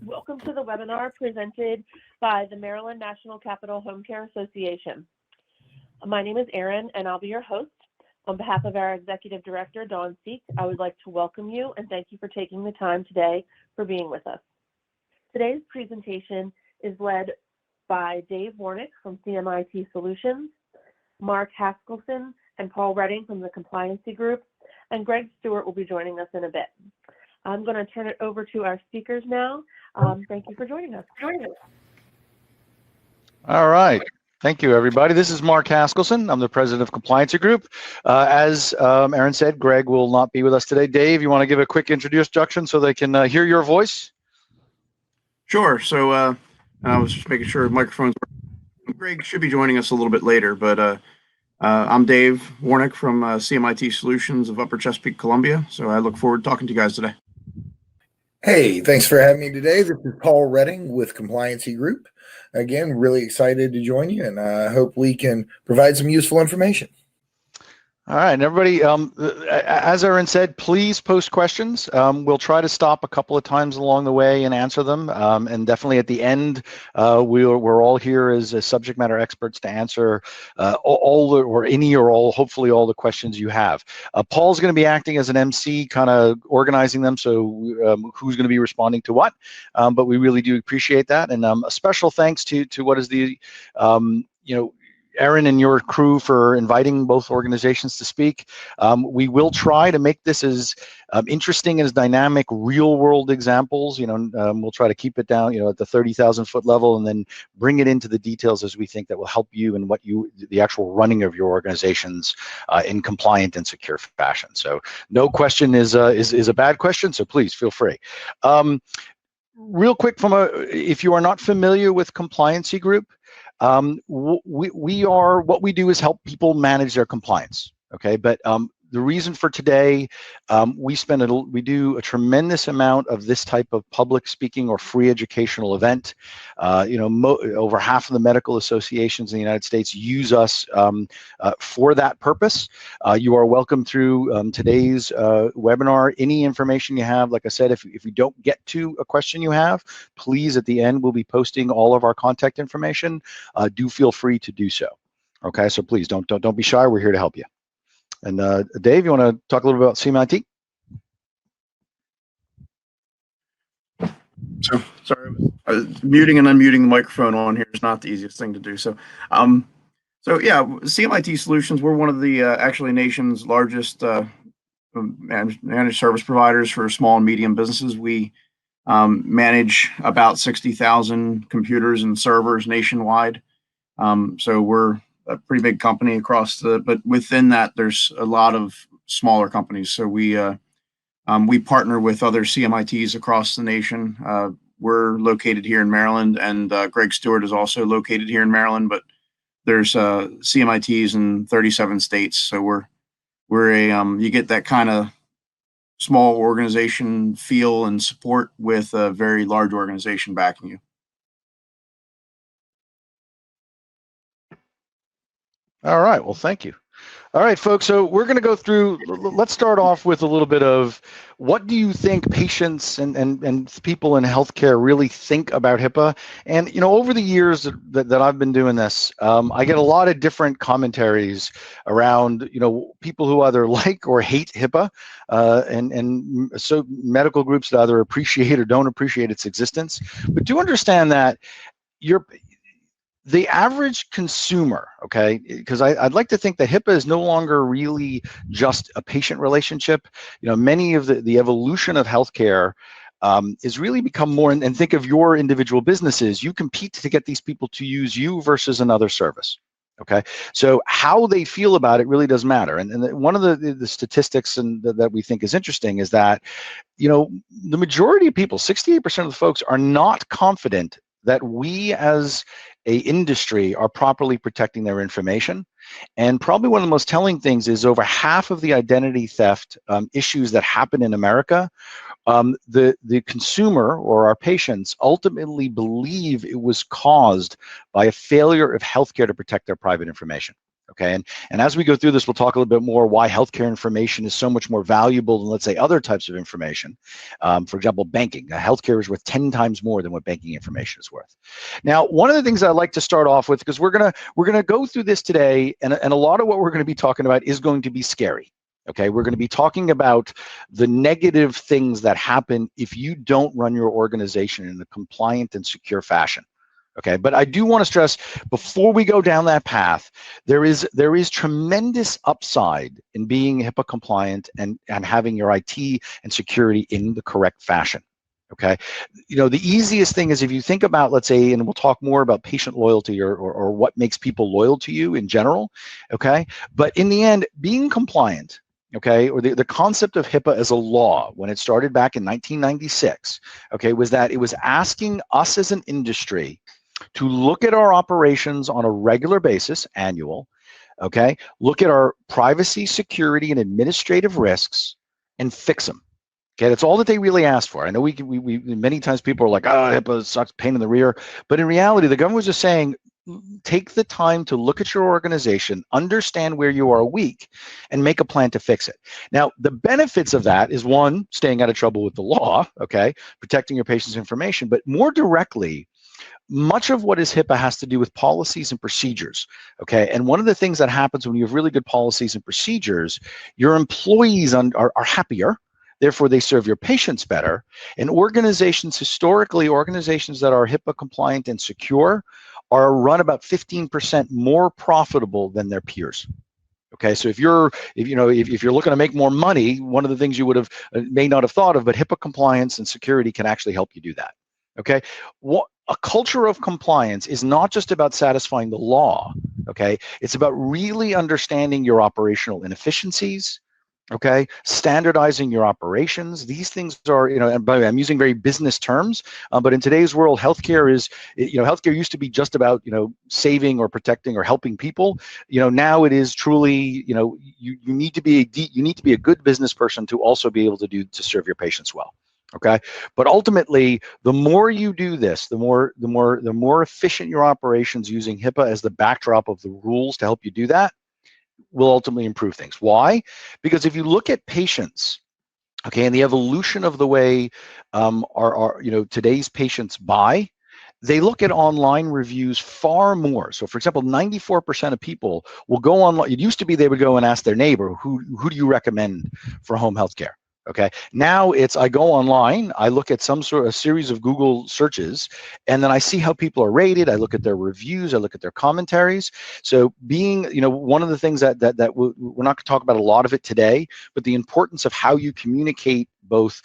Welcome to the webinar presented by the Maryland National Capital Home Care Association. My name is Erin, and I'll be your host. On behalf of our Executive Director, Dawn Seek, I would like to welcome you and thank you for taking the time today for being with us. Today's presentation is led by Dave Warnick from CMIT Solutions, Mark Haskelson and Paul Redding from the Compliancy Group, and Greg Stewart will be joining us in a bit. I'm going to turn it over to our speakers now. Thank you for joining us. All right. Thank you, everybody. This is Mark Haskelson. I'm the president of Compliancy Group. As Erin said, Greg will not be with us today. Dave, you want to give a quick introduction so they can hear your voice? Sure. So I was just making sure microphones were. Greg should be joining us a little bit later, but I'm Dave Warnick from CMIT Solutions of Upper Chesapeake, Columbia. So I look forward to talking to you guys today. Hey, thanks for having me today. This is Paul Redding with Compliancy Group. Again, really excited to join you, and I hope we can provide some useful information. All right, and everybody, as Erin said, please post questions. We'll try to stop a couple of times along the way and answer them. And definitely at the end, we're all here as subject matter experts to answer hopefully all the questions you have. Paul's going to be acting as an MC, kind of organizing them, so who's going to be responding to what. But we really do appreciate that. And a special thanks to what is the, Erin and your crew for inviting both organizations to speak. We will try to make this as interesting as dynamic real-world examples. We'll try to keep it down, at the 30,000-foot level, and then bring it into the details as we think that will help you and the actual running of your organizations in compliant and secure fashion. So no question is a bad question. So please feel free. Real quick, if you are not familiar with Compliancy Group, what we do is help people manage their compliance. Okay, but the reason for today, we do a tremendous amount of this type of public speaking or free educational event. Over half of the medical associations in the United States use us for that purpose. You are welcome through today's webinar. Any information you have, like I said, if we don't get to a question you have, please at the end we'll be posting all of our contact information. Do feel free to do so. Okay, so please don't be shy. We're here to help you. And Dave, you want to talk a little bit about CMIT? So sorry, muting and unmuting the microphone on here is not the easiest thing to do. So, yeah, CMIT Solutions, we're one of the actually nation's largest managed service providers for small and medium businesses. We manage about 60,000 computers and servers nationwide. So we're a pretty big company but within that, there's a lot of smaller companies. So we partner with other CMITs across the nation. We're located here in Maryland, and Greg Stewart is also located here in Maryland, but there's CMITs in 37 states. So you get that kind of small organization feel and support with a very large organization backing you. All right, well, thank you. All right, folks, so we're going to go through, let's start off with a little bit of what do you think patients and people in healthcare really think about HIPAA? And, over the years that I've been doing this, I get a lot of different commentaries around, people who either like or hate HIPAA, and so medical groups that either appreciate or don't appreciate its existence. But do understand that the average consumer, okay, because I'd like to think that HIPAA is no longer really just a patient relationship. Many of the evolution of healthcare is really become more, and think of your individual businesses, you compete to get these people to use you versus another service. Okay, so how they feel about it really does matter. And one of the statistics that we think is interesting is that, the majority of people, 68% of the folks, are not confident that we as a industry are properly protecting their information. And probably one of the most telling things is over half of the identity theft issues that happen in America, the consumer or our patients ultimately believe it was caused by a failure of healthcare to protect their private information. Okay, and as we go through this, we'll talk a little bit more why healthcare information is so much more valuable than, let's say, other types of information. For example, banking. Healthcare is worth 10 times more than what banking information is worth. Now, one of the things I'd like to start off with, because we're gonna go through this today, and a lot of what we're going to be talking about is going to be scary. Okay, we're going to be talking about the negative things that happen if you don't run your organization in a compliant and secure fashion. Okay, but I do want to stress, before we go down that path, there is tremendous upside in being HIPAA compliant and having your IT and security in the correct fashion. Okay, you know, the easiest thing is if you think about, let's say, and we'll talk more about patient loyalty or what makes people loyal to you in general. Okay, but in the end, being compliant, okay, or the concept of HIPAA as a law, when it started back in 1996, okay, was that it was asking us as an industry to look at our operations on a regular basis, annual, okay, look at our privacy, security, and administrative risks and fix them. Okay, that's all that they really asked for. I know we many times people are like, oh, HIPAA sucks, pain in the rear. But in reality, the government was just saying, take the time to look at your organization, understand where you are weak, and make a plan to fix it. Now, the benefits of that is, one, staying out of trouble with the law, okay, protecting your patient's information, but more directly, much of what is HIPAA has to do with policies and procedures, okay? And one of the things that happens when you have really good policies and procedures, your employees are happier, therefore they serve your patients better. And organizations, historically, organizations that are HIPAA compliant and secure are run about 15% more profitable than their peers. Okay, so if you're looking to make more money, one of the things you would have may not have thought of, but HIPAA compliance and security can actually help you do that. Okay, what a culture of compliance is not just about satisfying the law. Okay, it's about really understanding your operational inefficiencies. Okay, standardizing your operations. These things are, and by the way, I'm using very business terms, but in today's world, healthcare is, healthcare used to be just about, saving or protecting or helping people. Now it is truly, you need to be a good business person to also be able to serve your patients well. Okay, but ultimately, the more you do this, the more efficient your operations using HIPAA as the backdrop of the rules to help you do that, will ultimately improve things. Why? Because if you look at patients, okay, and the evolution of the way today's patients buy, they look at online reviews far more. So, for example, 94% of people will go online. It used to be they would go and ask their neighbor, who do you recommend for home health care? Okay, now it's, I go online, I look at some sort of series of Google searches, and then I see how people are rated. I look at their reviews, I look at their commentaries. So being, one of the things that we're not going to talk about a lot of it today, but the importance of how you communicate both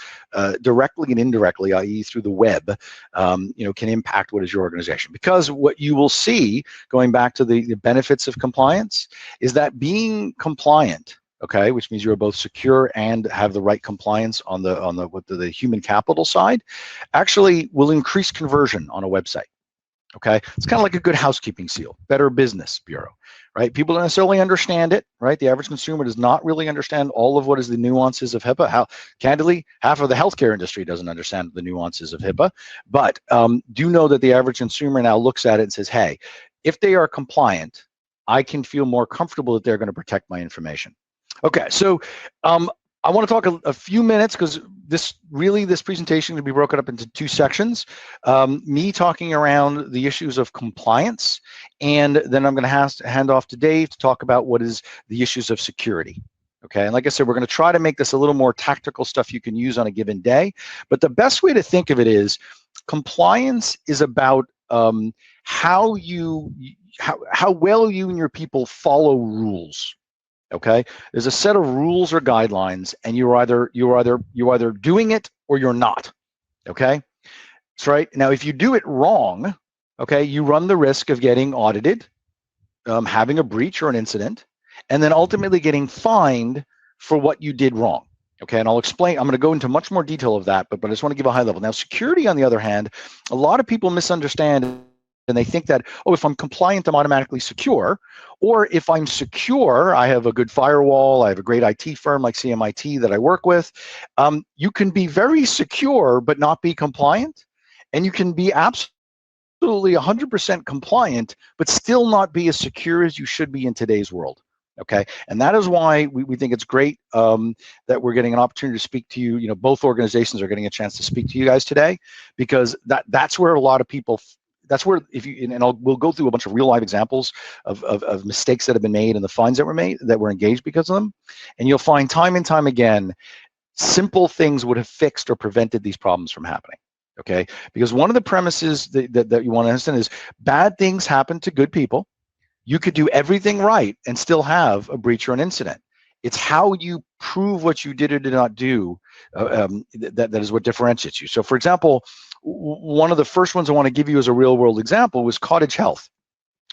directly and indirectly, i.e. through the web, can impact what is your organization. Because what you will see, going back to the benefits of compliance, is that being compliant, okay, which means you're both secure and have the right compliance on the human capital side, actually will increase conversion on a website. Okay, it's kind of like a good housekeeping seal, Better Business Bureau, right? People don't necessarily understand it, right? The average consumer does not really understand all of what is the nuances of HIPAA. Candidly, half of the healthcare industry doesn't understand the nuances of HIPAA, but do know that the average consumer now looks at it and says, hey, if they are compliant, I can feel more comfortable that they're going to protect my information. Okay, so I want to talk a few minutes, because this presentation will be broken up into two sections. Me talking around the issues of compliance, and then I'm going to hand off to Dave to talk about what is the issues of security. Okay, and like I said, we're going to try to make this a little more tactical stuff you can use on a given day. But the best way to think of it is, compliance is about how well you and your people follow rules. Okay, there's a set of rules or guidelines, and you're either doing it or you're not. Okay, that's right. Now, if you do it wrong, okay, you run the risk of getting audited, having a breach or an incident, and then ultimately getting fined for what you did wrong. Okay, and I'll explain. I'm going to go into much more detail of that, but I just want to give a high level. Now, security, on the other hand, a lot of people misunderstand. And they think that, oh, if I'm compliant, I'm automatically secure. Or if I'm secure, I have a good firewall, I have a great IT firm like CMIT that I work with. You can be very secure but not be compliant, and you can be absolutely absolutely 100% compliant, but still not be as secure as you should be in today's world. Okay, and that is why we think it's great that we're getting an opportunity to speak to you. You know, both organizations are getting a chance to speak to you guys today, because that's where a lot of people. That's where, if you, and we'll go through a bunch of real life examples of mistakes that have been made and the fines that were made, that were engaged because of them, and you'll find time and time again, simple things would have fixed or prevented these problems from happening. Okay, because one of the premises that you want to understand is bad things happen to good people. You could do everything right and still have a breach or an incident. It's how you prove what you did or did not do that is what differentiates you. So, for example, one of the first ones I want to give you as a real world example was Cottage Health.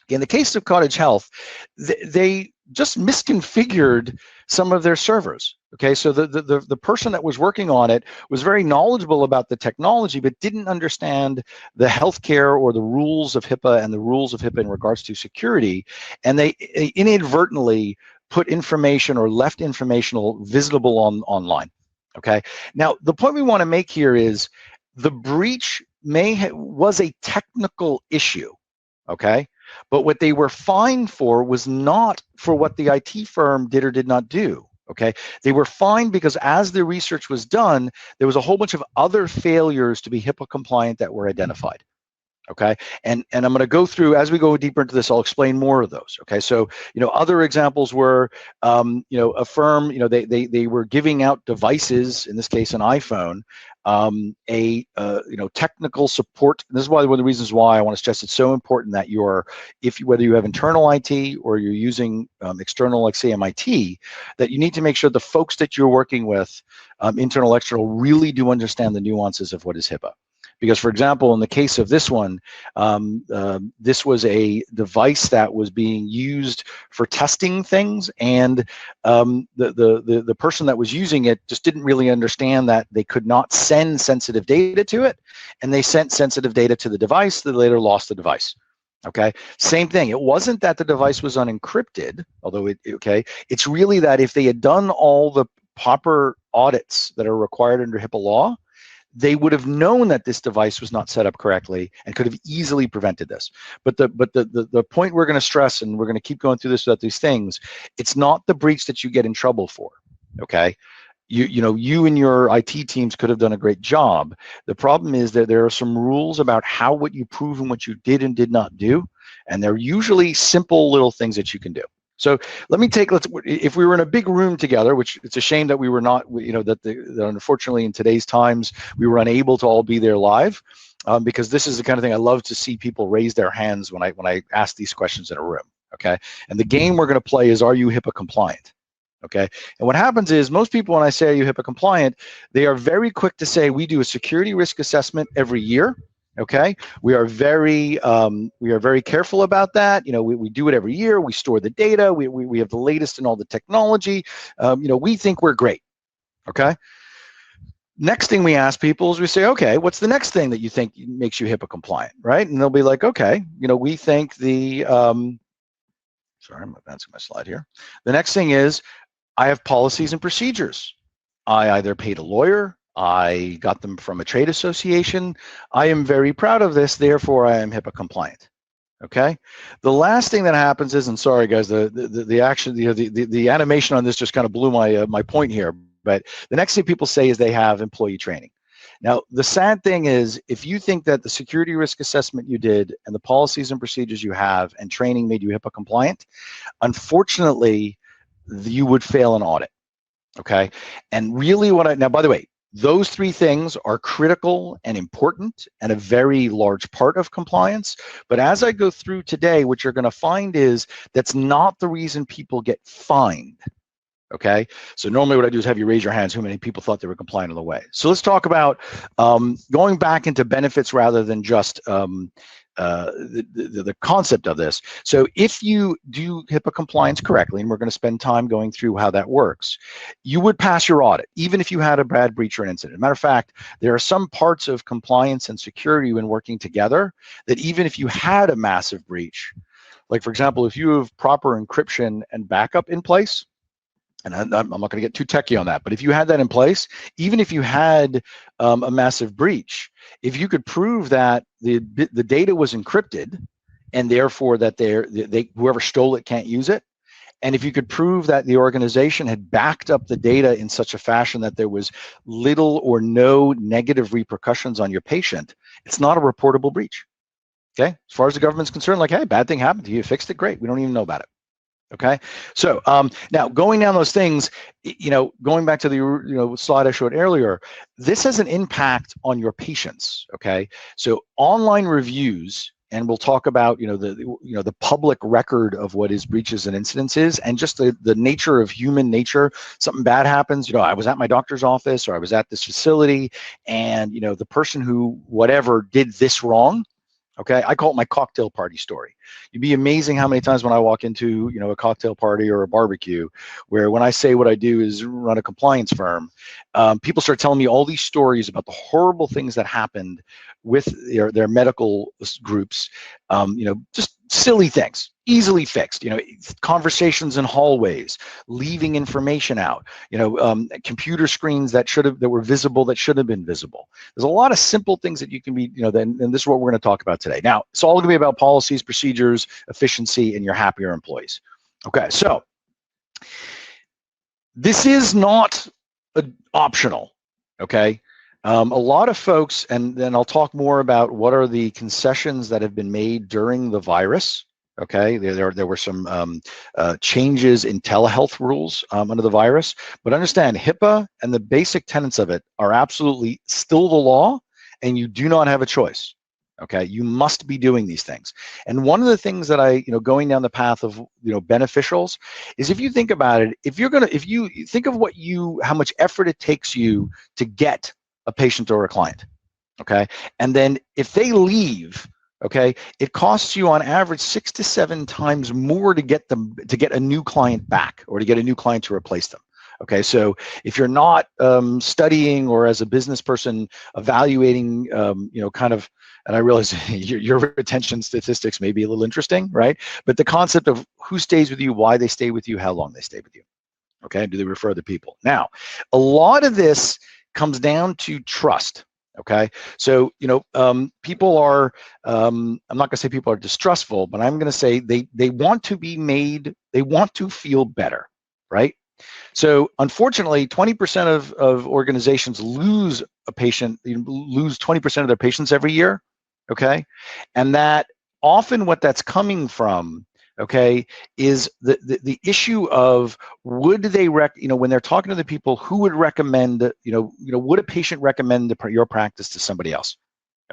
In the case of Cottage Health, they just misconfigured some of their servers. Okay, so the person that was working on it was very knowledgeable about the technology, but didn't understand the healthcare or the rules of HIPAA and the rules of HIPAA in regards to security, and they inadvertently put information or left information visible online. Okay, now the point we want to make here is the breach was a technical issue. Okay, but what they were fined for was not for what the IT firm did or did not do. Okay, they were fined because as the research was done, there was a whole bunch of other failures to be HIPAA compliant that were identified. Okay, and I'm going to go through, as we go deeper into this, I'll explain more of those. Okay, so other examples were a firm, they were giving out devices, in this case an iPhone, technical support. And this is one of the reasons why I want to stress it's so important that whether you have internal IT or you're using external, like say MIT, that you need to make sure the folks that you're working with, internal, external, really do understand the nuances of what is HIPAA. Because, for example, in the case of this one, this was a device that was being used for testing things, and the person that was using it just didn't really understand that they could not send sensitive data to it, and they sent sensitive data to the device. They later lost the device. Okay, same thing. It wasn't that the device was unencrypted, although it's really that if they had done all the proper audits that are required under HIPAA law, they would have known that this device was not set up correctly and could have easily prevented this. But the point we're going to stress, and we're going to keep going through this about these things, it's not the breach that you get in trouble for. Okay, you and your IT teams could have done a great job. The problem is that there are some rules about what you prove and what you did and did not do, and they're usually simple little things that you can do. So if we were in a big room together, which it's a shame that we were not, that unfortunately in today's times, we were unable to all be there live, because this is the kind of thing I love to see people raise their hands when I ask these questions in a room. Okay, and the game we're going to play is, are you HIPAA compliant? Okay, and what happens is most people, when I say, are you HIPAA compliant, they are very quick to say, we do a security risk assessment every year. Okay, we are very careful about that. We do it every year. We store the data. We have the latest in all the technology. We think we're great. Okay. Next thing we ask people is we say, okay, what's the next thing that you think makes you HIPAA compliant, right? And they'll be like, okay, we think sorry, I'm advancing my slide here. The next thing is, I have policies and procedures. I either paid a lawyer, I got them from a trade association. I am very proud of this, therefore I am HIPAA compliant. Okay. The last thing that happens is, and sorry guys, the action, the animation on this just kind of blew my point here. But the next thing people say is they have employee training. Now, the sad thing is, if you think that the security risk assessment you did and the policies and procedures you have and training made you HIPAA compliant, unfortunately, you would fail an audit. Okay. And really now, by the way, those three things are critical and important and a very large part of compliance. But as I go through today, what you're going to find is that's not the reason people get fined. Okay, so normally what I do is have you raise your hands how many people thought they were compliant on the way. So let's talk about going back into benefits rather than just the concept of this. So if you do HIPAA compliance correctly, and we're going to spend time going through how that works, you would pass your audit, even if you had a bad breach or an incident. Matter of fact, there are some parts of compliance and security when working together that even if you had a massive breach, like for example, if you have proper encryption and backup in place, and I'm not going to get too techie on that, but if you had that in place, even if you had a massive breach, if you could prove that the data was encrypted, and therefore that whoever stole it can't use it, and if you could prove that the organization had backed up the data in such a fashion that there was little or no negative repercussions on your patient, it's not a reportable breach. Okay, as far as the government's concerned, like, hey, bad thing happened to you, fixed it, great, we don't even know about it. Okay, so now going down those things, going back to the slide I showed earlier, this has an impact on your patients. Okay, so online reviews, and we'll talk about the public record of what is breaches and incidents is, and just the nature of human nature. Something bad happens. I was at my doctor's office, or I was at this facility, and the person who whatever did this wrong. Okay, I call it my cocktail party story. You'd be amazing how many times when I walk into a cocktail party or a barbecue, where when I say what I do is run a compliance firm, people start telling me all these stories about the horrible things that happened with their medical groups. Just silly things, easily fixed. Conversations in hallways, leaving information out. Computer screens that were visible that should have been visible. There's a lot of simple things that you can be, and this is what we're going to talk about today. Now, it's all going to be about policies, procedures, efficiency, and your happier employees. Okay, so this is not optional. Okay. A lot of folks, and then I'll talk more about what are the concessions that have been made during the virus. Okay, there were some changes in telehealth rules under the virus, but understand HIPAA and the basic tenets of it are absolutely still the law, and you do not have a choice. Okay, you must be doing these things. And one of the things that going down the path of beneficials is, if you think about it, if you think of how much effort it takes you to get a patient or a client, okay, and then if they leave, okay, it costs you on average 6 to 7 times more to get a new client back, or to get a new client to replace them. Okay, so if you're not studying, or as a business person evaluating, kind of, and I realize your retention statistics may be a little interesting, right? But the concept of who stays with you, why they stay with you, how long they stay with you. Okay, do they refer other people? Now, a lot of this comes down to trust. Okay, so people are, I'm not going to say people are distrustful, but I'm going to say they want to be made, they want to feel better, right? So unfortunately, 20% of organizations lose a patient, lose 20% of their patients every year. Okay, and that often what that's coming from, okay, is the issue of, would they when they're talking to the people, who would recommend, would a patient recommend your practice to somebody else?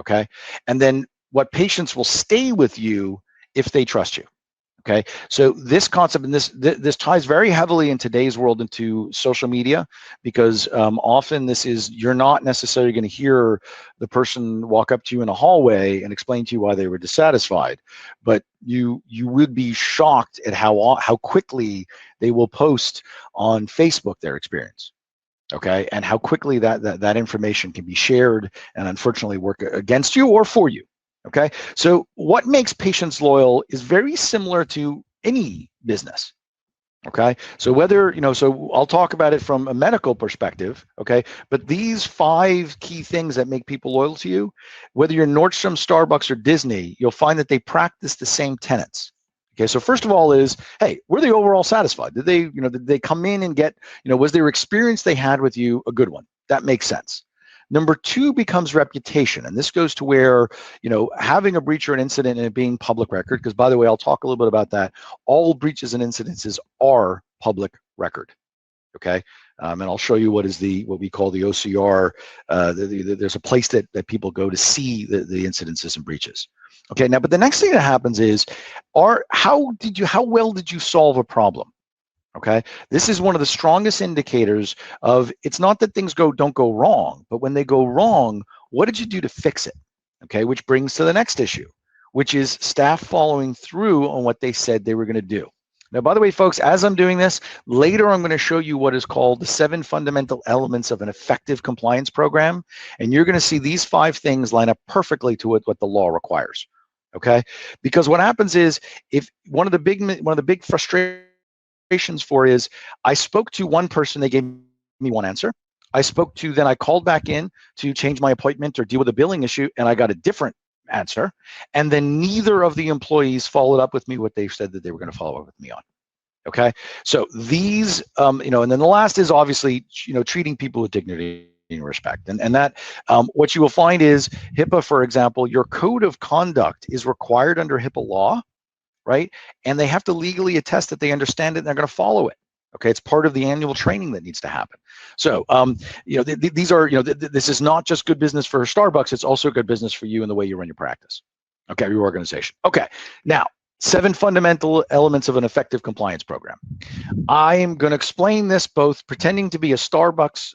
Okay, and then what patients will stay with you if they trust you. Okay, so this concept, and this ties very heavily in today's world into social media, because often you're not necessarily going to hear the person walk up to you in a hallway and explain to you why they were dissatisfied, but you would be shocked at how quickly they will post on Facebook their experience. Okay, and how quickly that information can be shared and unfortunately work against you or for you. Okay, so what makes patients loyal is very similar to any business. Okay, so whether, so I'll talk about it from a medical perspective. Okay, but these 5 key things that make people loyal to you, whether you're Nordstrom, Starbucks, or Disney, you'll find that they practice the same tenets. Okay, so first of all is, hey, were they overall satisfied? Did they come in and get, was their experience they had with you a good one? That makes sense. Number 2 becomes reputation. And this goes to where, having a breach or an incident and it being public record, because by the way, I'll talk a little bit about that. All breaches and incidences are public record. Okay. And I'll show you what we call the OCR. There's a place that people go to see the incidences and breaches. Okay. Now, but the next thing that happens is, how well did you solve a problem? Okay, this is one of the strongest indicators of, it's not that things don't go wrong, but when they go wrong, what did you do to fix it? Okay, which brings to the next issue, which is staff following through on what they said they were going to do. Now, by the way, folks, as I'm doing this, later I'm going to show you what is called the 7 fundamental elements of an effective compliance program, and you're going to see these 5 things line up perfectly to what the law requires. Okay, because what happens is, if one of the big frustrations for is, I spoke to one person, they gave me one answer. Then I called back in to change my appointment or deal with a billing issue, and I got a different answer. And then neither of the employees followed up with me what they said that they were going to follow up with me on. Okay, so these, and then the last is obviously, treating people with dignity and respect, and that what you will find is HIPAA, for example, your code of conduct is required under HIPAA law, right? And they have to legally attest that they understand it and they're going to follow it. Okay, it's part of the annual training that needs to happen. So, these are, this is not just good business for Starbucks, it's also good business for you in the way you run your practice. Okay, your organization. Okay, now, 7 fundamental elements of an effective compliance program. I am going to explain this both pretending to be a Starbucks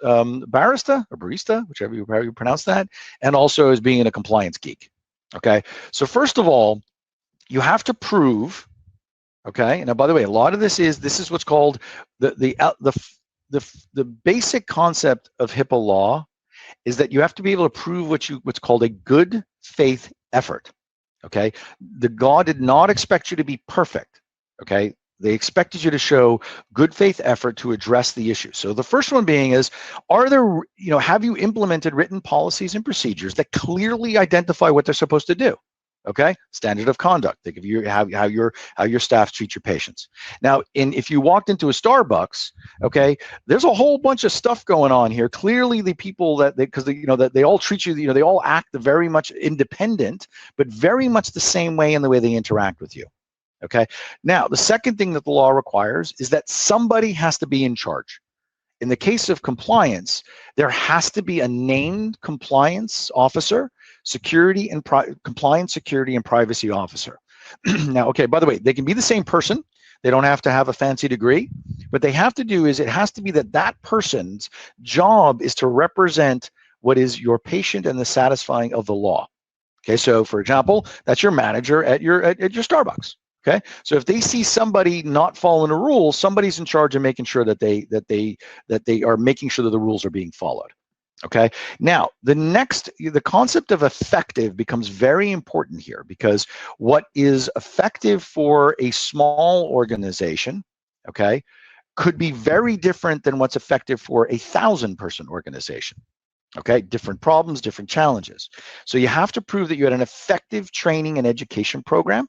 barista or barista, whichever you pronounce that, and also as being a compliance geek. Okay, so first of all, you have to prove. Okay. Now, by the way, a lot of this is what's called the basic concept of HIPAA law is that you have to be able to prove what's called a good faith effort. Okay. The law did not expect you to be perfect. Okay. They expected you to show good faith effort to address the issue. So the first one being is, have you implemented written policies and procedures that clearly identify what they're supposed to do? Okay, standard of conduct. Think of how your staff treat your patients. Now, if you walked into a Starbucks, okay, there's a whole bunch of stuff going on here. Clearly, the people that they all treat you, they all act very much independent, but very much the same way in the way they interact with you. Okay. Now, the second thing that the law requires is that somebody has to be in charge. In the case of compliance, there has to be a named compliance officer, compliance, security, and privacy officer. Now, okay, by the way, they can be the same person. They don't have to have a fancy degree. What they have to do is it has to be that person's job is to represent what is your patient and the satisfying of the law. Okay, so for example, that's your manager at your Starbucks. Okay, so if they see somebody not following the rules, somebody's in charge of making sure that they are making sure that the rules are being followed. Okay, now the concept of effective becomes very important here, because what is effective for a small organization, okay, could be very different than what's effective for a 1,000-person organization. Okay, different problems, different challenges. So you have to prove that you had an effective training and education program.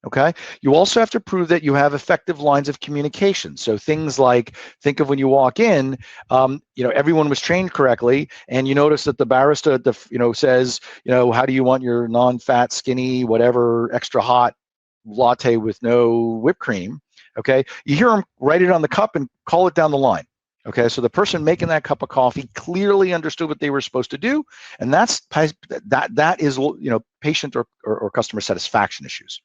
Okay, you also have to prove that you have effective lines of communication. So things like, think of when you walk in, everyone was trained correctly, and you notice that the barista says, how do you want your non-fat, skinny, whatever, extra hot latte with no whipped cream? Okay, you hear them write it on the cup and call it down the line. Okay, so the person making that cup of coffee clearly understood what they were supposed to do, and that is patient or customer satisfaction issues.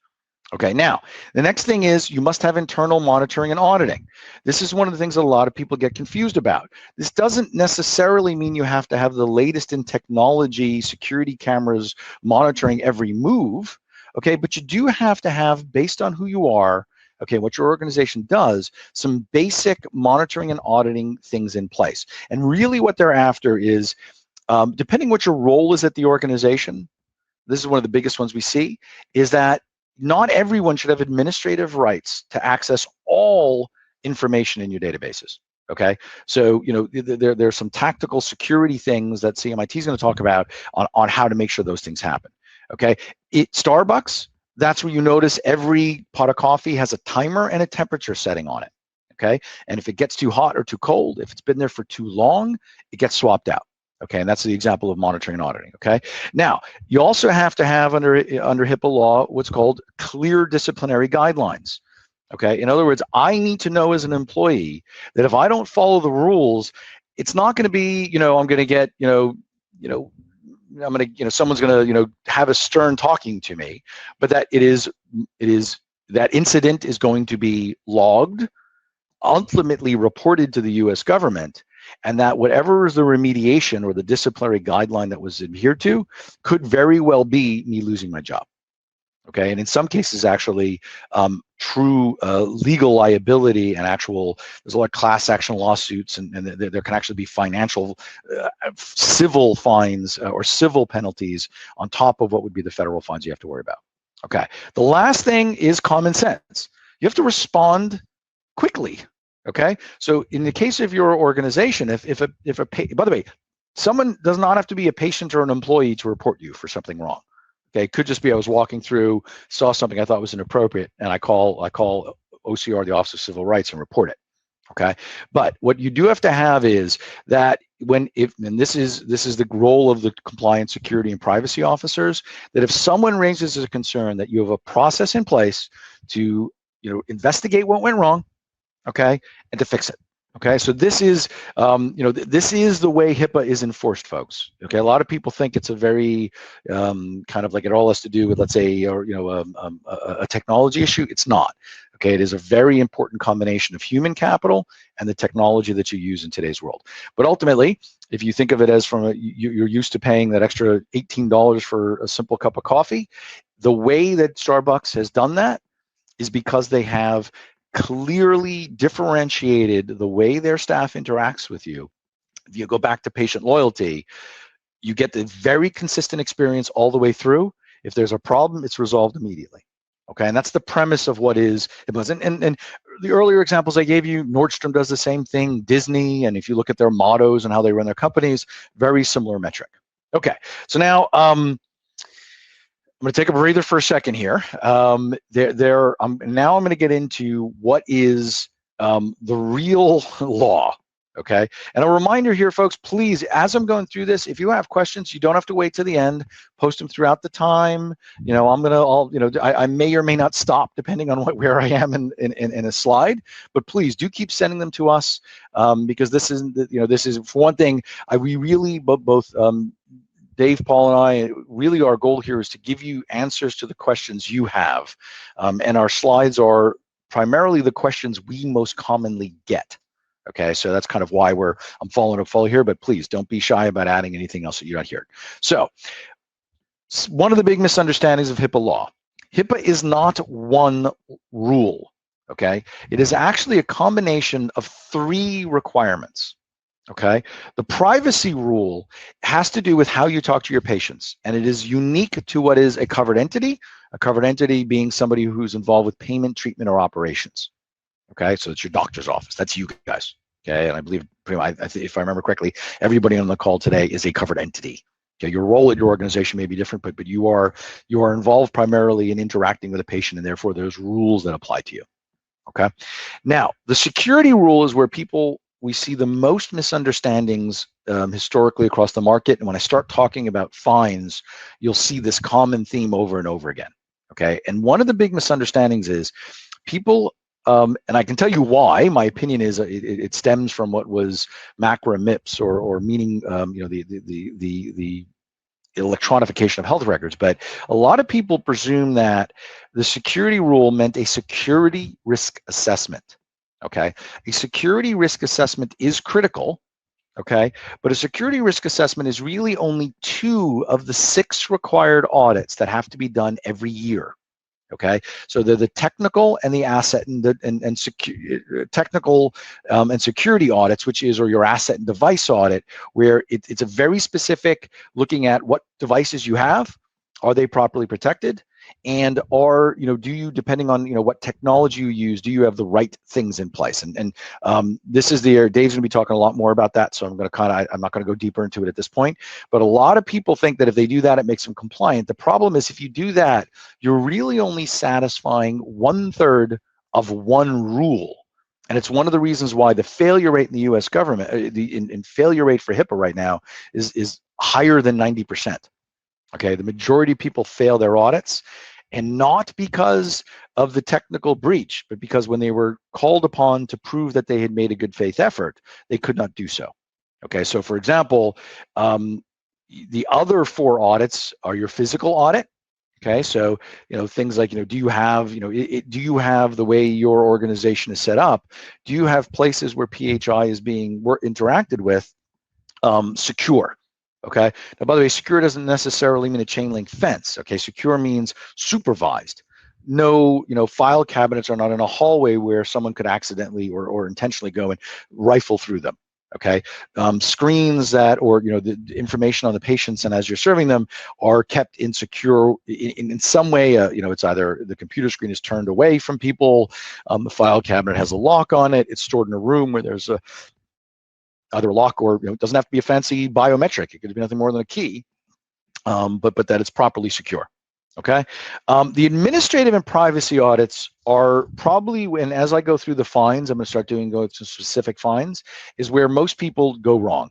Okay, now, the next thing is you must have internal monitoring and auditing. This is one of the things that a lot of people get confused about. This doesn't necessarily mean you have to have the latest in technology, security cameras monitoring every move, okay, but you do have to have, based on who you are, okay, what your organization does, some basic monitoring and auditing things in place. And really what they're after is, depending what your role is at the organization, this is one of the biggest ones we see, is that not everyone should have administrative rights to access all information in your databases. Okay, so there's some tactical security things that CMIT is going to talk about on how to make sure those things happen. Okay, Starbucks, that's where you notice every pot of coffee has a timer and a temperature setting on it. Okay, and if it gets too hot or too cold, if it's been there for too long, it gets swapped out. Okay, and that's the example of monitoring and auditing. Okay, now you also have to have under HIPAA law what's called clear disciplinary guidelines. Okay, in other words, I need to know as an employee that if I don't follow the rules, it's not going to be, I'm going to get, someone's going to, have a stern talking to me, but that that incident is going to be logged, ultimately reported to the U.S. government, and that whatever is the remediation or the disciplinary guideline that was adhered to could very well be me losing my job. Okay, and in some cases, actually, true legal liability and there's a lot of class action lawsuits, and there can actually be financial, civil fines or civil penalties on top of what would be the federal fines you have to worry about. Okay, the last thing is common sense. You have to respond quickly. Okay, so in the case of your organization, if by the way, someone does not have to be a patient or an employee to report you for something wrong. Okay, it could just be I was walking through, saw something I thought was inappropriate, and I call OCR, the Office of Civil Rights, and report it. Okay, but what you do have to have is that and this is the role of the compliance, security, and privacy officers, that if someone raises a concern, that you have a process in place to investigate what went wrong, okay, and to fix it. Okay, so this is, this is the way HIPAA is enforced, folks. Okay, a lot of people think it's a very kind of like it all has to do with, let's say, or a technology issue. It's not. Okay, it is a very important combination of human capital and the technology that you use in today's world. But ultimately, if you think of it as you're used to paying that extra $18 for a simple cup of coffee, the way that Starbucks has done that is because they have clearly differentiated the way their staff interacts with you. If you go back to patient loyalty, you get the very consistent experience all the way through. If there's a problem, it's resolved immediately. Okay, and that's the premise of what is HIPAA. And the earlier examples I gave you, Nordstrom does the same thing, Disney, and if you look at their mottos and how they run their companies, very similar metric. Okay, so now I'm going to take a breather for a second here. Now I'm going to get into what is the real law. Okay, and a reminder here, folks, please, as I'm going through this, if you have questions, you don't have to wait to the end. Post them throughout the time. I may or may not stop depending on where I am in a slide. But please do keep sending them to us because this is for one thing. We really both. Dave, Paul, and I, really our goal here is to give you answers to the questions you have. And our slides are primarily the questions we most commonly get. Okay, so that's kind of why I'm following a follow here, but please don't be shy about adding anything else that you're not hearing. So one of the big misunderstandings of HIPAA law, HIPAA is not one rule, okay? It is actually a combination of 3 requirements. Okay, the privacy rule has to do with how you talk to your patients, and it is unique to what is a covered entity being somebody who's involved with payment, treatment, or operations. Okay, so it's your doctor's office. That's you guys. Okay, and I believe, if I remember correctly, everybody on the call today is a covered entity. Okay, your role at your organization may be different, but you are involved primarily in interacting with a patient, and therefore there's rules that apply to you. Okay, now the security rule is where we see the most misunderstandings historically across the market. And when I start talking about fines, you'll see this common theme over and over again. Okay, and one of the big misunderstandings is people, and I can tell you why. My opinion is it stems from what was MACRA MIPS or meaning the electronification of health records. But a lot of people presume that the security rule meant a security risk assessment. Okay, a security risk assessment is critical, okay, but a security risk assessment is really only 2 of the 6 required audits that have to be done every year. Okay, so they're the technical and the asset technical and security audits, or your asset and device audit, where it's a very specific looking at what devices you have, are they properly protected, and do you, depending on what technology you use, do you have the right things in place? And this is Dave's going to be talking a lot more about that, so I'm not going to go deeper into it at this point. But a lot of people think that if they do that, it makes them compliant. The problem is, if you do that, you're really only satisfying 1/3 of one rule. And it's one of the reasons why the failure rate in the U.S. government, the failure rate for HIPAA right now is higher than 90%. Okay, the majority of people fail their audits, and not because of the technical breach, but because when they were called upon to prove that they had made a good faith effort, they could not do so. Okay, so for example, the other 4 audits are your physical audit. Okay, so things like do you have do you have the way your organization is set up? Do you have places where PHI is being interacted with secure? Okay. Now, by the way, secure doesn't necessarily mean a chain link fence. Okay. Secure means supervised. No, file cabinets are not in a hallway where someone could accidentally or intentionally go and rifle through them. Okay, screens that, or the information on the patients, and as you're serving them, are kept insecure in some way. It's either the computer screen is turned away from people, the file cabinet has a lock on it, it's stored in a room where there's either a lock, or it doesn't have to be a fancy biometric. It could be nothing more than a key, but that it's properly secure. Okay, the administrative and privacy audits are probably, when, as I go through the fines, I'm going to start going to specific fines, is where most people go wrong.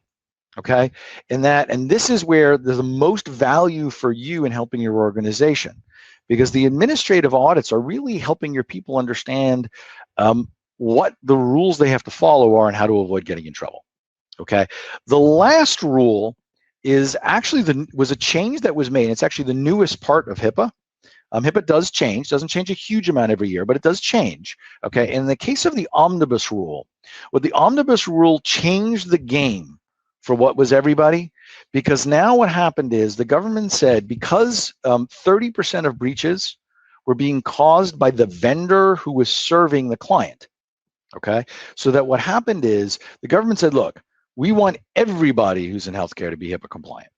Okay, and this is where there's the most value for you in helping your organization, because the administrative audits are really helping your people understand what the rules they have to follow are and how to avoid getting in trouble. Okay, the last rule is actually was a change that was made. It's actually the newest part of HIPAA. HIPAA does change, doesn't change a huge amount every year, but it does change. Okay, in the case of the omnibus rule, the omnibus rule changed the game for what was everybody, because now what happened is the government said, because 30% of breaches were being caused by the vendor who was serving the client. Okay, so that what happened is the government said, look, we want everybody who's in healthcare to be HIPAA compliant.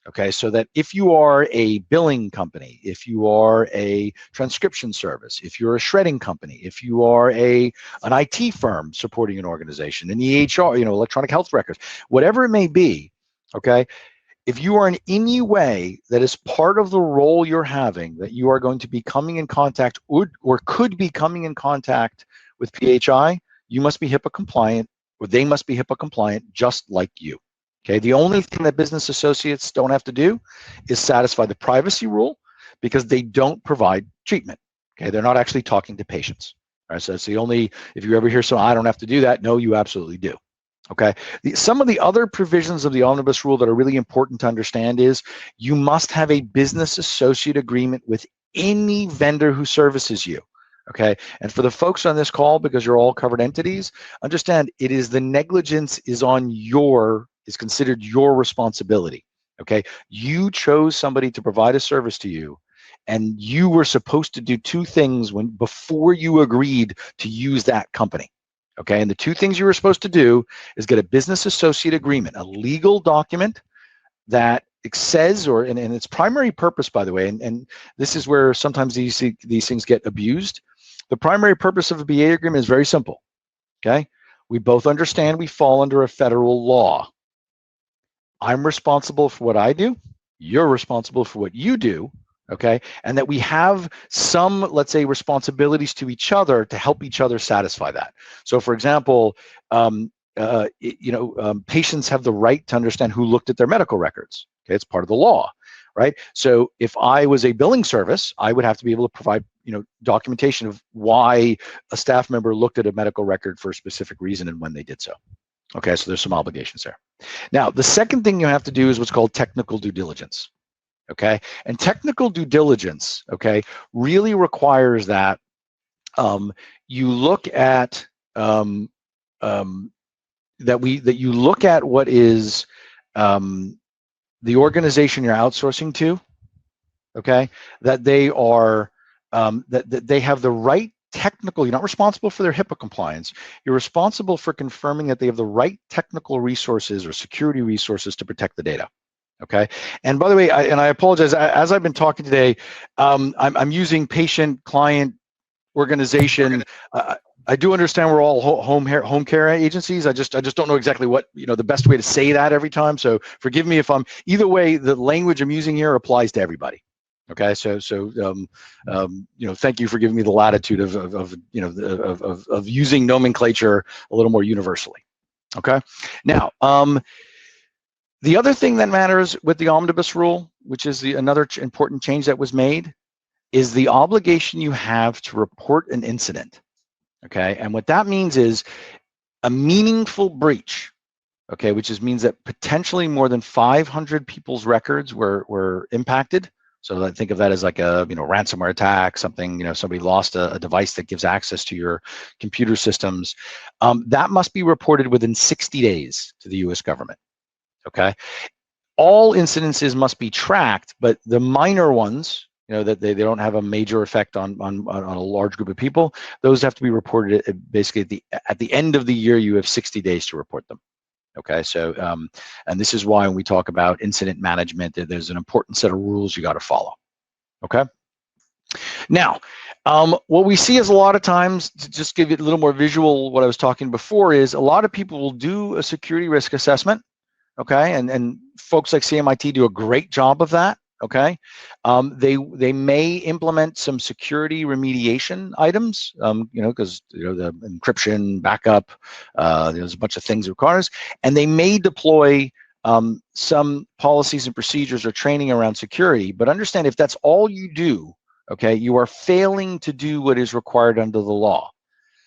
Okay, so that if you are a billing company, if you are a transcription service, if you're a shredding company, if you are an IT firm supporting an organization, an EHR, electronic health records, whatever it may be, okay, if you are in any way that is part of the role you're having, that you are going to be coming in contact or could be coming in contact with PHI, you must be HIPAA compliant, or they must be HIPAA compliant just like you. Okay, the only thing that business associates don't have to do is satisfy the privacy rule, because they don't provide treatment. Okay, they're not actually talking to patients. All right, so it's the only, if you ever hear someone, I don't have to do that, no, you absolutely do. Okay, some of the other provisions of the omnibus rule that are really important to understand is you must have a business associate agreement with any vendor who services you. Okay, and for the folks on this call, because you're all covered entities, understand it is the negligence is considered your responsibility. Okay, you chose somebody to provide a service to you, and you were supposed to do two things before you agreed to use that company. Okay, and the two things you were supposed to do is get a business associate agreement, a legal document that it says, and its primary purpose, by the way, and this is where sometimes these things get abused. The primary purpose of a BA agreement is very simple. Okay, we both understand we fall under a federal law. I'm responsible for what I do. You're responsible for what you do. Okay, and that we have some, let's say, responsibilities to each other to help each other satisfy that. So, for example, patients have the right to understand who looked at their medical records. Okay, it's part of the law, right? So, if I was a billing service, I would have to be able to provide, documentation of why a staff member looked at a medical record for a specific reason and when they did so. Okay, so there's some obligations there. Now, the second thing you have to do is what's called technical due diligence. Okay, and technical due diligence, okay, really requires that you look at that you look at what is the organization you're outsourcing to. Okay, that they are that they have the right technical. You're not responsible for their HIPAA compliance. You're responsible for confirming that they have the right technical resources or security resources to protect the data. Okay, and by the way, I apologize, as I've been talking today, I'm using patient, client, organization. I do understand we're all home care agencies. I just don't know exactly what the best way to say that every time. So forgive me if I'm either way. The language I'm using here applies to everybody. Okay, so thank you for giving me the latitude of using nomenclature a little more universally. Okay, now. The other thing that matters with the omnibus rule, which is another important change that was made, is the obligation you have to report an incident. Okay, and what that means is a meaningful breach. Okay, which means that potentially more than 500 people's records were impacted. So I think of that as like a ransomware attack, something somebody lost a device that gives access to your computer systems. That must be reported within 60 days to the U.S. government. Okay, all incidences must be tracked, but the minor ones, that they don't have a major effect on a large group of people, those have to be reported basically at the end of the year. You have 60 days to report them. Okay, so and this is why when we talk about incident management, there's an important set of rules you got to follow. Okay. Now, what we see is a lot of times, to just give you a little more visual, what I was talking before is a lot of people will do a security risk assessment. Okay, and folks like CMIT do a great job of that. Okay, they may implement some security remediation items, because the encryption, backup, there's a bunch of things it requires, and they may deploy some policies and procedures or training around security. But understand, if that's all you do, okay, you are failing to do what is required under the law.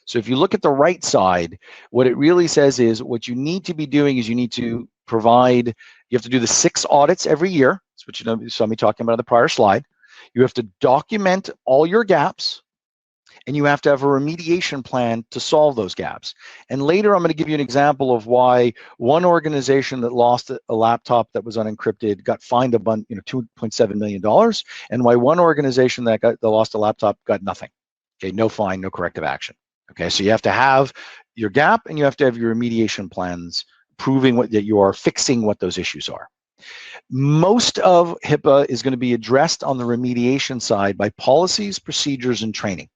So if you look at the right side, what it really says is what you need to be doing is you need to provide, you have to do the 6 audits every year. That's what you saw me talking about on the prior slide. You have to document all your gaps, and you have to have a remediation plan to solve those gaps. And later I'm going to give you an example of why one organization that lost a laptop that was unencrypted got fined a bunch, $2.7 million, and why one organization that lost a laptop got nothing. Okay, no fine, no corrective action. Okay, so you have to have your gap and you have to have your remediation plans proving that you are fixing what those issues are. Most of HIPAA is going to be addressed on the remediation side by policies, procedures, and training.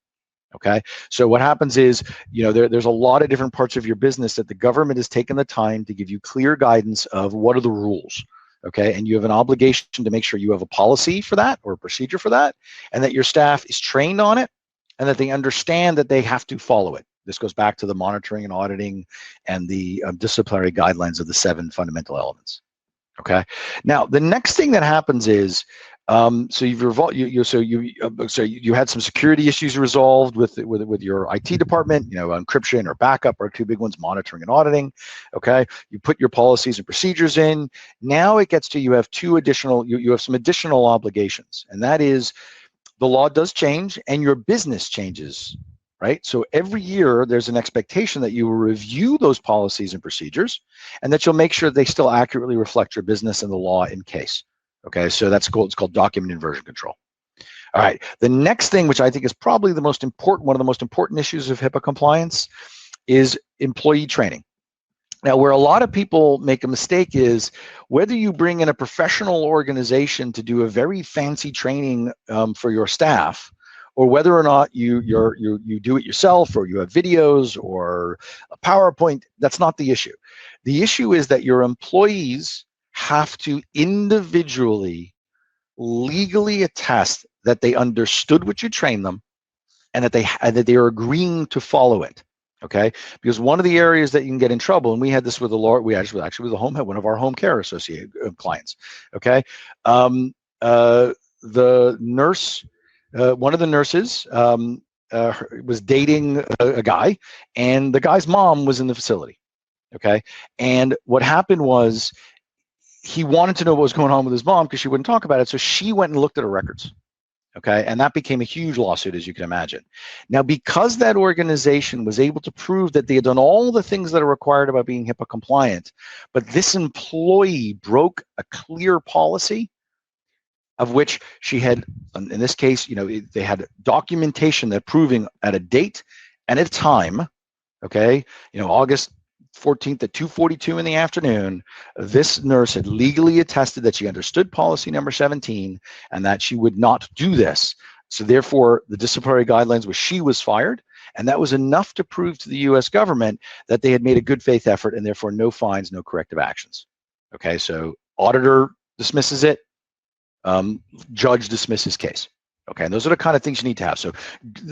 Okay, so what happens is, there's a lot of different parts of your business that the government has taken the time to give you clear guidance of what are the rules. Okay, and you have an obligation to make sure you have a policy for that or a procedure for that, and that your staff is trained on it, and that they understand that they have to follow it. This goes back to the monitoring and auditing and the disciplinary guidelines of the 7 fundamental elements. Okay. Now, the next thing that happens is, so you had some security issues resolved with your IT department, encryption or backup are 2 big ones, monitoring and auditing. Okay. You put your policies and procedures in. Now it gets to, you have some additional obligations, and that is, the law does change and your business changes, right? So every year there's an expectation that you will review those policies and procedures, and that you'll make sure they still accurately reflect your business and the law in case. Okay, so it's called document and version control. All right, the next thing, which I think is probably one of the most important issues of HIPAA compliance, is employee training. Now, where a lot of people make a mistake is whether you bring in a professional organization to do a very fancy training for your staff, or whether or not you do it yourself, or you have videos or a PowerPoint. That's not the issue. The issue is that your employees have to individually, legally attest that they understood what you trained them, and that they are agreeing to follow it. Okay, because one of the areas that you can get in trouble, and we had this with one of our Homecare associate clients. Okay, the nurse, one of the nurses was dating a guy, and the guy's mom was in the facility. Okay, and what happened was he wanted to know what was going on with his mom because she wouldn't talk about it, so she went and looked at her records. Okay, and that became a huge lawsuit, as you can imagine. Now, because that organization was able to prove that they had done all the things that are required about being HIPAA compliant, but this employee broke a clear policy, of which she had, in this case, they had documentation that proving at a date and a time, okay, August 14th at 2:42 in the afternoon, this nurse had legally attested that she understood policy number 17 and that she would not do this. So therefore, the disciplinary guidelines was she was fired, and that was enough to prove to the U.S. government that they had made a good faith effort, and therefore no fines, no corrective actions. Okay, so auditor dismisses it, judge dismisses case. Okay, and those are the kind of things you need to have. So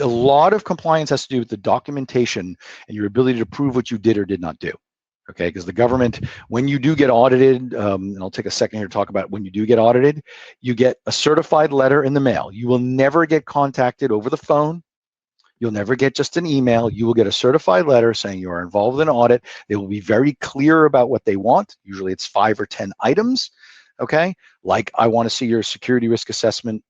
a lot of compliance has to do with the documentation and your ability to prove what you did or did not do. Okay, because the government, when you do get audited, and I'll take a second here to talk about when you do get audited, you get a certified letter in the mail. You will never get contacted over the phone. You'll never get just an email. You will get a certified letter saying you are involved in an audit. They will be very clear about what they want. Usually it's 5 or 10 items. Okay, like I want to see your security risk assessment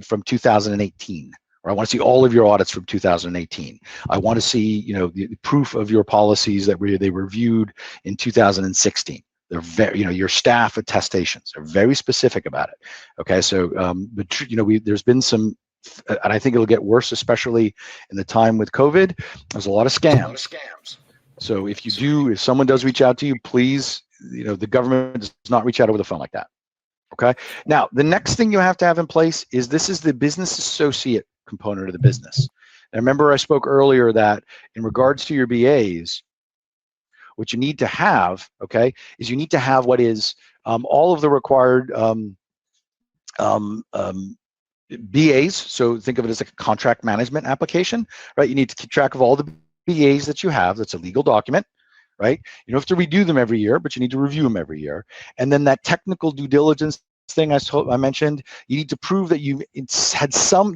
from 2018, or I want to see all of your audits from 2018. I want to see, the proof of your policies that they reviewed in 2016. They're very, your staff attestations. They're very specific about it. Okay, so there's been some, and I think it'll get worse, especially in the time with COVID. There's a lot of scams. So if someone does reach out to you, please, the government does not reach out over the phone like that. Okay. Now, the next thing you have to have in place is this is the business associate component of the business. And remember, I spoke earlier that in regards to your BAs, what you need to have, okay, is you need to have what is all of the required BAs. So think of it as a contract management application, right? You need to keep track of all the BAs that you have. That's a legal document, right? You don't have to redo them every year, but you need to review them every year. And then that technical due diligence thing I mentioned, you need to prove that you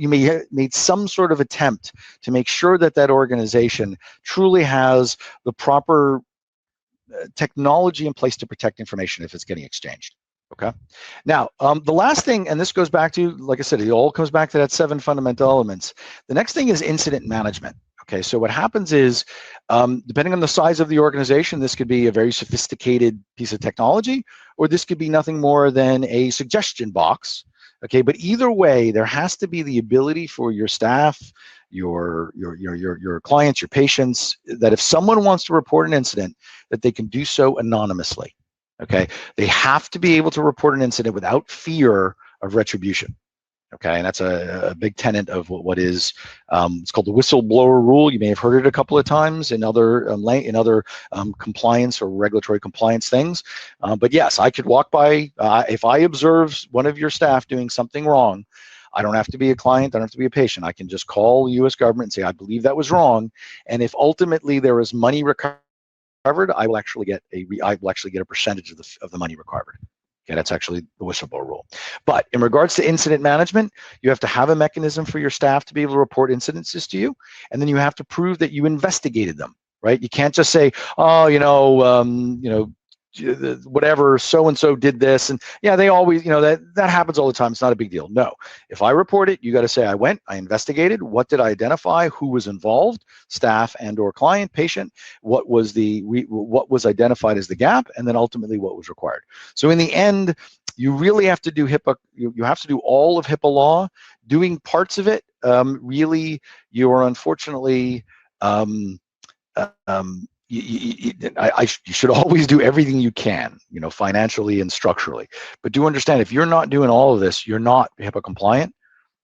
may have made some sort of attempt to make sure that that organization truly has the proper technology in place to protect information if it's getting exchanged. Okay. Now, the last thing, and this goes back to, like I said, it all comes back to that 7 fundamental elements. The next thing is incident management. Okay, so what happens is, depending on the size of the organization, this could be a very sophisticated piece of technology, or this could be nothing more than a suggestion box. Okay, but either way, there has to be the ability for your staff, your clients, your patients, that if someone wants to report an incident, that they can do so anonymously. Okay, they have to be able to report an incident without fear of retribution. Okay, and that's a big tenet of what is it's called the whistleblower rule. You may have heard it a couple of times in other compliance or regulatory compliance things. But yes, I could walk by if I observe one of your staff doing something wrong. I don't have to be a client. I don't have to be a patient. I can just call the U.S. government and say, I believe that was wrong. And if ultimately there is money recovered, I will actually get a percentage of the money recovered. Okay, that's actually the whistleblower rule. But in regards to incident management, you have to have a mechanism for your staff to be able to report incidences to you, and then you have to prove that you investigated them. Right? You can't just say, oh, whatever, so and so did this, and yeah, they always, that happens all the time. It's not a big deal. No, if I report it, you got to say I investigated. What did I identify? Who was involved? Staff and/or client, patient. What was identified as the gap, and then ultimately what was required. So in the end, you really have to do HIPAA. You have to do all of HIPAA law. Doing parts of it, really, you are unfortunately. You should always do everything you can, financially and structurally. But do understand, if you're not doing all of this, you're not HIPAA compliant,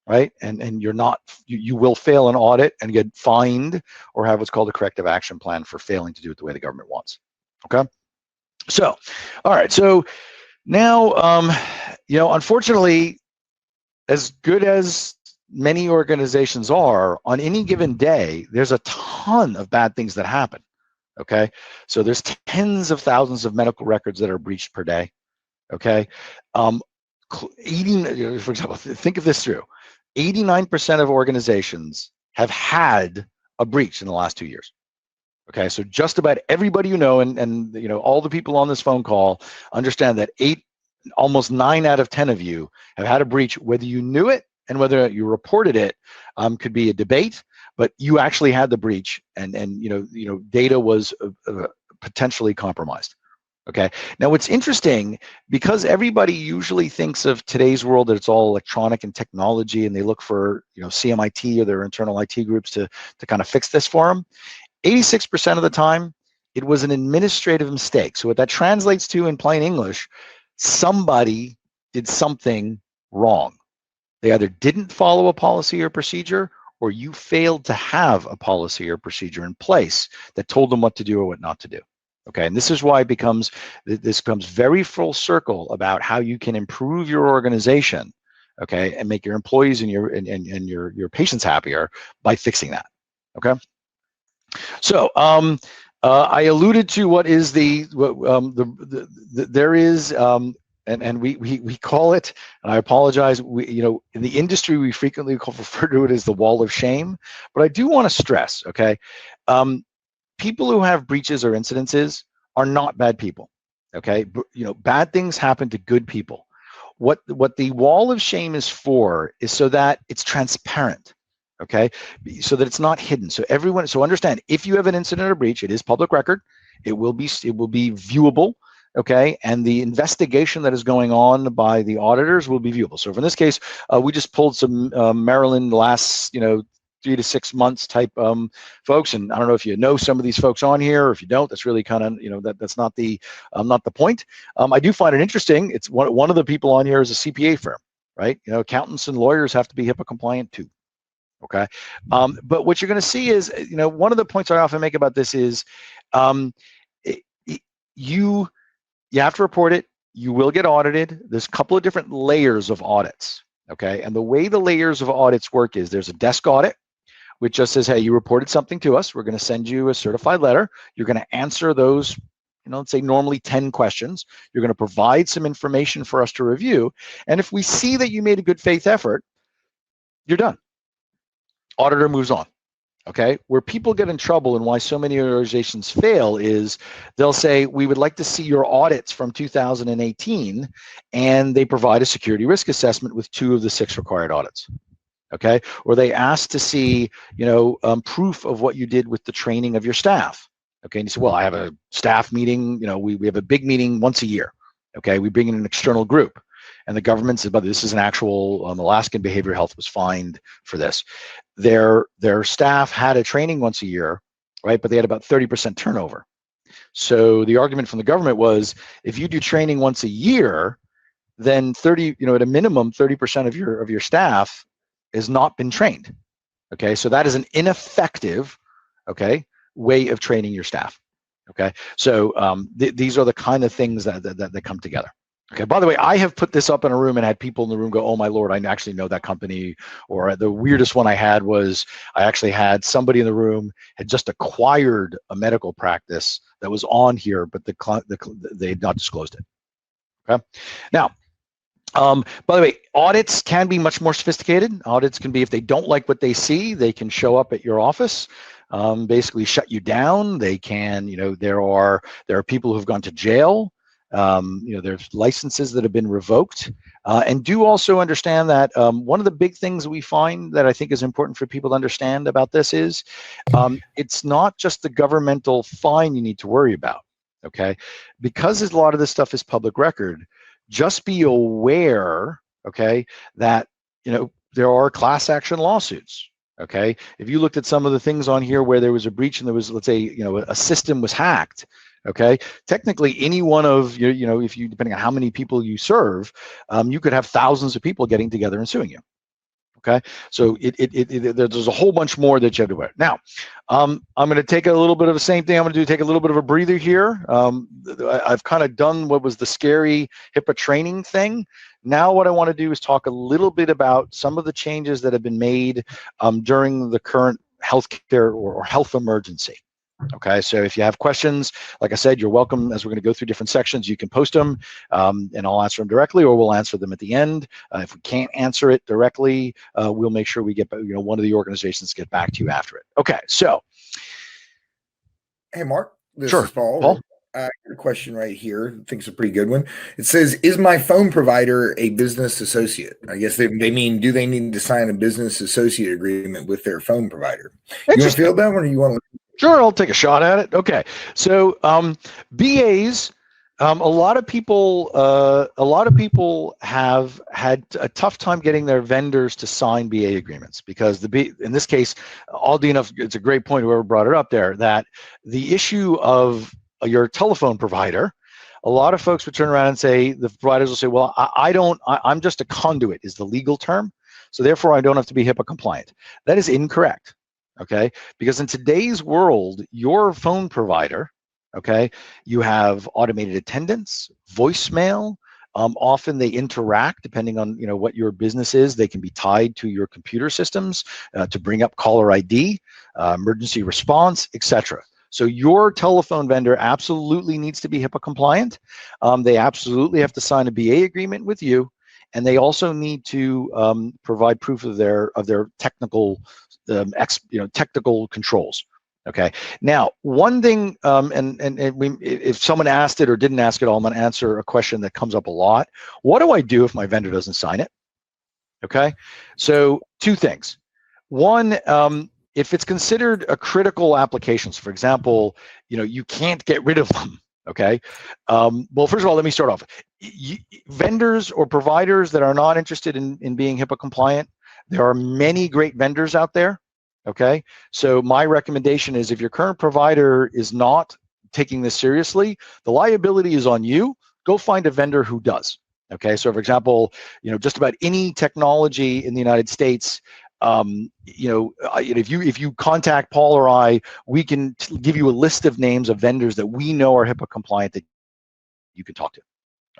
right? And you're not, you will fail an audit and get fined or have what's called a corrective action plan for failing to do it the way the government wants. Okay. So, all right. So now, unfortunately, as good as many organizations are, on any given day, there's a ton of bad things that happen. Okay, so there's tens of thousands of medical records that are breached per day. Okay, for example, think of this through. 89% of organizations have had a breach in the last 2 years. Okay, so just about everybody and all the people on this phone call understand that almost 9 out of 10 of you have had a breach, whether you knew it and whether you reported it could be a debate. But you actually had the breach, and data was potentially compromised. Okay. Now, what's interesting, because everybody usually thinks of today's world that it's all electronic and technology, and they look for CMIT or their internal IT groups to kind of fix this for them. 86% of the time, it was an administrative mistake. So what that translates to in plain English, somebody did something wrong. They either didn't follow a policy or procedure, or you failed to have a policy or procedure in place that told them what to do or what not to do. Okay, and this is why this becomes very full circle about how you can improve your organization, okay, and make your employees and your patients happier by fixing that. Okay, so I alluded to what is there is. And we call it, and I apologize, in the industry, we frequently refer to it as the wall of shame. But I do want to stress, okay, people who have breaches or incidences are not bad people, okay? Bad things happen to good people. What the wall of shame is for is so that it's transparent, okay? So that it's not hidden. So understand, if you have an incident or breach, it is public record. It will be viewable. Okay, and the investigation that is going on by the auditors will be viewable. So in this case, we just pulled some Maryland last, to 6 months type folks. And I don't know if you know some of these folks on here, or if you don't, that's really kind of, that's not the point. I do find it interesting. It's one of the people on here is a CPA firm, right? Accountants and lawyers have to be HIPAA compliant too. Okay. But what you're going to see is, one of the points I often make about this is you have to report it. You will get audited. There's a couple of different layers of audits. Okay. And the way the layers of audits work is there's a desk audit, which just says, hey, you reported something to us. We're going to send you a certified letter. You're going to answer those, let's say normally 10 questions. You're going to provide some information for us to review. And if we see that you made a good faith effort, you're done. Auditor moves on. Okay, where people get in trouble and why so many organizations fail is they'll say, we would like to see your audits from 2018, and they provide a security risk assessment with 2 of the 6 required audits. Okay, or they ask to see, proof of what you did with the training of your staff. Okay, and you say, well, I have a staff meeting, we have a big meeting once a year. Okay, we bring in an external group. And the government said, but this is an actual, Alaskan Behavioral Health was fined for this. Their staff had a training once a year, right? But they had about 30% turnover. So the argument from the government was, if you do training once a year, then at a minimum, 30% of your staff has not been trained. Okay, so that is an ineffective, way of training your staff. Okay, so these are the kind of things that come together. Okay, by the way, I have put this up in a room and had people in the room go, oh my Lord, I actually know that company. Or the weirdest one I had was, I actually had somebody in the room had just acquired a medical practice that was on here, but they had not disclosed it. Okay, now, by the way, audits can be much more sophisticated. Audits can be, if they don't like what they see, they can show up at your office, basically shut you down. They can, there are people who've gone to jail. There's licenses that have been revoked, and do also understand that one of the big things we find that I think is important for people to understand about this is it's not just the governmental fine you need to worry about. Okay, because a lot of this stuff is public record, just be aware, that there are class action lawsuits. Okay, if you looked at some of the things on here where there was a breach and there was, let's say, a system was hacked. Okay, technically any one of if you, depending on how many people you serve, you could have thousands of people getting together and suing you. Okay, so there's a whole bunch more that you have to wear. Now, I'm going to take a little bit of the same thing. I'm going to take a little bit of a breather here. I've kind of done what was the scary HIPAA training thing. Now what I want to do is talk a little bit about some of the changes that have been made during the current healthcare or health emergency. Okay, so if you have questions, like I said, you're welcome. As we're going to go through different sections, you can post them, and I'll answer them directly, or we'll answer them at the end. If we can't answer it directly, we'll make sure we get, one of the organizations get back to you after it. Okay, so. Hey, Mark, this Sure. is Paul. Paul? I got a question right here. I think it's a pretty good one. It says, is my phone provider a business associate? I guess they mean, do they need to sign a business associate agreement with their phone provider? You want to field that one, or you want to? Sure, I'll take a shot at it. Okay, so BAs, a lot of people have had a tough time getting their vendors to sign BA agreements, because in this case, oddly enough, it's a great point, whoever brought it up there, that the issue of your telephone provider, a lot of folks would turn around and say, the providers will say, well, I'm just a conduit is the legal term, so therefore I don't have to be HIPAA compliant. That is incorrect. Okay, because in today's world, your phone provider, you have automated attendance, voicemail. Often they interact depending on what your business is. They can be tied to your computer systems to bring up caller ID, emergency response, etc. So your telephone vendor absolutely needs to be HIPAA compliant. They absolutely have to sign a BA agreement with you, and they also need to provide proof of their technical technical controls. Okay. Now, one thing, if someone asked it or didn't ask it all, I'm going to answer a question that comes up a lot. What do I do if my vendor doesn't sign it? Okay. So 2 things. One, if it's considered a critical applications, for example, you can't get rid of them. Okay. Well, first of all, let me start off. Vendors or providers that are not interested in being HIPAA compliant, there are many great vendors out there. Okay, so my recommendation is if your current provider is not taking this seriously, the liability is on you. Go find a vendor who does. Okay, so for example, just about any technology in the United States, if you contact Paul or I, we can give you a list of names of vendors that we know are HIPAA compliant that you can talk to.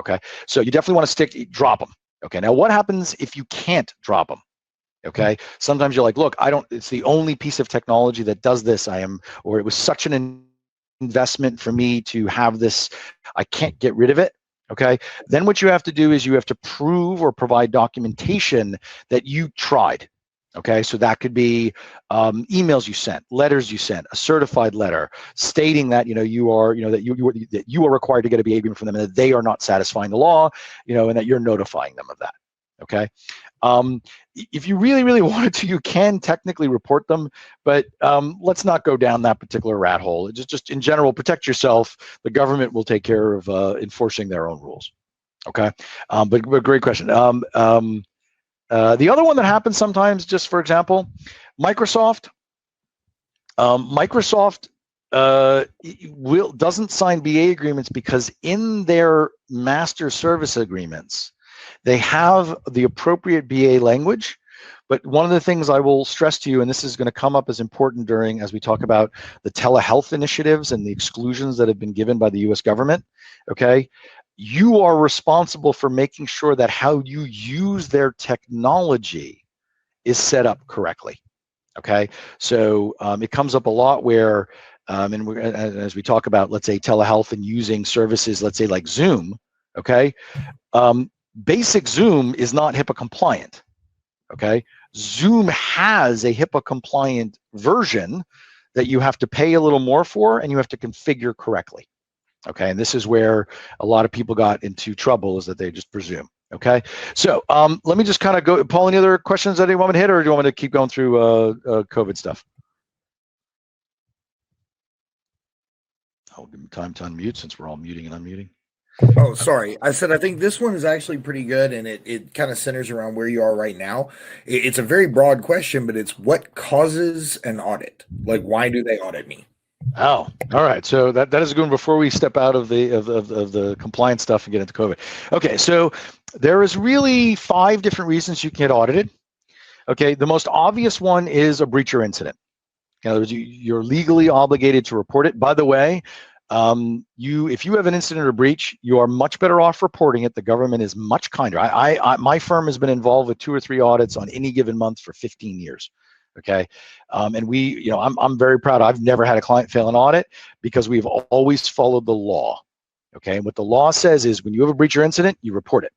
Okay, so you definitely want to drop them. Okay, now what happens if you can't drop them? Okay, sometimes you're like, look, it's the only piece of technology that does this. Or it was such an investment for me to have this, I can't get rid of it. Okay, then what you have to do is you have to prove or provide documentation that you tried. Okay, so that could be emails you sent, letters you sent, a certified letter stating that that you are required to get a BA agreement from them, and that they are not satisfying the law, and that you're notifying them of that. Okay. If you really, really wanted to, you can technically report them, but let's not go down that particular rat hole. Just in general, protect yourself. The government will take care of enforcing their own rules. Okay, but great question. The other one that happens sometimes, just for example, Microsoft. Microsoft doesn't sign BA agreements because in their master service agreements, they have the appropriate BA language, but one of the things I will stress to you, and this is going to come up as important as we talk about the telehealth initiatives and the exclusions that have been given by the US government, okay? You are responsible for making sure that how you use their technology is set up correctly, okay? So it comes up a lot where, and as we talk about, let's say telehealth and using services, let's say like Zoom, okay? Basic Zoom is not HIPAA compliant, okay? Zoom has a HIPAA compliant version that you have to pay a little more for and you have to configure correctly, okay? And this is where a lot of people got into trouble, is that they just presume, okay? So let me just kind of go, Paul, any other questions that you want me to hit, or do you want me to keep going through COVID stuff? I'll give me time to unmute since we're all muting and unmuting. Oh, sorry. I said I think this one is actually pretty good, and it kind of centers around where you are right now. It's a very broad question, but it's what causes an audit? Like, why do they audit me? Oh, all right. So that is good before we step out of the compliance stuff and get into COVID. Okay, so there is really 5 different reasons you can get audited. Okay, the most obvious one is a breach or incident. In other words, you're legally obligated to report it. By the way, if you have an incident or breach, you are much better off reporting it. The government is much kinder. My firm has been involved with 2 or 3 audits on any given month for 15 years. Okay, and I'm very proud. I've never had a client fail an audit because we've always followed the law. Okay, and what the law says is when you have a breach or incident, you report it.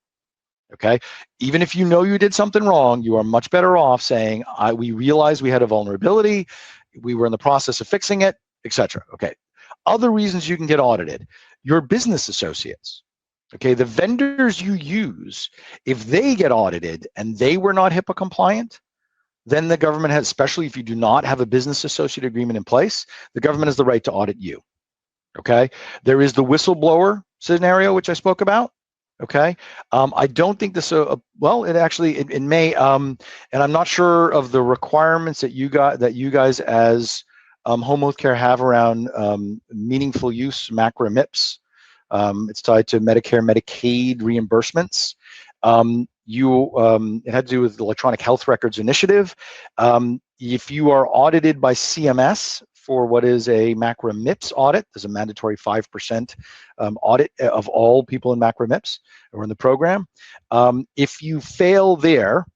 Okay, even if you know you did something wrong, you are much better off saying, we realized we had a vulnerability, we were in the process of fixing it, etc. Okay. Other reasons you can get audited: your business associates. Okay, the vendors you use, if they get audited and they were not HIPAA compliant, then the government has, especially if you do not have a business associate agreement in place, the government has the right to audit you. Okay, there is the whistleblower scenario, which I spoke about. Okay, I don't think this, well, it may, and I'm not sure of the requirements that you guys as Homecare have around meaningful use, macro MIPS. It's tied to Medicare, Medicaid reimbursements. It had to do with the Electronic Health Records Initiative. If you are audited by CMS for what is a macro MIPS audit, there's a mandatory 5% audit of all people in macro MIPS or in the program. If you fail there,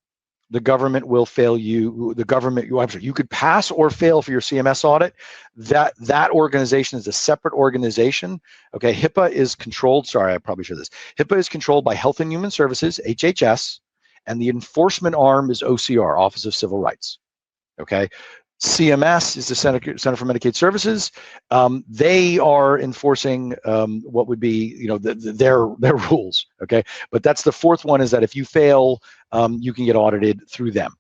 the government will fail you. You could pass or fail for your CMS audit. That organization is a separate organization. Okay, HIPAA is controlled. Sorry, I probably should this. HIPAA is controlled by Health and Human Services, HHS, and the enforcement arm is OCR, Office of Civil Rights. Okay, CMS is the Center for Medicaid Services. They are enforcing what would be, their rules. Okay, but that's the 4th one, is that if you fail, you can get audited through them.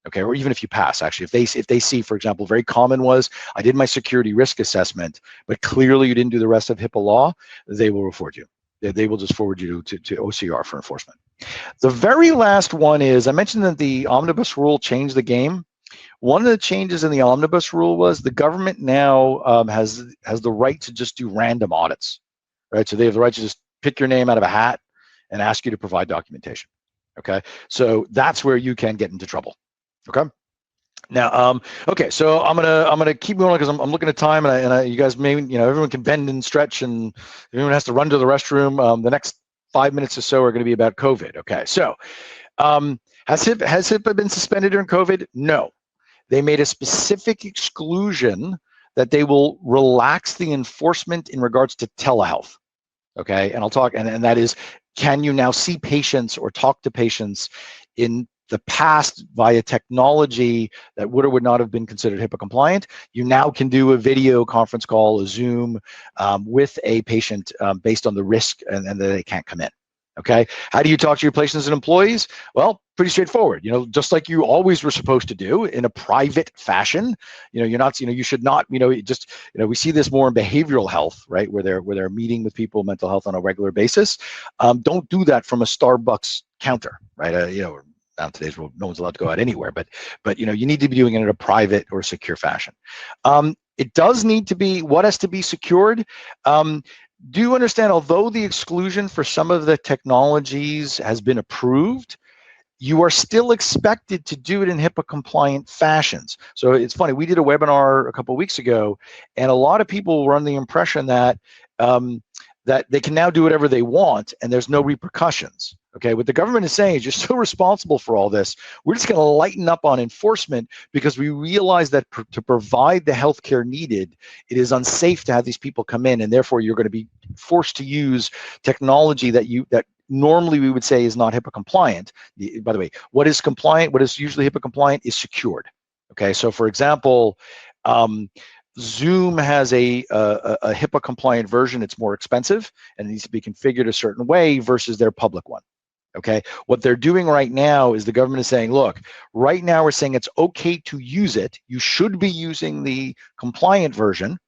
Okay, or even if you pass, actually, if they see, for example, very common was, I did my security risk assessment, but clearly you didn't do the rest of HIPAA law, they will report you. They will just forward you to OCR for enforcement. The very last one is, I mentioned that the omnibus rule changed the game. One of the changes in the omnibus rule was the government now has the right to just do random audits, right? So they have the right to just pick your name out of a hat and ask you to provide documentation. Okay, so that's where you can get into trouble. Okay. Now, okay, so I'm gonna keep going because I'm looking at time, and you guys may, everyone can bend and stretch, and if anyone has to run to the restroom, the next 5 minutes or so are going to be about COVID. Okay, so has HIPAA been suspended during COVID? No. They made a specific exclusion that they will relax the enforcement in regards to telehealth. Okay, and I'll talk, and that is, can you now see patients or talk to patients in the past via technology that would or would not have been considered HIPAA compliant? You now can do a video conference call, a Zoom, with a patient based on the risk and that they can't come in. Okay, how do you talk to your patients and employees? Well, pretty straightforward. Just like you always were supposed to do in a private fashion. You're not. You should not. We see this more in behavioral health, right? Where they're meeting with people, mental health on a regular basis. Don't do that from a Starbucks counter, right? Now in today's world, no one's allowed to go out anywhere, but you need to be doing it in a private or secure fashion. It does need to be, what has to be secured? Do you understand, although the exclusion for some of the technologies has been approved, you are still expected to do it in HIPAA compliant fashions. So it's funny, we did a webinar a couple of weeks ago, and a lot of people were under the impression that that they can now do whatever they want and there's no repercussions. Okay, what the government is saying is you're still responsible for all this. We're just going to lighten up on enforcement because we realize that to provide the healthcare needed, it is unsafe to have these people come in, and therefore you're going to be forced to use technology that normally we would say is not HIPAA compliant. By the way, what is compliant, what is usually HIPAA compliant, is secured. Okay, so for example, Zoom has a HIPAA compliant version. It's more expensive and it needs to be configured a certain way versus their public one. Okay, what they're doing right now is the government is saying, look, right now we're saying it's okay to use it. You should be using the compliant version.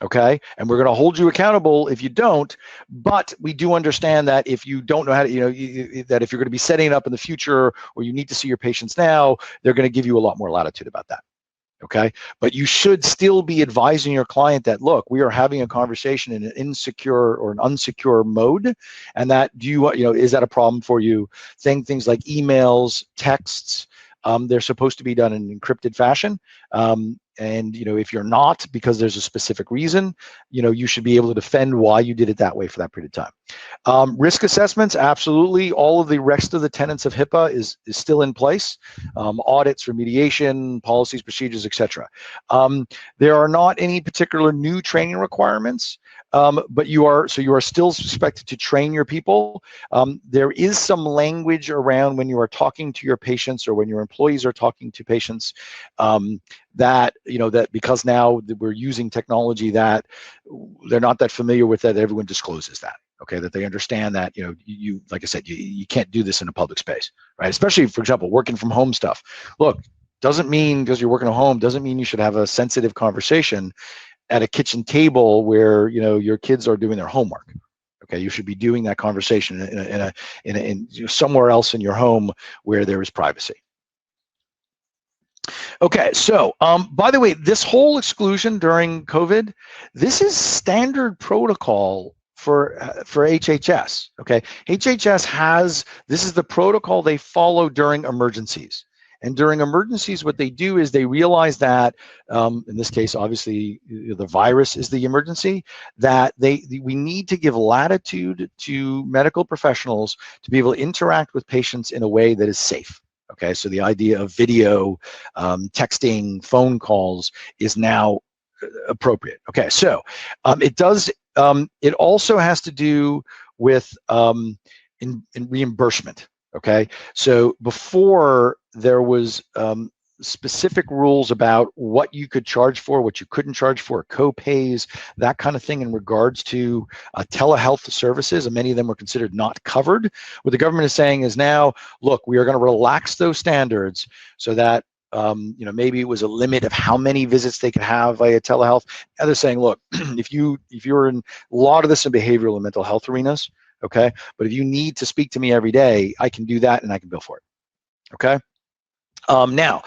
Okay, and we're going to hold you accountable if you don't, but we do understand that if you don't know how to, that if you're going to be setting it up in the future or you need to see your patients now, they're going to give you a lot more latitude about that. Okay, but you should still be advising your client that, look, we are having a conversation in an insecure or an unsecure mode, and that is that a problem for you? Things like emails, texts, they're supposed to be done in an encrypted fashion. And if you're not, because there's a specific reason, you should be able to defend why you did it that way for that period of time. Risk assessments, absolutely. All of the rest of the tenets of HIPAA is still in place. Audits, remediation, policies, procedures, etc. There are not any particular new training requirements. But you are still expected to train your people. There is some language around when you are talking to your patients or when your employees are talking to patients that because now we're using technology that they're not that familiar with, that everyone discloses that. Okay, that they understand that you like I said, you can't do this in a public space, right? Especially, for example, working from home stuff. Look, doesn't mean because you're working at home doesn't mean you should have a sensitive conversation at a kitchen table where your kids are doing their homework. Okay, you should be doing that conversation in somewhere else in your home where there is privacy. Okay, so by the way, this whole exclusion during COVID, this is standard protocol for HHS. Okay, HHS this is the protocol they follow during emergencies. And during emergencies, what they do is they realize that, in this case, obviously, the virus is the emergency, that we need to give latitude to medical professionals to be able to interact with patients in a way that is safe. Okay, so the idea of video, texting, phone calls is now appropriate. Okay, so it also has to do with in reimbursement. Okay, so before there was specific rules about what you could charge for, what you couldn't charge for, co-pays, that kind of thing in regards to telehealth services, and many of them were considered not covered. What the government is saying is now, look, we are going to relax those standards so that maybe it was a limit of how many visits they could have via telehealth. Now they're saying, look, if you're in a lot of this in behavioral and mental health arenas, okay, but if you need to speak to me every day, I can do that and I can bill for it. Okay. Now,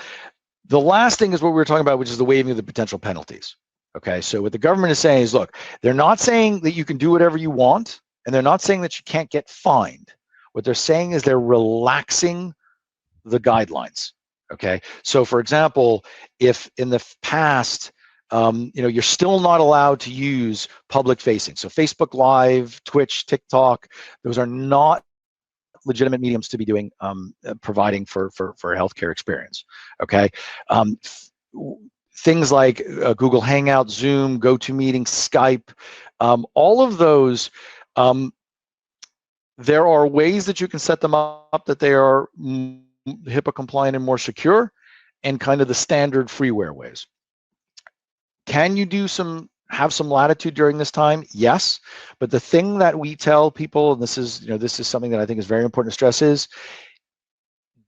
The last thing is what we were talking about, which is the waiving of the potential penalties. Okay, so what the government is saying is, look, they're not saying that you can do whatever you want, and they're not saying that you can't get fined. What they're saying is they're relaxing the guidelines. Okay, so for example, if in the past, you're still not allowed to use public facing, so Facebook Live, Twitch, TikTok, those are not legitimate mediums to be doing providing for a healthcare experience. Okay, things like Google Hangout, Zoom, GoToMeeting, Skype, all of those. There are ways that you can set them up that they are HIPAA compliant and more secure, and kind of the standard freeware ways. Can you have some latitude during this time? Yes, but the thing that we tell people, and this is something that I think is very important to stress, is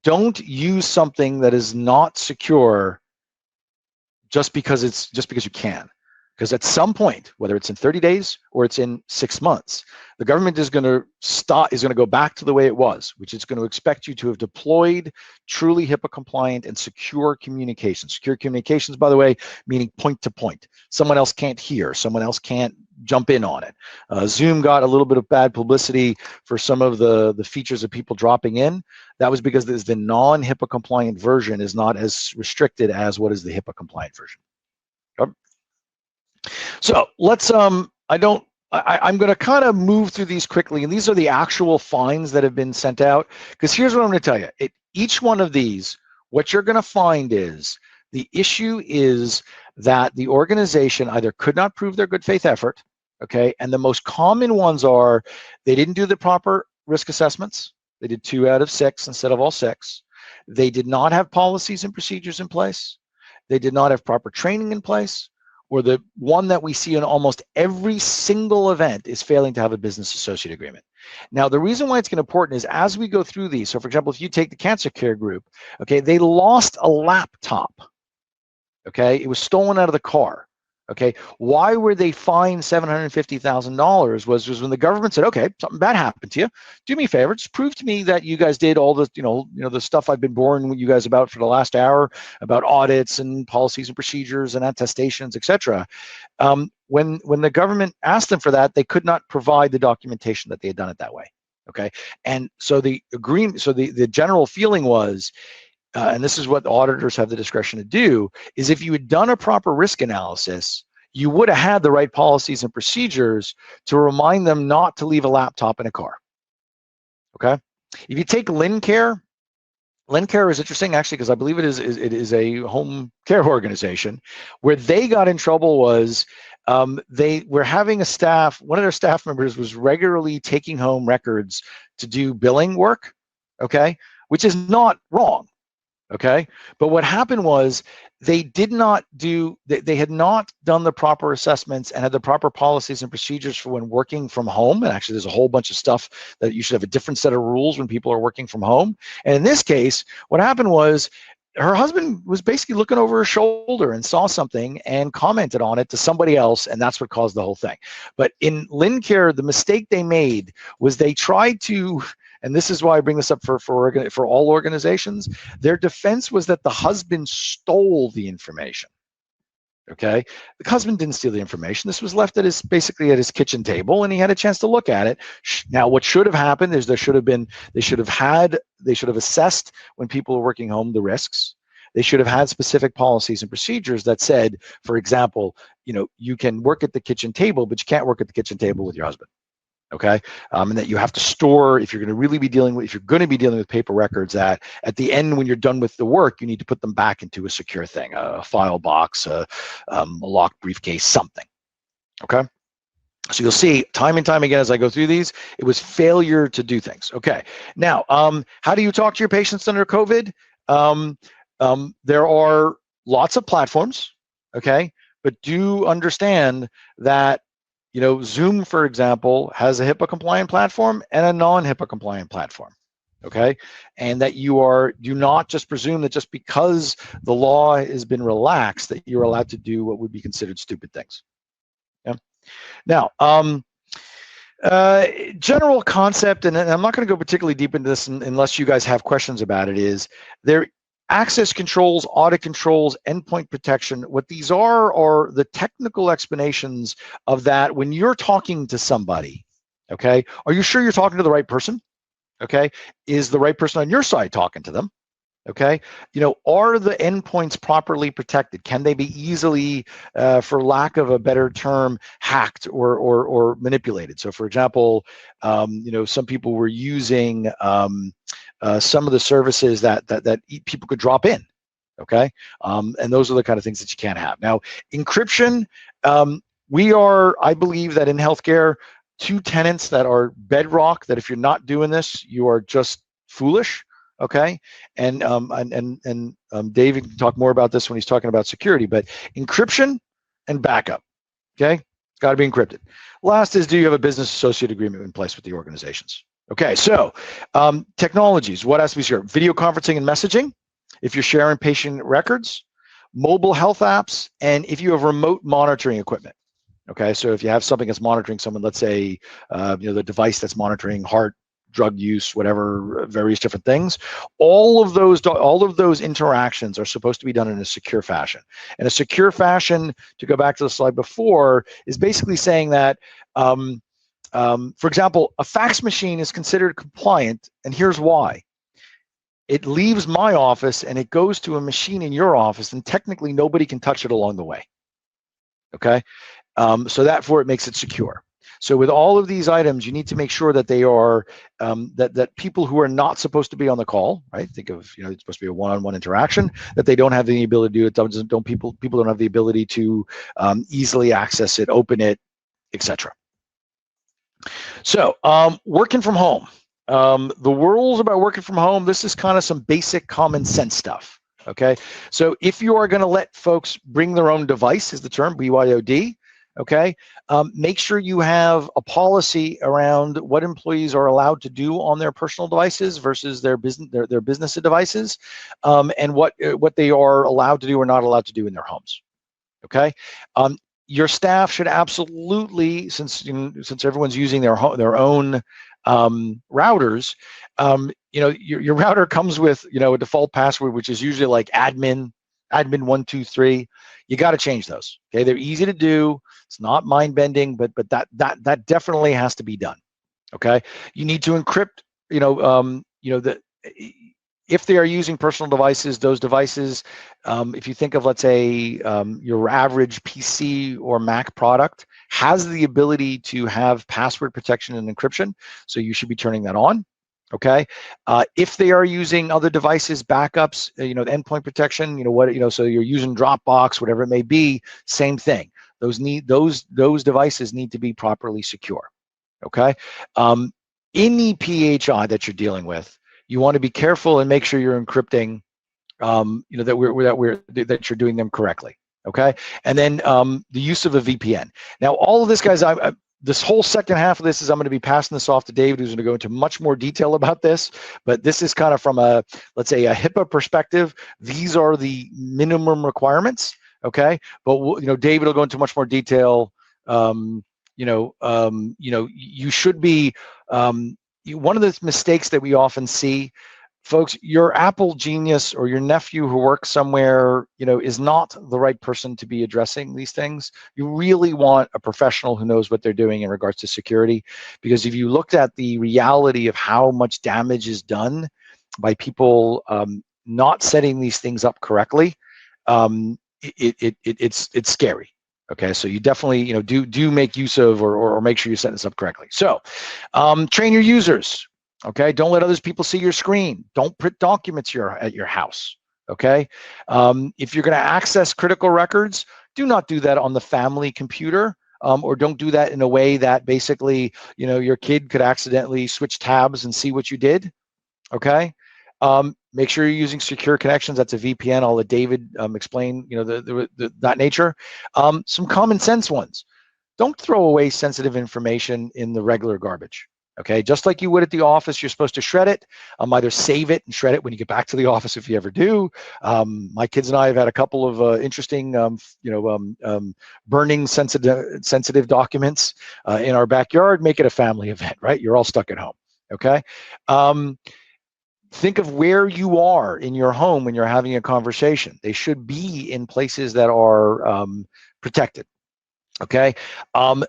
don't use something that is not secure just because you can. Because at some point, whether it's in 30 days or it's in 6 months, the government is going to go back to the way it was, which is going to expect you to have deployed truly HIPAA compliant and secure communications. Secure communications, by the way, meaning point to point. Someone else can't hear, someone else can't jump in on it. Zoom got a little bit of bad publicity for some of the features of people dropping in. That was because the non-HIPAA compliant version is not as restricted as what is the HIPAA compliant version. So let's, I'm going to kind of move through these quickly, and these are the actual fines that have been sent out, because here's what I'm going to tell you. Each one of these, what you're going to find is the issue is that the organization either could not prove their good faith effort, okay, and the most common ones are they didn't do the proper risk assessments. They did 2 out of 6 instead of all 6. They did not have policies and procedures in place. They did not have proper training in place. Or the one that we see in almost every single event is failing to have a business associate agreement. Now, the reason why it's important is as we go through these, so for example, if you take the cancer care group, okay, they lost a laptop, okay, it was stolen out of the car, okay. Why were they fined $750,000 was when the government said, okay, something bad happened to you, do me a favor, just prove to me that you guys did all the, the stuff I've been boring with you guys about for the last hour, about audits and policies and procedures and attestations, etc. When the government asked them for that, they could not provide the documentation that they had done it that way, okay. And so the general feeling was, and this is what the auditors have the discretion to do, is if you had done a proper risk analysis, you would have had the right policies and procedures to remind them not to leave a laptop in a car, okay? If you take Lincare is interesting, actually, because I believe it is a home care organization. Where they got in trouble was they were having one of their staff members was regularly taking home records to do billing work, okay, which is not wrong. Okay, but what happened was they had not done the proper assessments and had the proper policies and procedures for when working from home. And actually, there's a whole bunch of stuff that you should have a different set of rules when people are working from home. And in this case, what happened was her husband was basically looking over her shoulder and saw something and commented on it to somebody else, and that's what caused the whole thing. But in Lincare, the mistake they made was they tried to, and this is why I bring this up for all organizations, their defense was that the husband stole the information. Okay, the husband didn't steal the information. This was left basically at his kitchen table, and he had a chance to look at it. Now, what should have happened is they should have assessed when people were working home the risks. They should have had specific policies and procedures that said, for example, you can work at the kitchen table, but you can't work at the kitchen table with your husband. Okay, and that you have to store, if you're going to be dealing with paper records, that at the end when you're done with the work, you need to put them back into a secure thing, a file box, a locked briefcase, something. Okay, so you'll see time and time again as I go through these, it was failure to do things. Okay, now how do you talk to your patients under COVID? There are lots of platforms. Okay, but do understand that Zoom, for example, has a HIPAA compliant platform and a non-HIPAA compliant platform, okay? And that do not just presume that just because the law has been relaxed that you're allowed to do what would be considered stupid things. Yeah. Now, general concept, and I'm not going to go particularly deep into this unless you guys have questions about it, is access controls, audit controls, endpoint protection, what these are the technical explanations of that when you're talking to somebody, okay? Are you sure you're talking to the right person? Okay, is the right person on your side talking to them? Okay, are the endpoints properly protected? Can they be easily, for lack of a better term, hacked or manipulated? So, for example, some people were using some of the services that people could drop in. Okay, and those are the kind of things that you can't have. Now, encryption, I believe that in healthcare, two tenets that are bedrock, that if you're not doing this, you are just foolish. Okay, and David can talk more about this when he's talking about security, but encryption and backup. Okay, it's got to be encrypted. Last is, do you have a business associate agreement in place with the organizations? Okay, so technologies, what has to be shared? Video conferencing and messaging, if you're sharing patient records, mobile health apps, and if you have remote monitoring equipment. Okay, so if you have something that's monitoring someone, let's say, the device that's monitoring heart, drug use, whatever, various different things, all of those interactions are supposed to be done in a secure fashion. And a secure fashion, to go back to the slide before, is basically saying that, for example, a fax machine is considered compliant, and here's why. It leaves my office and it goes to a machine in your office, and technically nobody can touch it along the way. Okay, so therefore it makes it secure. So with all of these items, you need to make sure that they are that people who are not supposed to be on the call, right? Think of, it's supposed to be a one-on-one interaction, that they don't have the ability to do it. People don't have the ability to easily access it, open it, etc. So working from home. The rules about working from home, this is kind of some basic common sense stuff. Okay, so if you are going to let folks bring their own device, is the term BYOD. Okay, make sure you have a policy around what employees are allowed to do on their personal devices versus their business devices, and what they are allowed to do or not allowed to do in their homes. Okay, your staff should absolutely, since everyone's using their own routers, your router comes with a default password, which is usually like admin 123. You got to change those. Okay, they're easy to do. It's not mind bending, but that definitely has to be done. Okay, you need to encrypt. If they are using personal devices, those devices, if you think of, let's say, your average PC or Mac product has the ability to have password protection and encryption, so you should be turning that on. Okay, if they are using other devices, backups, endpoint protection, so you're using Dropbox, whatever it may be, same thing. Those devices need to be properly secure. Okay, any PHI that you're dealing with, you want to be careful and make sure you're encrypting, that you're doing them correctly. Okay, and then the use of a VPN. Now, all of this, guys, this whole second half of this is I'm going to be passing this off to David, who's going to go into much more detail about this. But this is kind of from let's say, a HIPAA perspective. These are the minimum requirements. Okay, but David will go into much more detail. You should be. One of the mistakes that we often see, folks, your Apple genius or your nephew who works somewhere, is not the right person to be addressing these things. You really want a professional who knows what they're doing in regards to security, because if you looked at the reality of how much damage is done by people not setting these things up correctly, it's scary. Okay, so you definitely do make use of or make sure you set this up correctly. So train your users. Okay, don't let other people see your screen. Don't print documents at your house. Okay, if you're going to access critical records, do not do that on the family computer, or don't do that in a way that basically your kid could accidentally switch tabs and see what you did. Okay. Make sure you're using secure connections. That's a VPN. I'll let David explain, that nature. Some common sense ones. Don't throw away sensitive information in the regular garbage. Okay, just like you would at the office, you're supposed to shred it. Either save it and shred it when you get back to the office, if you ever do. My kids and I have had a couple of interesting, burning sensitive documents in our backyard. Make it a family event, right? You're all stuck at home. Okay. think of where you are in your home when you're having a conversation. They should be in places that are protected. Okay.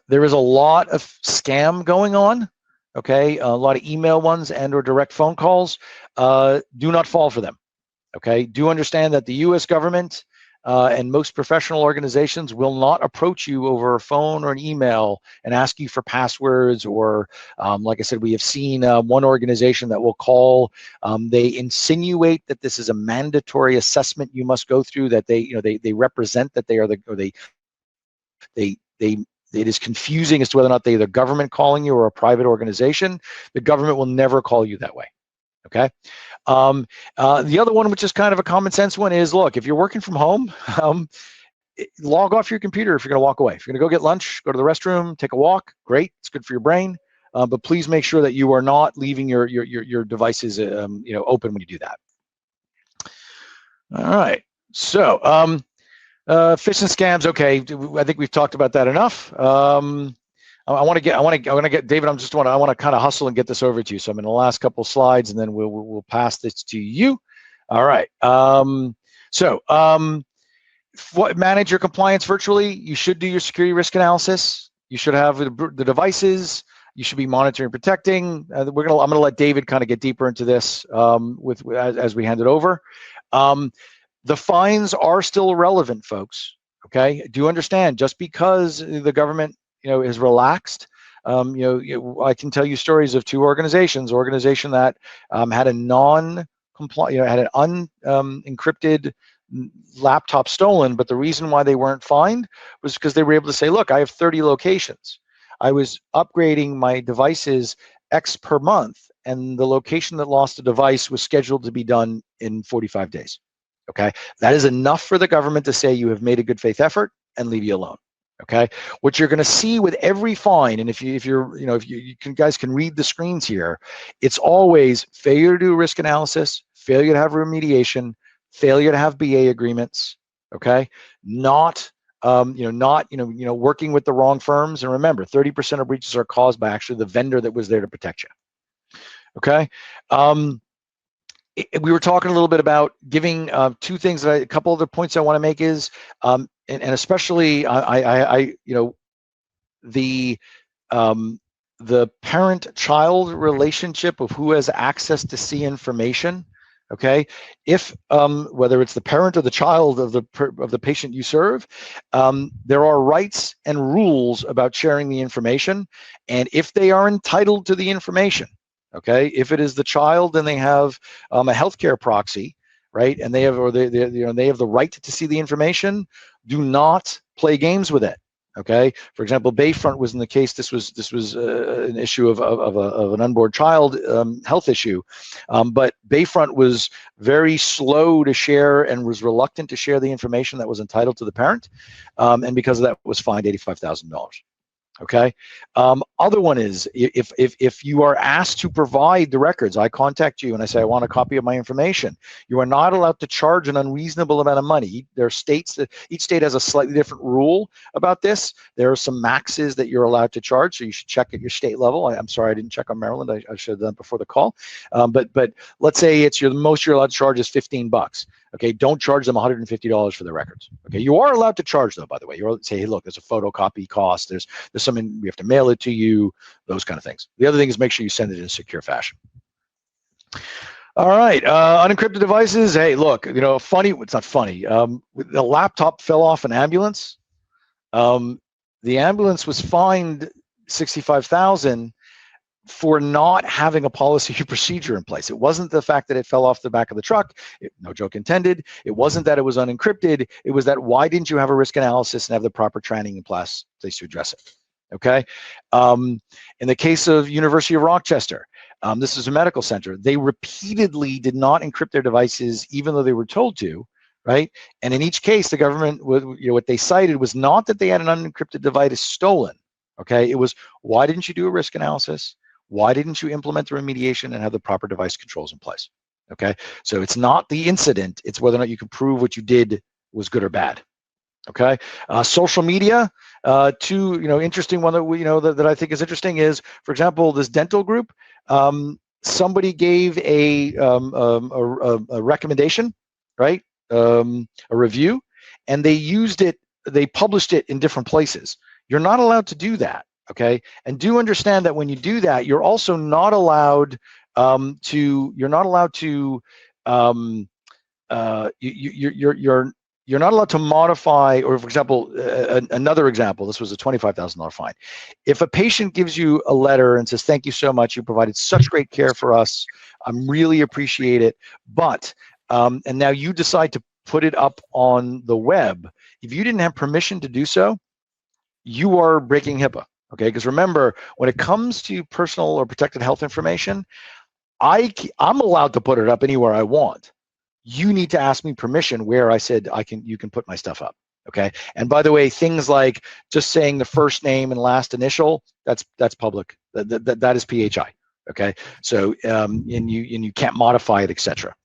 There is a lot of scam going on. Okay. A lot of email ones and or direct phone calls. Do not fall for them. Okay. Do understand that the U.S. government and most professional organizations will not approach you over a phone or an email and ask you for passwords or, like I said, we have seen one organization that will call. They insinuate that this is a mandatory assessment you must go through. That they represent that they are it is confusing as to whether or not they're the government calling you or a private organization. The government will never call you that way. Okay. The other one, which is kind of a common sense one, is look, if you're working from home, log off your computer if you're going to walk away. If you're going to go get lunch, go to the restroom, take a walk, great. It's good for your brain. But please make sure that you are not leaving your devices open when you do that. All right. So phishing scams. Okay, I think we've talked about that enough. I want to get David. I want to kind of hustle and get this over to you. So I'm in the last couple of slides, and then we'll pass this to you. All right. Manage your compliance virtually. You should do your security risk analysis. You should have the devices. You should be monitoring and protecting. I'm gonna let David kind of get deeper into this as we hand it over. The fines are still relevant, folks. Okay, do understand, just because the government is relaxed, I can tell you stories of two organization that had a non-compliant, had an unencrypted laptop stolen, but the reason why they weren't fined was because they were able to say, look, I have 30 locations. I was upgrading my devices X per month, and the location that lost a device was scheduled to be done in 45 days. Okay, that is enough for the government to say you have made a good faith effort and leave you alone. Okay, what you're going to see with every fine, and if you guys can read the screens here, it's always failure to do risk analysis, failure to have remediation, failure to have BA agreements. Okay, not working with the wrong firms. And remember, 30% of breaches are caused by actually the vendor that was there to protect you. Okay. We were talking a little bit about giving two things. A couple other points I want to make is, and especially the parent-child relationship of who has access to see information. Okay, if whether it's the parent or the child of the patient you serve, there are rights and rules about sharing the information, and if they are entitled to the information. Okay, if it is the child, then they have a healthcare proxy, right? And they have the right to see the information. Do not play games with it. Okay, for example, Bayfront was in the case. This was an issue of an unborn child health issue, but Bayfront was very slow to share and was reluctant to share the information that was entitled to the parent, and because of that was fined $85,000. Okay. Other one is if you are asked to provide the records, I contact you and I say, I want a copy of my information. You are not allowed to charge an unreasonable amount of money. There are states that each state has a slightly different rule about this. There are some maxes that you're allowed to charge, so you should check at your state level. I'm sorry, I didn't check on Maryland. I should have done before the call. But let's say it's the most you're allowed to charge is $15. Okay, don't charge them $150 for the records. Okay, you are allowed to charge though, by the way. You're allowed to say, hey, look, there's a photocopy cost. There's something we have to mail it to you. Those kind of things. The other thing is make sure you send it in a secure fashion. All right, unencrypted devices. Hey, look, funny. It's not funny. The laptop fell off an ambulance. The ambulance was fined $65,000 for not having a policy or procedure in place. It wasn't the fact that it fell off the back of the truck, no joke intended. It wasn't that it was unencrypted. It was that why didn't you have a risk analysis and have the proper training in place to address it? Okay. In the case of University of Rochester, this is a medical center. They repeatedly did not encrypt their devices, even though they were told to, right? And in each case, the government, what they cited was not that they had an unencrypted device stolen. Okay. It was, why didn't you do a risk analysis? Why didn't you implement the remediation and have the proper device controls in place? Okay, so it's not the incident, it's whether or not you can prove what you did was good or bad. Okay, social media, interesting one that that I think is interesting is, for example, this dental group. somebody gave a recommendation, right? A review, and they used it, they published it in different places. You're not allowed to do that, okay? And do understand that when you do that, you're also not allowed you're not allowed to you're not allowed to modify, or for example, another example, this was a $25,000 fine. If a patient gives you a letter and says, thank you so much, you provided such great care for us, I'm really appreciate it, but, and now you decide to put it up on the web, if you didn't have permission to do so, you are breaking HIPAA, okay? Because remember, when it comes to personal or protected health information, I'm allowed to put it up anywhere I want. You need to ask me permission where I said you can put my stuff up, okay? And by the way, things like just saying the first name and last initial, that's public. That is PHI, okay? So and you can't modify it, etc.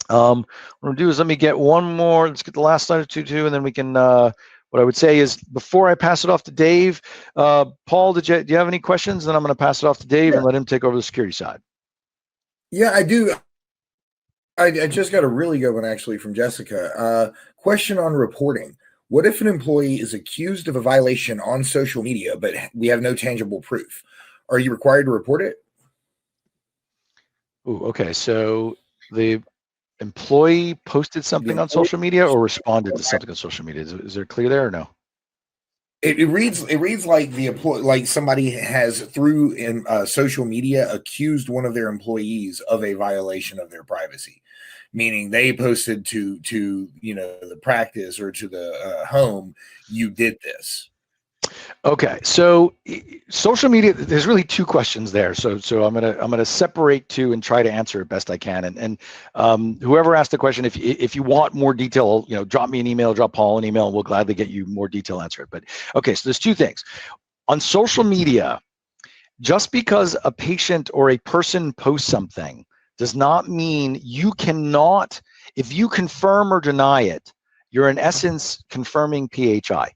What I'm gonna do is let me get one more. Let's get the last slide or two, and then we can. What I would say is, before I pass it off to Dave, Paul, do you have any questions? Then I'm going to pass it off to Dave and let him take over the security side. Yeah, I do. I just got a really good one actually from Jessica. Question on reporting. What if an employee is accused of a violation on social media, but we have no tangible proof? Are you required to report it? Ooh, okay. So the employee posted something on social media or responded to something on social media. Is there clear there or no? It reads like the employee, like somebody has through in social media accused one of their employees of a violation of their privacy, meaning they posted to the practice or to the home, you did this. Okay, so social media, there's really two questions there. So I'm gonna separate two and try to answer it best I can. And whoever asked the question, if you want more detail, drop me an email, drop Paul an email, and we'll gladly get you more detail answered. But okay, so there's two things on social media. Just because a patient or a person posts something does not mean you cannot. If you confirm or deny it, you're in essence confirming PHI.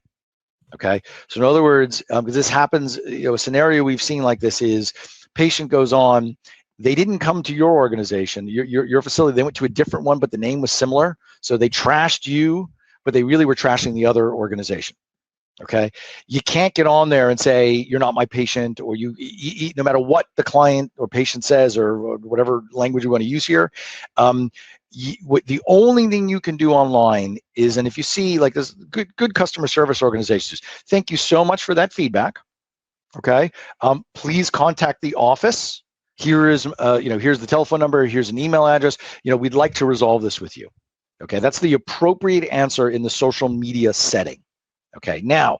Okay, so in other words, because this happens, a scenario we've seen like this is patient goes on, they didn't come to your organization, your facility, they went to a different one, but the name was similar. So they trashed you, but they really were trashing the other organization. Okay, you can't get on there and say you're not my patient, or no matter what the client or patient says, or whatever language you want to use here. The only thing you can do online is, and if you see like this good customer service organizations, thank you so much for that feedback. Okay, please contact the office. Here is here's the telephone number, here's an email address. We'd like to resolve this with you. Okay, that's the appropriate answer in the social media setting. Okay, now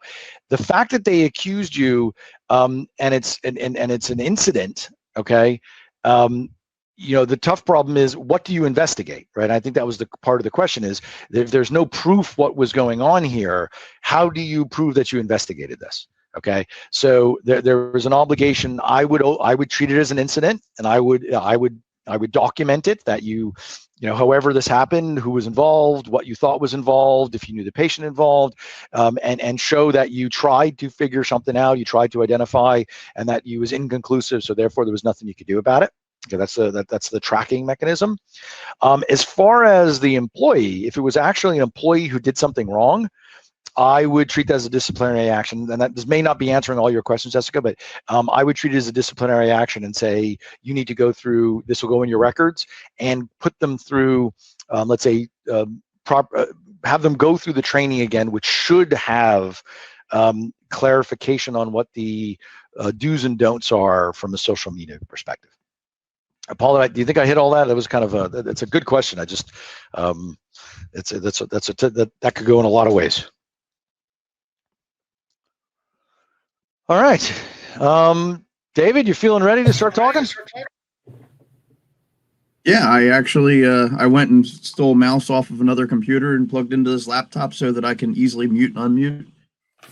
the fact that they accused you and it's an incident, okay, the tough problem is, what do you investigate, right? I think that was the part of the question is, if there's no proof what was going on here, how do you prove that you investigated this? Okay, so there was an obligation. I would treat it as an incident, and I would document it, that however this happened, who was involved, what you thought was involved, if you knew the patient involved, and show that you tried to figure something out, you tried to identify, and that you was inconclusive, so therefore there was nothing you could do about it. Okay, that's the tracking mechanism. As far as the employee, if it was actually an employee who did something wrong, I would treat that as a disciplinary action. And this may not be answering all your questions, Jessica, but I would treat it as a disciplinary action and say, you need to go through, this will go in your records, and put them through, let's say, have them go through the training again, which should have clarification on what the do's and don'ts are from a social media perspective. Paula, do you think I hit all that? That was kind of it's a good question. I just, that could go in a lot of ways. All right, David, you feeling ready to start talking? Yeah, I actually I went and stole a mouse off of another computer and plugged into this laptop so that I can easily mute and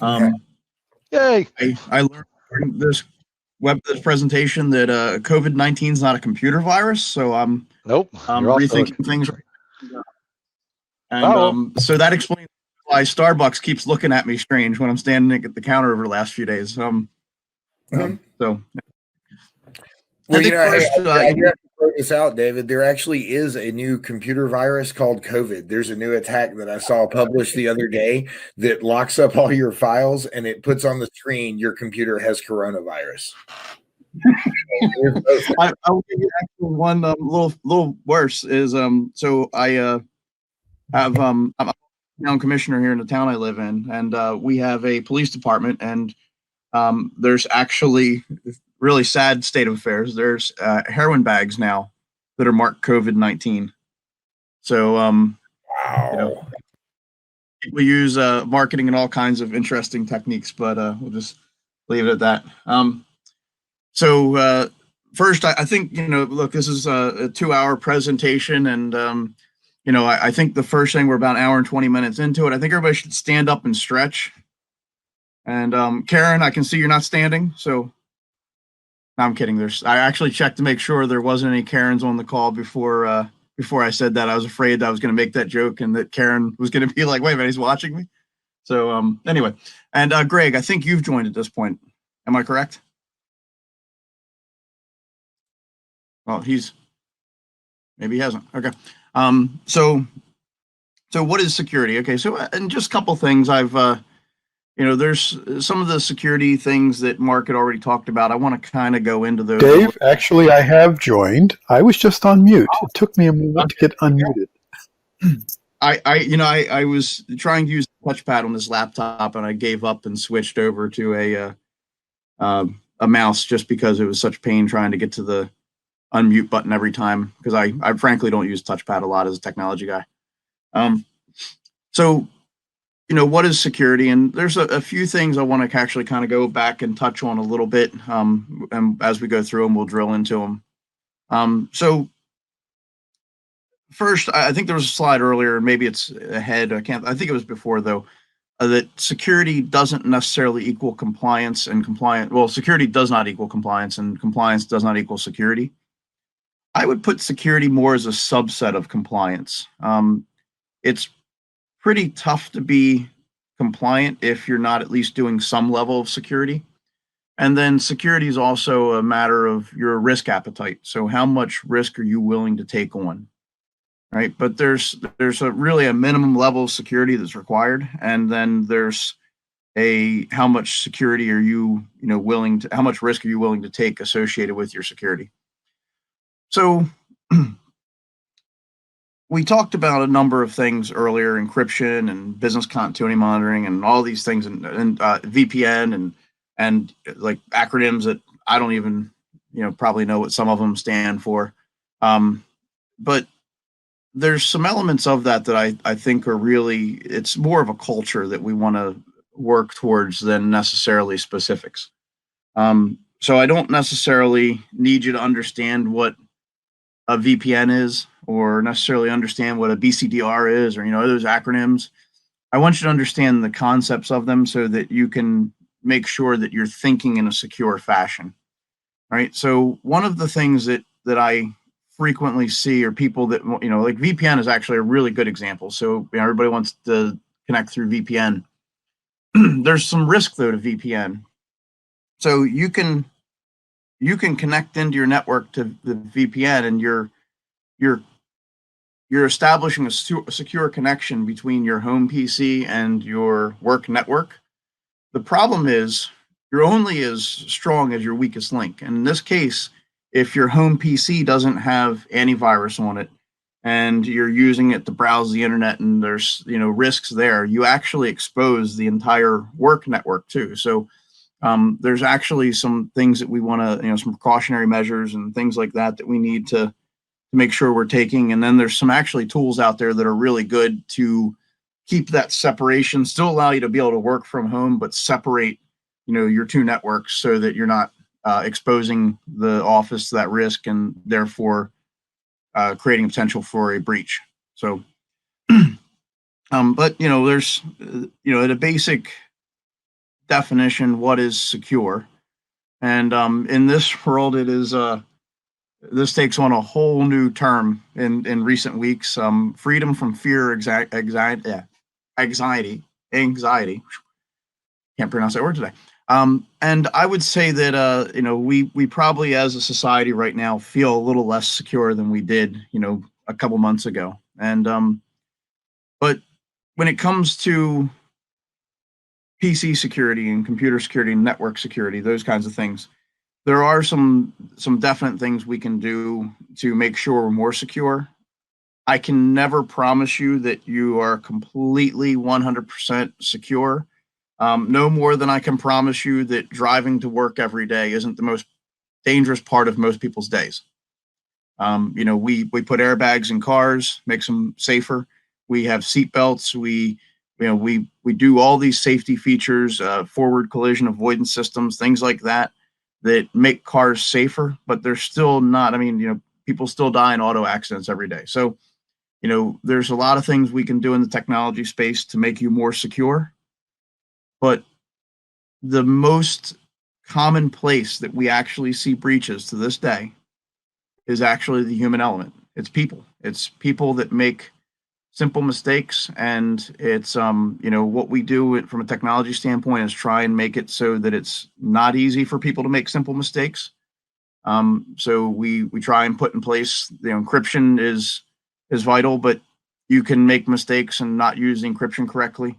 unmute. Yay! I learned during this presentation that COVID-19 is not a computer virus, so I'm rethinking things. And so that explains why Starbucks keeps looking at me strange when I'm standing at the counter over the last few days. So Well, think first, I have to throw this out, David. There actually is a new computer virus called COVID. There's a new attack that I saw published the other day that locks up all your files and it puts on the screen your computer has coronavirus. I will give you actually one little worse is so I have I'm a town commissioner here in the town I live in, and we have a police department, and there's actually really sad state of affairs. There's heroin bags now that are marked COVID-19. So Wow. we use marketing and all kinds of interesting techniques, but we'll just leave it at that. So first, I think, look, this is a 2-hour presentation, and I think the first thing, we're about an hour and 20 minutes into it. I think everybody should stand up and stretch. And Karen, I can see you're not standing, so no, I'm kidding. I actually checked to make sure there wasn't any Karens on the call before I said that. I was afraid that I was going to make that joke and that Karen was going to be like, wait a minute, he's watching me. So anyway, and Greg, I think you've joined at this point. Am I correct? Well, maybe he hasn't. Okay. So what is security? Okay. So, and just a couple things there's some of the security things that Mark had already talked about. I want to kind of go into those. Dave, actually, I have joined. I was just on mute. It took me a moment to get unmuted. I was trying to use the touchpad on this laptop, and I gave up and switched over to a mouse just because it was such pain trying to get to the unmute button every time, because I frankly don't use touchpad a lot as a technology guy. So what is security? And there's a few things I want to actually kind of go back and touch on a little bit. And as we go through them, we'll drill into them. So first, I think there was a slide earlier, maybe it's ahead. I think it was before though, that security doesn't necessarily equal compliance, and security does not equal compliance, and compliance does not equal security. I would put security more as a subset of compliance. It's pretty tough to be compliant if you're not at least doing some level of security. And then security is also a matter of your risk appetite. So how much risk are you willing to take on, right? But there's really a minimum level of security that's required. And then there's how much security are you, how much risk are you willing to take associated with your security? So we talked about a number of things earlier, encryption and business continuity monitoring and all these things, and VPN and like acronyms that I don't even, probably know what some of them stand for. But there's some elements of that I think are really, it's more of a culture that we want to work towards than necessarily specifics. So I don't necessarily need you to understand what a VPN is, or necessarily understand what a BCDR is, or those acronyms. I want you to understand the concepts of them so that you can make sure that you're thinking in a secure fashion, right? So one of the things that I frequently see are people that, like VPN is actually a really good example. So everybody wants to connect through VPN. There's some risk though to VPN. So you can connect into your network to the VPN, and you're establishing a secure connection between your home PC and your work network. The problem is you're only as strong as your weakest link. And in this case, if your home PC doesn't have antivirus on it and you're using it to browse the internet and there's risks there, you actually expose the entire work network too. So there's actually some things that we want to, some precautionary measures and things like that we need to make sure we're taking. And then there's some actually tools out there that are really good to keep that separation, still allow you to be able to work from home, but separate, your two networks so that you're not exposing the office to that risk, and therefore creating potential for a breach. So, but there's, at a basic definition, what is secure? And in this world, it is this takes on a whole new term in recent weeks. Freedom from fear, anxiety. Can't pronounce that word today. And I would say that, we probably as a society right now feel a little less secure than we did, a couple months ago. And, but when it comes to PC security and computer security and network security, those kinds of things, there are some definite things we can do to make sure we're more secure. I can never promise you that you are completely 100% secure. No more than I can promise you that driving to work every day isn't the most dangerous part of most people's days. We put airbags in cars, makes them safer. We have seat belts. We do all these safety features, forward collision avoidance systems, things like that make cars safer. But they're still not. People still die in auto accidents every day. So, there's a lot of things we can do in the technology space to make you more secure. But the most common place that we actually see breaches to this day is actually the human element. It's people. It's people that make simple mistakes, and it's what we do from a technology standpoint is try and make it so that it's not easy for people to make simple mistakes. So we try and put in place encryption is vital, but you can make mistakes and not use the encryption correctly.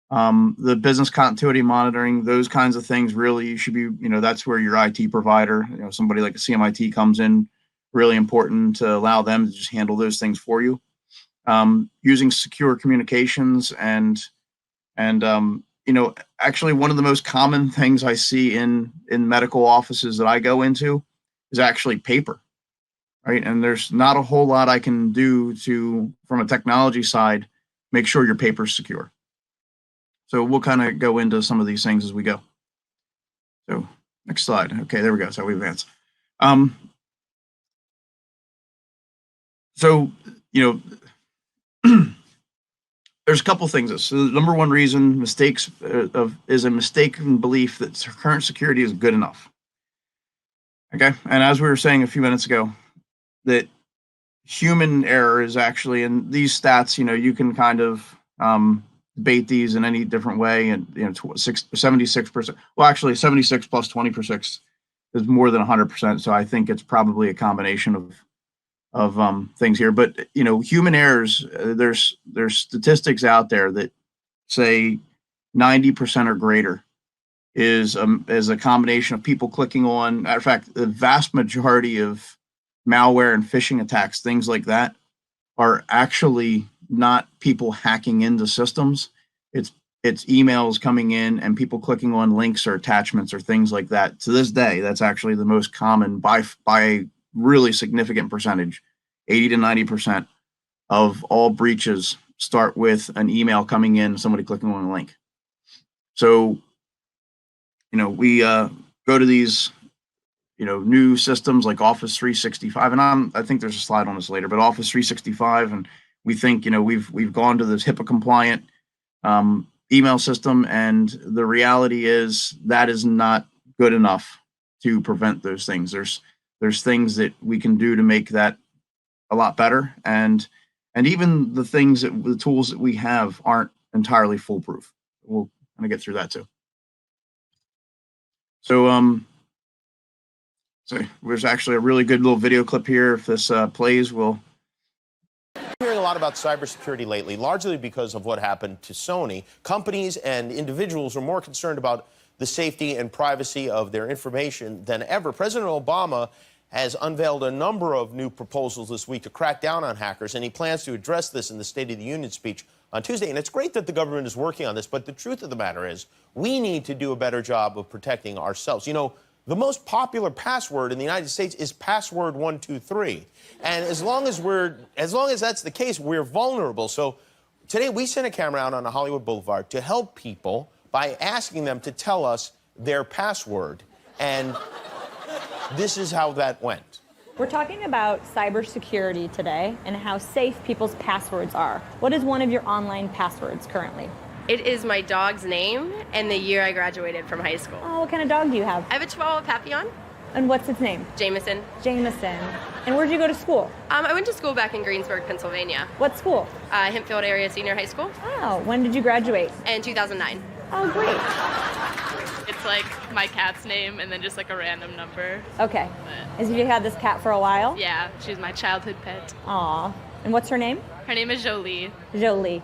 The business continuity monitoring, those kinds of things, really you should be, that's where your IT provider, somebody like a CMIT comes in, really important to allow them to just handle those things for you. Using secure communications and actually one of the most common things I see in medical offices that I go into is actually paper, right? And there's not a whole lot I can do from a technology side, make sure your paper's secure. So we'll kind of go into some of these things as we go. So next slide. Okay, there we go. That's how we advance. There's a couple things. So the number one reason mistakes is a mistaken belief that current security is good enough. Okay, and as we were saying a few minutes ago, that human error is actually, and these stats, you can kind of debate these in any different way, and 76%. Well, actually, 76 plus 20% is more than 100%. So I think it's probably a combination of things here. But human errors, there's statistics out there that say 90% or greater is a combination of people clicking on. Matter of fact, the vast majority of malware and phishing attacks, things like that, are actually not people hacking into systems. It's emails coming in and people clicking on links or attachments or things like that. To this day, that's actually the most common by a really significant percentage. 80 to 90% of all breaches start with an email coming in, somebody clicking on a link. So, we go to these new systems like Office 365, and I think there's a slide on this later, but Office 365, and we think we've gone to this HIPAA compliant email system, and the reality is that is not good enough to prevent those things. There's things that we can do to make that a lot better, and even the tools that we have aren't entirely foolproof. We'll kind of get through that too. So there's actually a really good little video clip here. If this plays, we'll. Hearing a lot about cybersecurity lately, largely because of what happened to Sony. Companies and individuals are more concerned about the safety and privacy of their information than ever. President Obama has unveiled a number of new proposals this week to crack down on hackers, and he plans to address this in the State of the Union speech on Tuesday. And it's great that the government is working on this, but the truth of the matter is we need to do a better job of protecting ourselves. The most popular password in the United States is password 123. And as long as that's the case, we're vulnerable. So today we sent a camera out on a Hollywood Boulevard to help people by asking them to tell us their password. And this is how that went. We're talking about cybersecurity today and how safe people's passwords are. What is one of your online passwords currently? It is my dog's name and the year I graduated from high school. Oh, what kind of dog do you have? I have a Chihuahua Papillon. And what's its name? Jameson. Jameson. And where'd you go to school? I went to school back in Greensburg, Pennsylvania. What school? Hempfield Area Senior High School. Oh, when did you graduate? In 2009. Oh, great. It's like my cat's name and then just like a random number. Okay. But, Have you had this cat for a while? yeah, she's my childhood pet. Aw. And what's her name? Her name is Jolie. Jolie.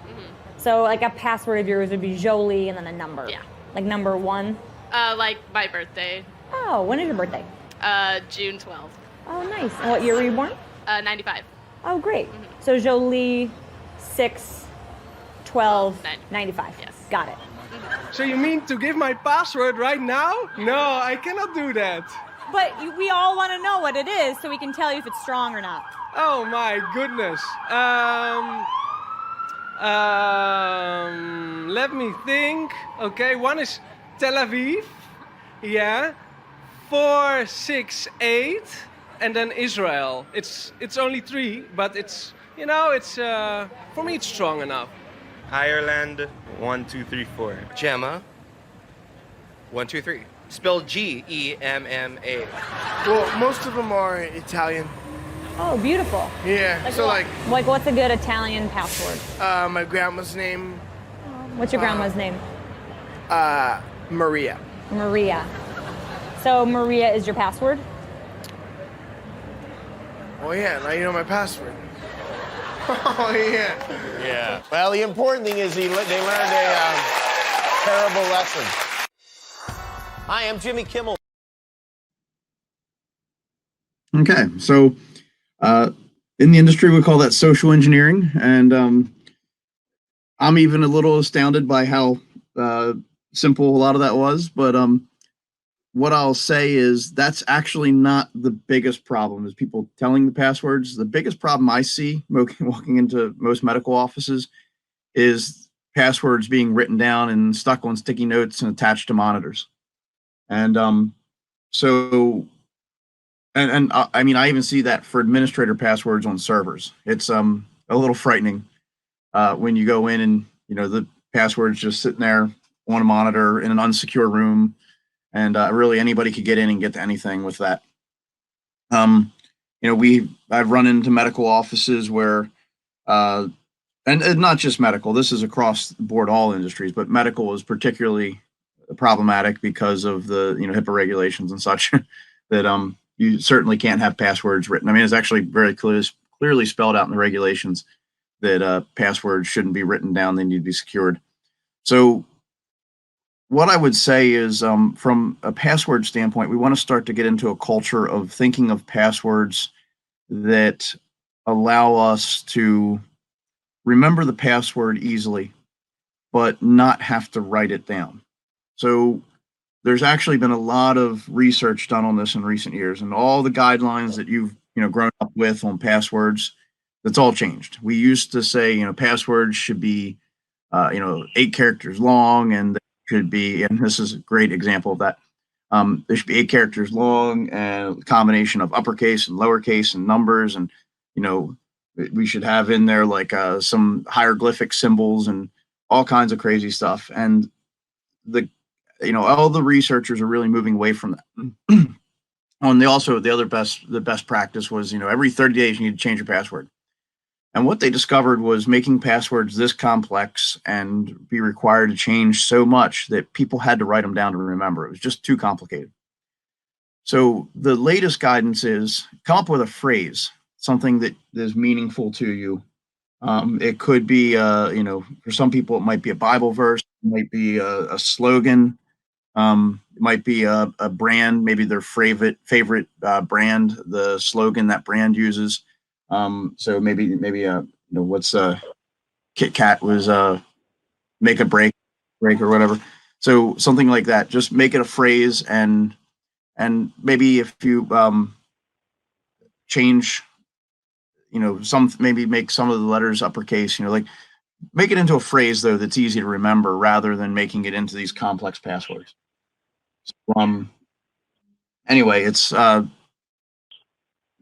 So like a password of yours would be Jolie and then a number. Yeah. Like number 1. Like my birthday, Oh, when is your birthday? June 12th, Oh, nice. And what year were you born? 95. Oh, great. So Jolie, 6/12/95. Yes. Got it. So you mean to give my password right now? No, I cannot do that. But we all want to know what it is so we can tell you if it's strong or not. Oh my goodness. Let me think. Okay, one is Tel Aviv. Yeah. 468, and then Israel. It's only 3, but it's for me it's strong enough. Ireland, 1, 2, 3, 4. Gemma, 1, 2, 3. Spelled Gemma. Well, most of them are Italian. Oh, beautiful. Yeah. So like what's a good Italian password? My grandma's name. What's your grandma's name? Maria. Maria. So Maria is your password? Oh yeah, now you know my password. Oh yeah. Yeah. Well, the important thing is they learned a terrible lesson. Hi, I'm Jimmy Kimmel. Okay, so in the industry we call that social engineering, and I'm even a little astounded by how simple a lot of that was. But what I'll say is that's actually not the biggest problem, is people telling the passwords. The biggest problem I see walking into most medical offices is passwords being written down and stuck on sticky notes and attached to monitors. And I mean, I even see that for administrator passwords on servers. It's a little frightening when you go in and, the password's just sitting there on a monitor in an unsecure room, and really anybody could get in and get to anything with that. I've run into medical offices where, and not just medical, this is across the board, all industries, but medical is particularly problematic because of the, HIPAA regulations and such that you certainly can't have passwords written. I mean, it's actually very clearly spelled out in the regulations that passwords shouldn't be written down, they need to be secured. So what I would say is, from a password standpoint, we want to start to get into a culture of thinking of passwords that allow us to remember the password easily, but not have to write it down. So there's actually been a lot of research done on this in recent years, and all the guidelines that you've grown up with on passwords, that's all changed. We used to say passwords should be 8 characters long, and should be, and this is a great example of that. There should be 8 characters long and a combination of uppercase and lowercase and numbers, and we should have in there like some hieroglyphic symbols and all kinds of crazy stuff. And all the researchers are really moving away from that. The best practice was, every 30 days you need to change your password. And what they discovered was making passwords this complex and be required to change so much that people had to write them down to remember. It was just too complicated. So the latest guidance is come up with a phrase, something that is meaningful to you. It could be, for some people, it might be a Bible verse, it might be a slogan, it might be a brand, maybe their favorite brand, the slogan that brand uses. So maybe what's Kit Kat was make a break or whatever. So something like that. Just make it a phrase, and maybe if you change, maybe make some of the letters uppercase. Like make it into a phrase though that's easy to remember, rather than making it into these complex passwords. So, anyway, it's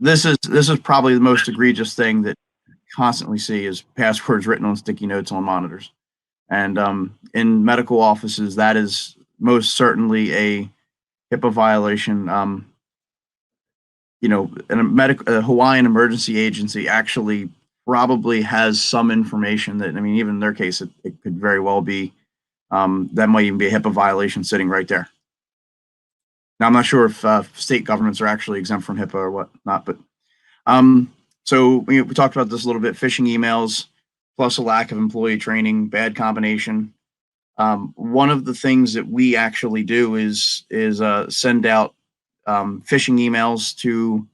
this is probably the most egregious thing that I constantly see is passwords written on sticky notes on monitors. And in medical offices, that is most certainly a HIPAA violation. A Hawaiian emergency agency actually probably has some information that, even in their case, it could very well be, that might even be a HIPAA violation sitting right there. Now, I'm not sure if state governments are actually exempt from HIPAA or whatnot, but so we talked about this a little bit. Phishing emails plus a lack of employee training, bad combination. One of the things that we actually do is send out phishing emails to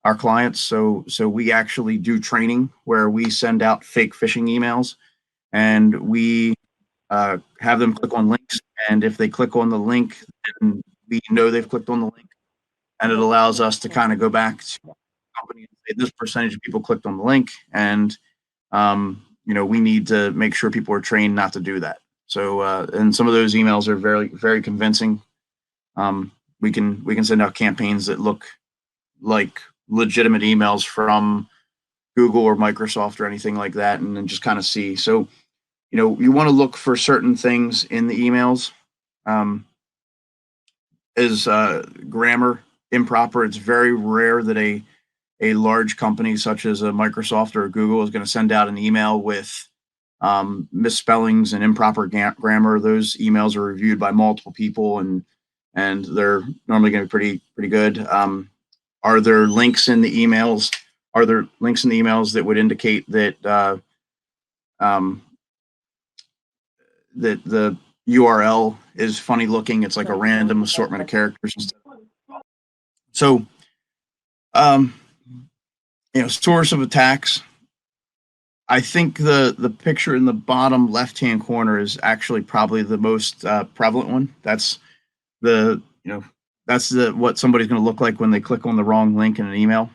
our clients. So we actually do training where we send out fake phishing emails, and we have them click on links. And if they click on the link, then we know they've clicked on the link, and it allows us to kind of go back to the company and say this percentage of people clicked on the link, and we need to make sure people are trained not to do that. So and some of those emails are very, very convincing. We can send out campaigns that look like legitimate emails from Google or Microsoft or anything like that, and then just kind of see. So, you want to look for certain things in the emails. Is grammar improper? It's very rare that a large company such as a Microsoft or a Google is going to send out an email with misspellings and improper grammar. Those emails are reviewed by multiple people, and they're normally going to be pretty good. Are there links in the emails? Are there links in the emails that would indicate that that the URL is funny looking? It's like a random assortment of characters and stuff. So, source of attacks. I think the picture in the bottom left-hand corner is actually probably the most prevalent one. That's what somebody's going to look like when they click on the wrong link in an email.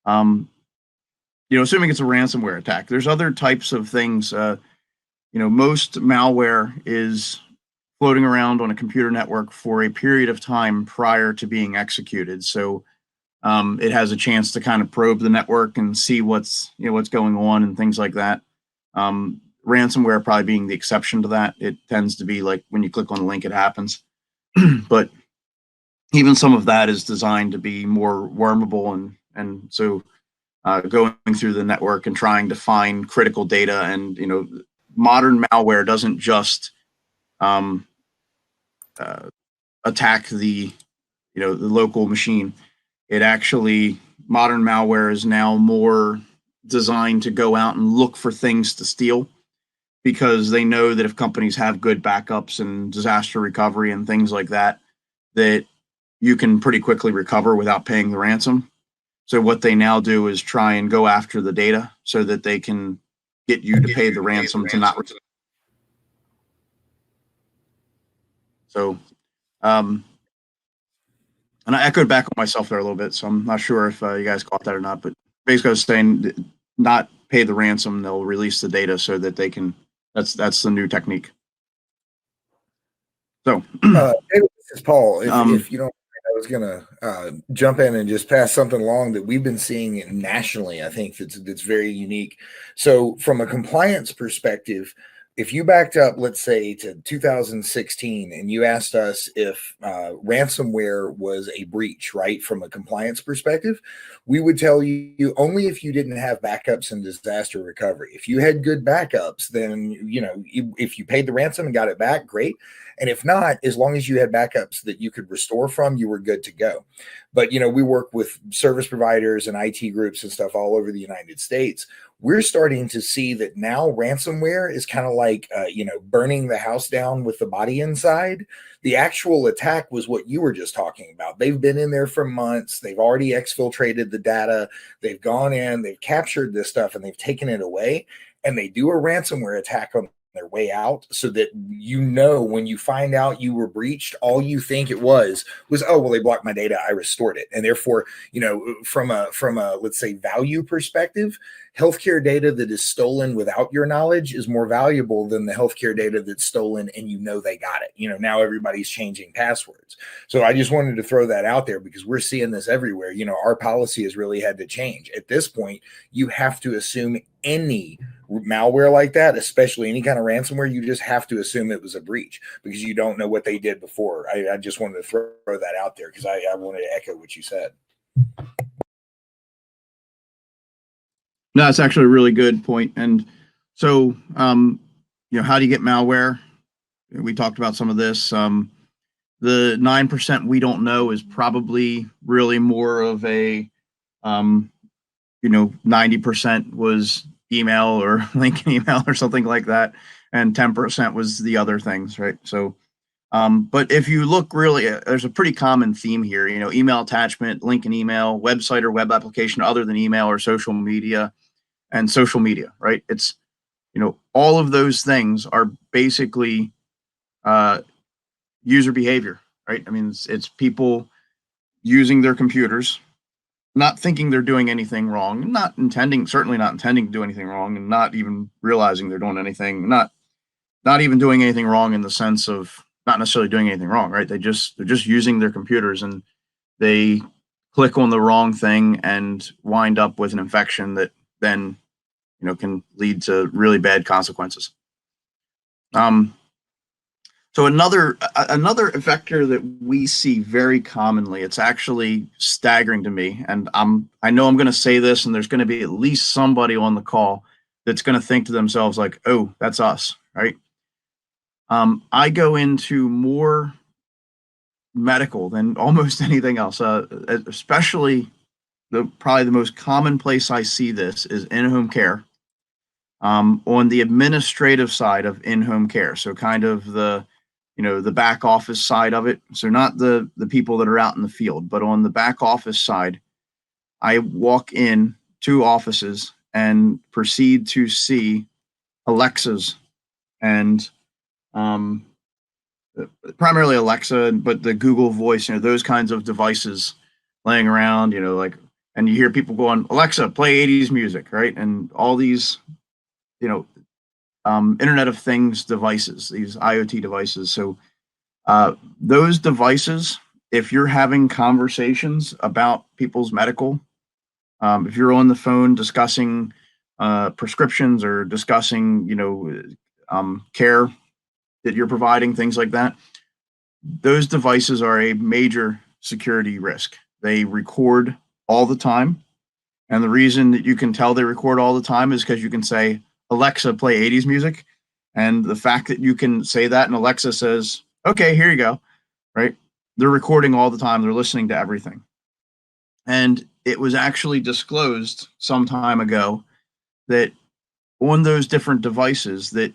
Assuming it's a ransomware attack. There's other types of things. Most malware is floating around on a computer network for a period of time prior to being executed. So it has a chance to kind of probe the network and see what's going on and things like that. Ransomware probably being the exception to that. It tends to be like when you click on a link, it happens. But even some of that is designed to be more wormable, and so going through the network and trying to find critical data. And modern malware doesn't just attack the local machine. It actually, modern malware is now more designed to go out and look for things to steal, because they know that if companies have good backups and disaster recovery and things like that, that you can pretty quickly recover without paying the ransom. So what they now do is try and go after the data so that they can get you to pay the ransom to not. So, and I echoed back on myself there a little bit, so I'm not sure if you guys caught that or not, but basically I was saying not pay the ransom, they'll release the data so that they can, that's the new technique. So, this is Paul. If you don't, I was gonna jump in and just pass something along that we've been seeing nationally. I think that's very unique. So, from a compliance perspective, if you backed up, let's say, to 2016, and you asked us if ransomware was a breach, right, from a compliance perspective, we would tell you only if you didn't have backups and disaster recovery. If you had good backups, then if you paid the ransom and got it back, great. And if not, as long as you had backups that you could restore from, you were good to go. But, we work with service providers and IT groups and stuff all over the United States. We're starting to see that now ransomware is kind of like, burning the house down with the body inside. The actual attack was what you were just talking about. They've been in there for months. They've already exfiltrated the data. They've gone in, they've captured this stuff, and they've taken it away. And they do a ransomware attack on their way out, so that when you find out you were breached, all you think it was, oh well, they blocked my data, I restored it. And therefore, from a let's say value perspective, healthcare data that is stolen without your knowledge is more valuable than the healthcare data that's stolen and they got it. Now everybody's changing passwords. So I just wanted to throw that out there because we're seeing this everywhere. Our policy has really had to change. At this point, you have to assume any malware like that, especially any kind of ransomware, you just have to assume it was a breach because you don't know what they did before. I just wanted to throw that out there because I wanted to echo what you said. No, that's actually a really good point. And so, how do you get malware? We talked about some of this. The 9% we don't know is probably really more of a, 90% was email or LinkedIn email or something like that, and 10% was the other things, right? So, but if you look really, there's a pretty common theme here. Email attachment, link in email, website or web application other than email or social media, and social media, right? It's all of those things are basically user behavior, right? I mean, it's people using their computers, not thinking they're doing anything wrong, certainly not intending to do anything wrong, and not even realizing they're doing anything, not even doing anything wrong in the sense of not necessarily doing anything wrong, right? They're just using their computers, and they click on the wrong thing and wind up with an infection that then can lead to really bad consequences. So another vector that we see very commonly, it's actually staggering to me, and I know I'm going to say this, and there's going to be at least somebody on the call that's going to think to themselves like, "Oh, that's us," right? I go into more medical than almost anything else, especially probably the most common place I see this is in-home care, on the administrative side of in-home care. So kind of the back office side of it. So not the people that are out in the field, but on the back office side, I walk in to offices and proceed to see Alexas and primarily Alexa, but the Google Voice, those kinds of devices laying around, and you hear people going, "Alexa, play 80s music," right? And all these, Internet of Things devices, these IoT devices. So those devices, if you're having conversations about people's medical, if you're on the phone discussing prescriptions or discussing, care that you're providing, things like that, those devices are a major security risk. They record all the time. And the reason that you can tell they record all the time is because you can say, "Alexa, play 80s music." And the fact that you can say that and Alexa says, "Okay, here you go," right? They're recording all the time. They're listening to everything. And it was actually disclosed some time ago that on those different devices that,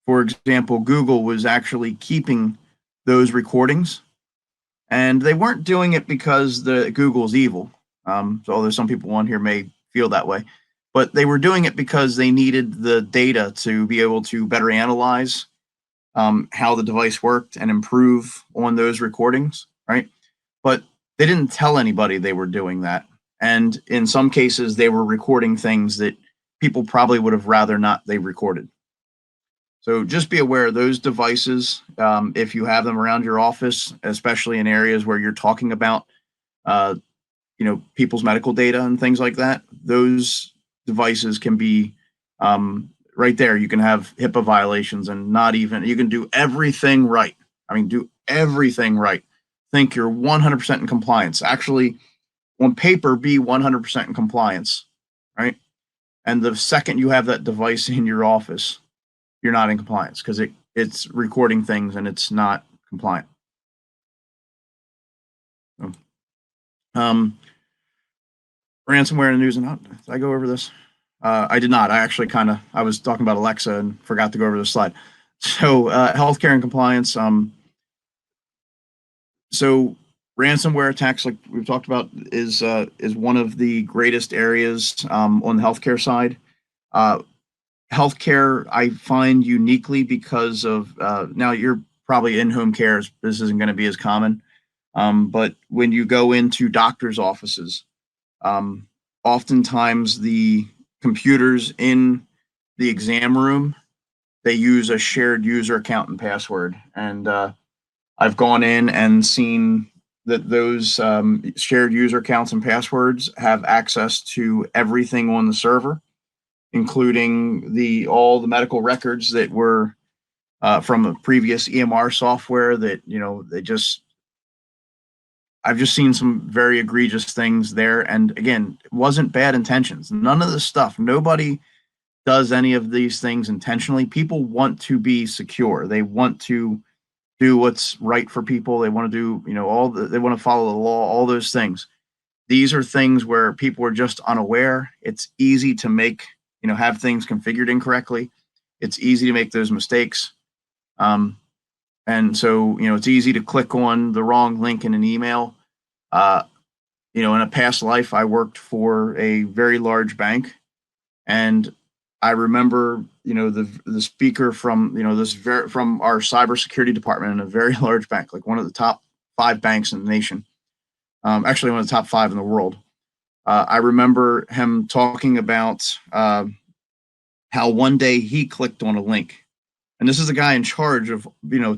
for example, Google was actually keeping those recordings, and they weren't doing it because Google's evil. So although some people on here may feel that way, but they were doing it because they needed the data to be able to better analyze how the device worked and improve on those recordings, right? But they didn't tell anybody they were doing that. And in some cases, they were recording things that people probably would have rather not they recorded. So just be aware of those devices. If you have them around your office, especially in areas where you're talking about, people's medical data and things like that, those devices can be right there. You can have HIPAA violations and you can do everything right. I mean, do everything right. Think you're 100% in compliance. Actually, on paper, be 100% in compliance, right? And the second you have that device in your office, you're not in compliance because it's recording things and it's not compliant. So, ransomware in the news and out. Did I go over this? I did not. I was talking about Alexa and forgot to go over this slide. So healthcare and compliance. So ransomware attacks, like we've talked about, is one of the greatest areas on the healthcare side. Healthcare, I find uniquely because of now you're probably in home care. This isn't going to be as common, but when you go into doctors' offices, oftentimes the computers in the exam room, they use a shared user account and password. And I've gone in and seen that those shared user accounts and passwords have access to everything on the server, including all the medical records that were from a previous EMR software that, I've just seen some very egregious things there. And again, it wasn't bad intentions. None of this stuff. Nobody does any of these things intentionally. People want to be secure. They want to do what's right for people. They want to do, they want to follow the law, all those things. These are things where people are just unaware. It's easy to make, have things configured incorrectly. It's easy to make those mistakes. And so, it's easy to click on the wrong link in an email. In a past life, I worked for a very large bank, and I remember, the speaker from, from our cybersecurity department in a very large bank, like one of the top 5 banks in the nation, actually one of the top 5 in the world. I remember him talking about how one day he clicked on a link, and this is the guy in charge of,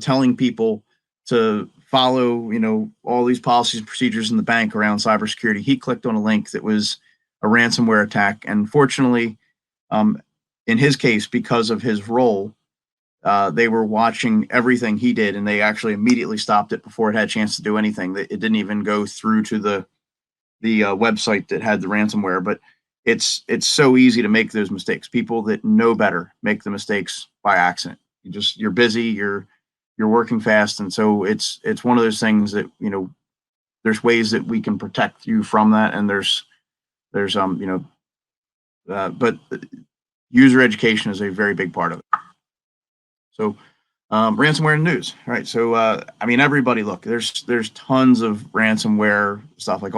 telling people to follow, all these policies and procedures in the bank around cybersecurity. He clicked on a link that was a ransomware attack, and fortunately, in his case, because of his role, they were watching everything he did, and they actually immediately stopped it before it had a chance to do anything. It didn't even go through to the website that had the ransomware. But it's so easy to make those mistakes. People that know better make the mistakes by accident. You're busy, you're working fast, and so it's one of those things that, there's ways that we can protect you from that, and there's but user education is a very big part of it. So ransomware in the news, right? So everybody, look, there's tons of ransomware stuff, like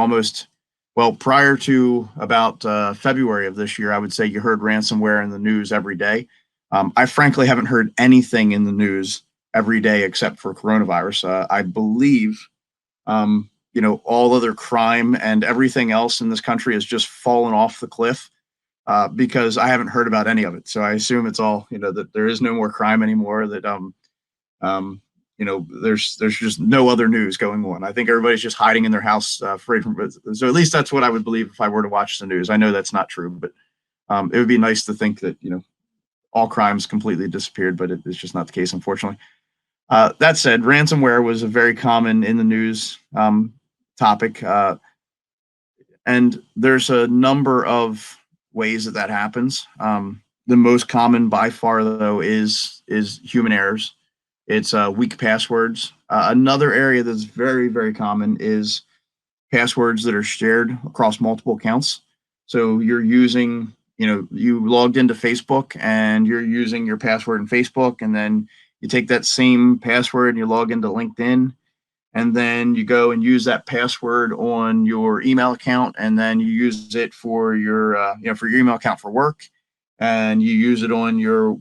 prior to about February of this year, I would say you heard ransomware in the news every day. I frankly haven't heard anything in the news every day except for coronavirus. I believe, all other crime and everything else in this country has just fallen off the cliff, because I haven't heard about any of it. So I assume it's all, that there is no more crime anymore, that, there's just no other news going on. I think everybody's just hiding in their house, afraid from it. So at least that's what I would believe if I were to watch the news. I know that's not true, but it would be nice to think that, all crimes completely disappeared, but it's just not the case, unfortunately. That said, ransomware was a very common in the news topic. And there's a number of ways that happens. The most common by far, though, is human errors. It's weak passwords. Another area that's very, very common is passwords that are shared across multiple accounts. So you're using, you logged into Facebook and you're using your password in Facebook, and then you take that same password and you log into LinkedIn, and then you go and use that password on your email account, and then you use it for your, for your email account for work, and you use it on your,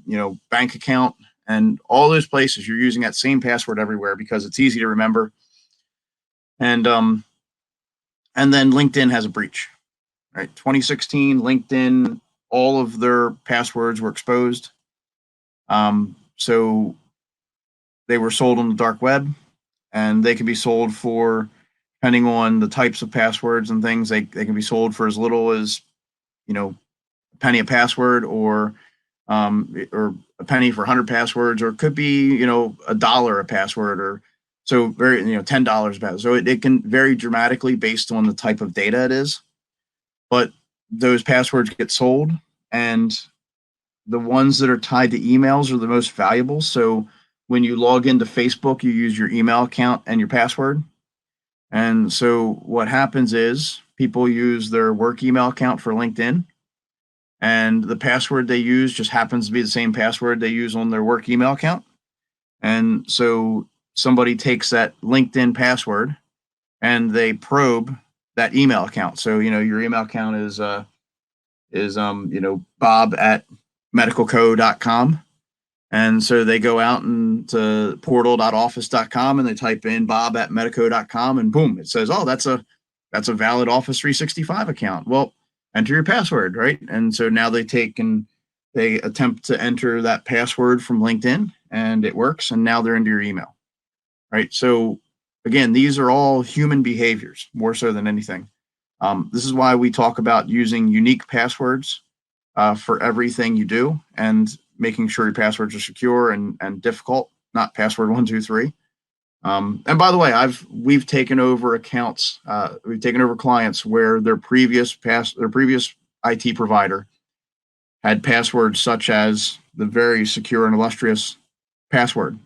bank account, and all those places you're using that same password everywhere because it's easy to remember. And then LinkedIn has a breach, right? 2016, LinkedIn, all of their passwords were exposed. So they were sold on the dark web, and they can be sold for, depending on the types of passwords and things, they can be sold for as little as, a penny a password, or a penny for 100 passwords, or it could be, $1 a password, or so very, $10 a password. So it can vary dramatically based on the type of data it is, but those passwords get sold, and the ones that are tied to emails are the most valuable. So when you log into Facebook, you use your email account and your password. And so what happens is people use their work email account for LinkedIn, and the password they use just happens to be the same password they use on their work email account. And so somebody takes that LinkedIn password and they probe that email account. So, your email account is bob@medicalco.com. And so they go out and to portal.office.com and they type in bob@medico.com, and boom, it says, oh, that's a valid Office 365 account. Well, enter your password, right? And so now they attempt to enter that password from LinkedIn, and it works, and now they're into your email, right? So again, these are all human behaviors more so than anything. This is why we talk about using unique passwords for everything you do, and making sure your passwords are secure and difficult, not password 123. And by the way, we've taken over accounts, we've taken over clients where their previous IT provider had passwords such as the very secure and illustrious password.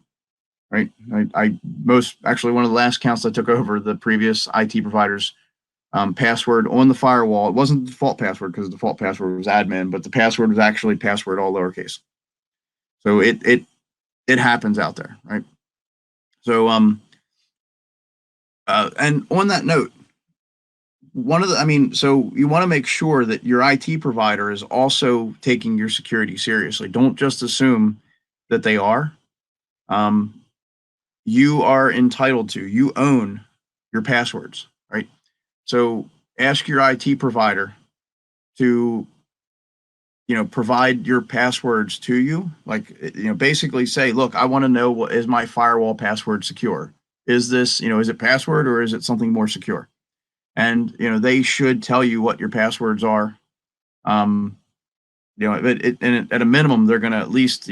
right? I most actually one of the last accounts I took over the previous IT provider's password on the firewall. It wasn't the default password because the default password was admin, but the password was actually password all lowercase. So it happens out there, right? So and on that note, so you want to make sure that your IT provider is also taking your security seriously. Don't just assume that they are. You are entitled to, you own your passwords, right? So ask your IT provider to, provide your passwords to you. Like, basically say, look, I want to know, what is my firewall password secure? Is this, is it password or is it something more secure? And, they should tell you what your passwords are. And at a minimum, they're going to at least,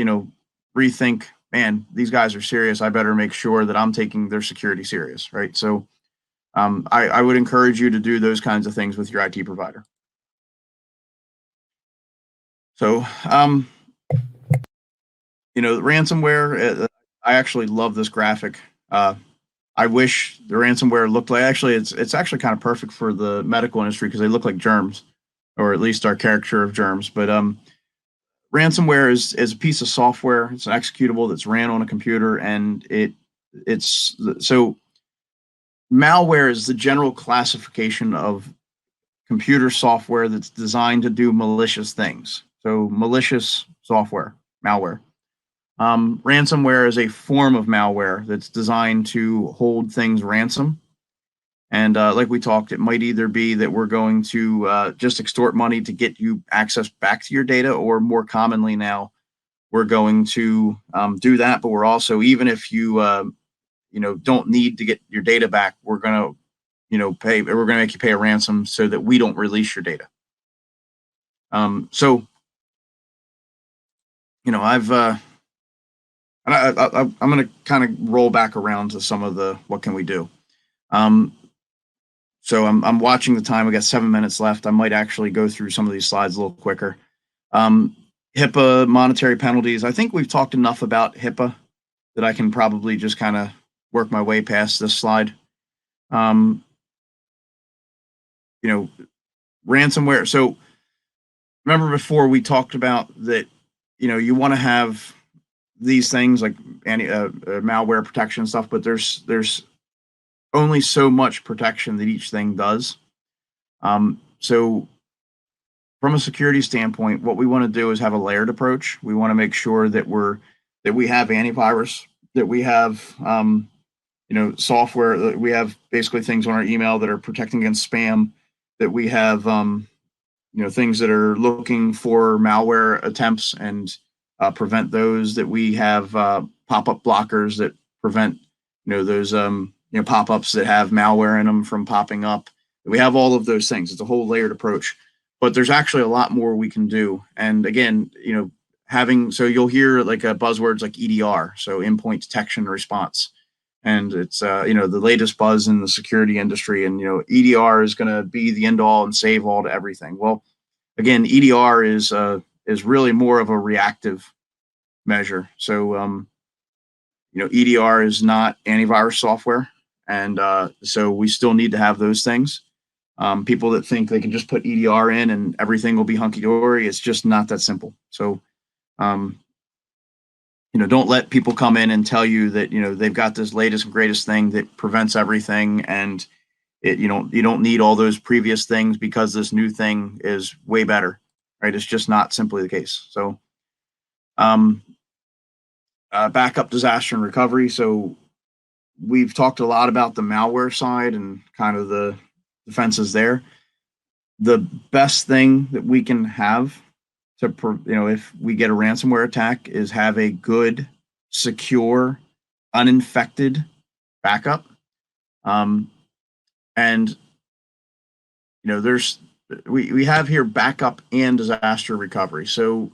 rethink, man, these guys are serious. I better make sure that I'm taking their security serious, right? So I would encourage you to do those kinds of things with your IT provider. So, ransomware, I actually love this graphic. I wish the ransomware looked like, actually, it's actually kind of perfect for the medical industry because they look like germs, or at least our caricature of germs. But ransomware is a piece of software. It's an executable that's ran on a computer, and it's so malware is the general classification of computer software that's designed to do malicious things. So malicious software, malware. Ransomware is a form of malware that's designed to hold things ransom. And like we talked, it might either be that we're going to just extort money to get you access back to your data, or more commonly now, we're going to do that. But we're also, even if you don't need to get your data back, we're going to we're going to make you pay a ransom so that we don't release your data. So I'm going to kind of roll back around to some of the what can we do. So I'm watching the time. We got 7 minutes left. I might actually go through some of these slides a little quicker. HIPAA monetary penalties. I think we've talked enough about HIPAA that I can probably just kind of work my way past this slide. Ransomware. So remember before we talked about that, you want to have these things like malware protection stuff, but there's only so much protection that each thing does. So from a security standpoint, what we want to do is have a layered approach. We want to make sure that we have antivirus, that we have software, that we have basically things on our email that are protecting against spam, that we have things that are looking for malware attempts and prevent those, that we have pop-up blockers that prevent those pop-ups that have malware in them from popping up. We have all of those things. It's a whole layered approach, but there's actually a lot more we can do. And again, so you'll hear like buzzwords like EDR, so endpoint detection and response. And it's the latest buzz in the security industry, and EDR is going to be the end all and save all to everything. Well, again, EDR is really more of a reactive measure. So EDR is not antivirus software, and so we still need to have those things. People that think they can just put EDR in and everything will be hunky-dory, it's just not that simple. So don't let people come in and tell you that they've got this latest and greatest thing that prevents everything, and you don't need all those previous things because this new thing is way better, right? It's just not simply the case. So backup, disaster, and recovery. So we've talked a lot about the malware side and kind of the defenses there. The best thing that we can have to, if we get a ransomware attack, is have a good, secure, uninfected backup. And we have here backup and disaster recovery. So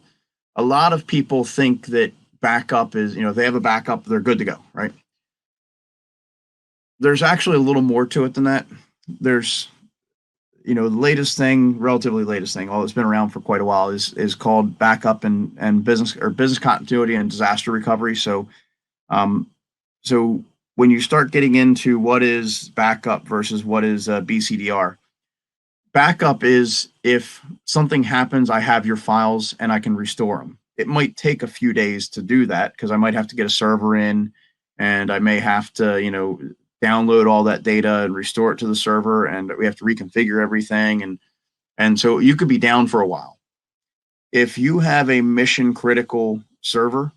a lot of people think that backup is, if they have a backup, they're good to go, right? There's actually a little more to it than that. There's, the relatively latest thing, although it's been around for quite a while, is called backup and business continuity and disaster recovery. So So when you start getting into what is backup versus what is BCDR, backup is if something happens, I have your files and I can restore them. It might take a few days to do that because I might have to get a server in and I may have to, download all that data and restore it to the server, and we have to reconfigure everything. And so you could be down for a while. If you have a mission critical server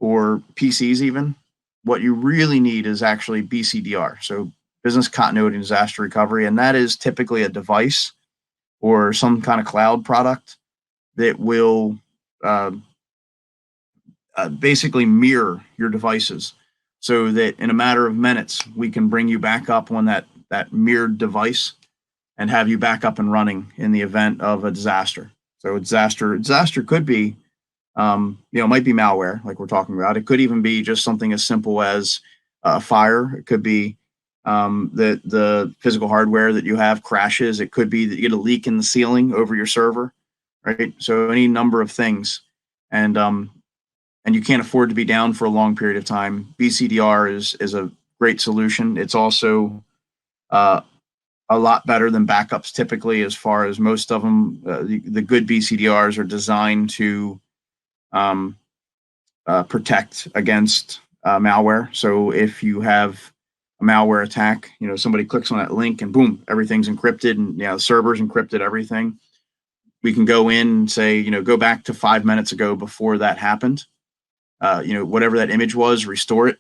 or PCs even, what you really need is actually BCDR. So business continuity and disaster recovery. And that is typically a device or some kind of cloud product that will basically mirror your devices so that in a matter of minutes, we can bring you back up on that mirrored device and have you back up and running in the event of a disaster. So disaster could be, it might be malware like we're talking about. It could even be just something as simple as a fire. It could be the physical hardware that you have crashes. It could be that you get a leak in the ceiling over your server, right? So any number of things. And you can't afford to be down for a long period of time. BCDR is a great solution. It's also a lot better than backups typically, as far as most of them. The good BCDRs are designed to protect against malware. So if you have a malware attack, somebody clicks on that link and boom, everything's encrypted, and the server's encrypted, everything. We can go in and say, go back to 5 minutes ago before that happened. Whatever that image was, restore it.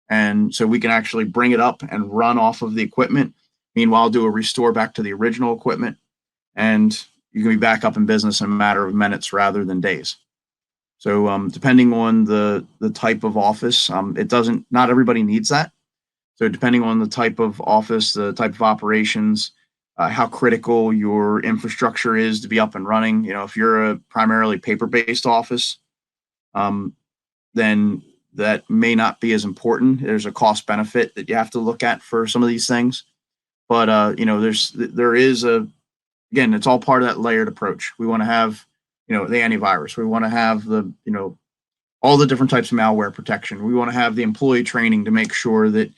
And so we can actually bring it up and run off of the equipment. Meanwhile, do a restore back to the original equipment, and you can be back up in business in a matter of minutes rather than days. So depending on the type of office, not everybody needs that. So depending on the type of office, the type of operations, how critical your infrastructure is to be up and running. If you're a primarily paper-based office, then that may not be as important. There's a cost benefit that you have to look at for some of these things. But there is again, it's all part of that layered approach. We want to have, the antivirus. We want to have the, all the different types of malware protection. We want to have the employee training to make sure that,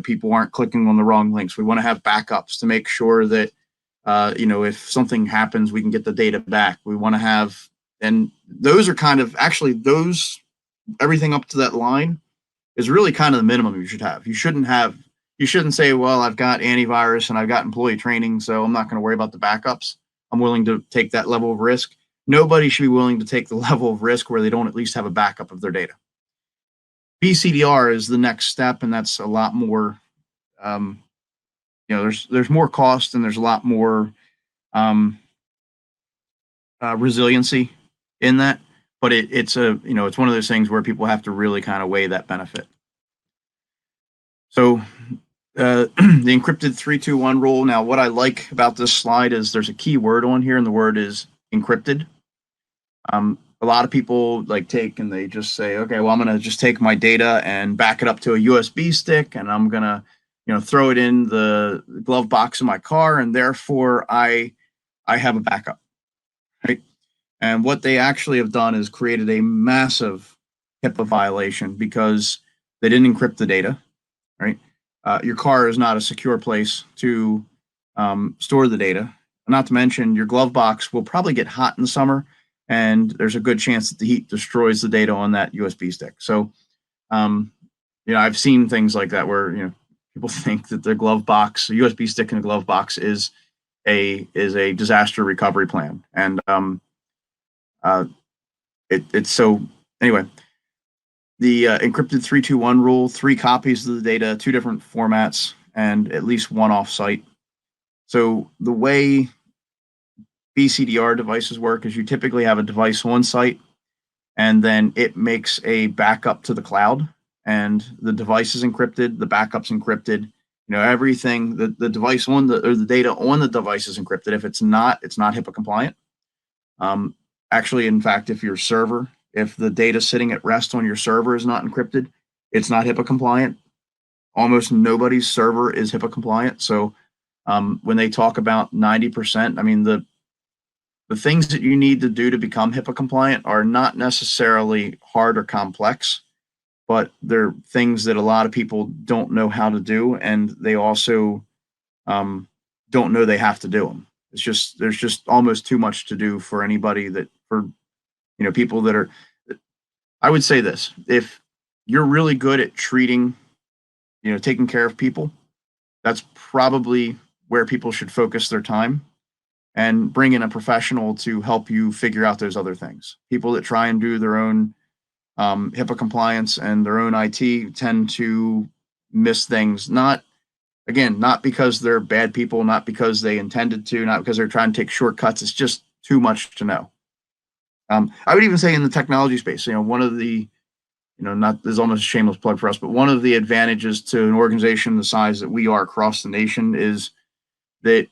people aren't clicking on the wrong links. We want to have backups to make sure that, if something happens, we can get the data back. We want to have, and those are kind of everything up to that line is really kind of the minimum you should have. You shouldn't say, well, I've got antivirus and I've got employee training, so I'm not going to worry about the backups. I'm willing to take that level of risk. Nobody should be willing to take the level of risk where they don't at least have a backup of their data. BCDR is the next step, and that's a lot more, there's more cost and there's a lot more resiliency in that. But it's it's one of those things where people have to really kind of weigh that benefit. So the encrypted 3-2-1 rule. Now, what I like about this slide is there's a key word on here, and the word is encrypted. A lot of people take and they just say, okay, well, I'm going to just take my data and back it up to a USB stick, and I'm going to, throw it in the glove box of my car, and therefore I have a backup, right? And what they actually have done is created a massive HIPAA violation because they didn't encrypt the data, right? Your car is not a secure place to store the data. Not to mention your glove box will probably get hot in the summer, and there's a good chance that the heat destroys the data on that USB stick. So, I've seen things like that where, people think that the glove box, a USB stick in a glove box is a disaster recovery plan. And it's so anyway, the encrypted 3-2-1 rule, 3 copies of the data, 2 different formats, and at least 1 offsite. So the way BCDR devices work is you typically have a device on site, and then it makes a backup to the cloud, and the device is encrypted, the backup's encrypted, everything, the device or the data on the device is encrypted. If it's not HIPAA compliant. Actually, in fact, if the data sitting at rest on your server is not encrypted, it's not HIPAA compliant. Almost nobody's server is HIPAA compliant. So when they talk about 90%, I mean, the things that you need to do to become HIPAA compliant are not necessarily hard or complex, but they're things that a lot of people don't know how to do, and they also don't know they have to do them. It's just there's just almost too much to do for anybody for people that are. I would say this: if you're really good at treating, taking care of people, that's probably where people should focus their time, and bring in a professional to help you figure out those other things. People that try and do their own HIPAA compliance and their own IT tend to miss things. Not because they're bad people, not because they intended to, not because they're trying to take shortcuts. It's just too much to know. I would even say in the technology space, one of the, not this is almost a shameless plug for us, but one of the advantages to an organization the size that we are across the nation is that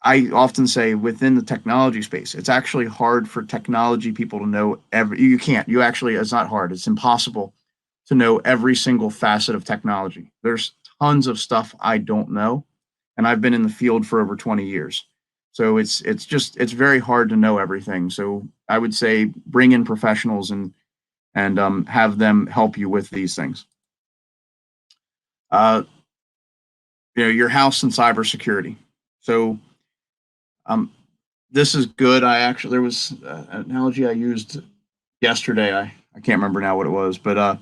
I often say within the technology space, it's actually hard for technology people to know it's not hard. It's impossible to know every single facet of technology. There's tons of stuff I don't know, and I've been in the field for over 20 years. So it's very hard to know everything. So I would say bring in professionals and have them help you with these things. Your house and cybersecurity. So this is good. There was an analogy I used yesterday. I can't remember now what it was, but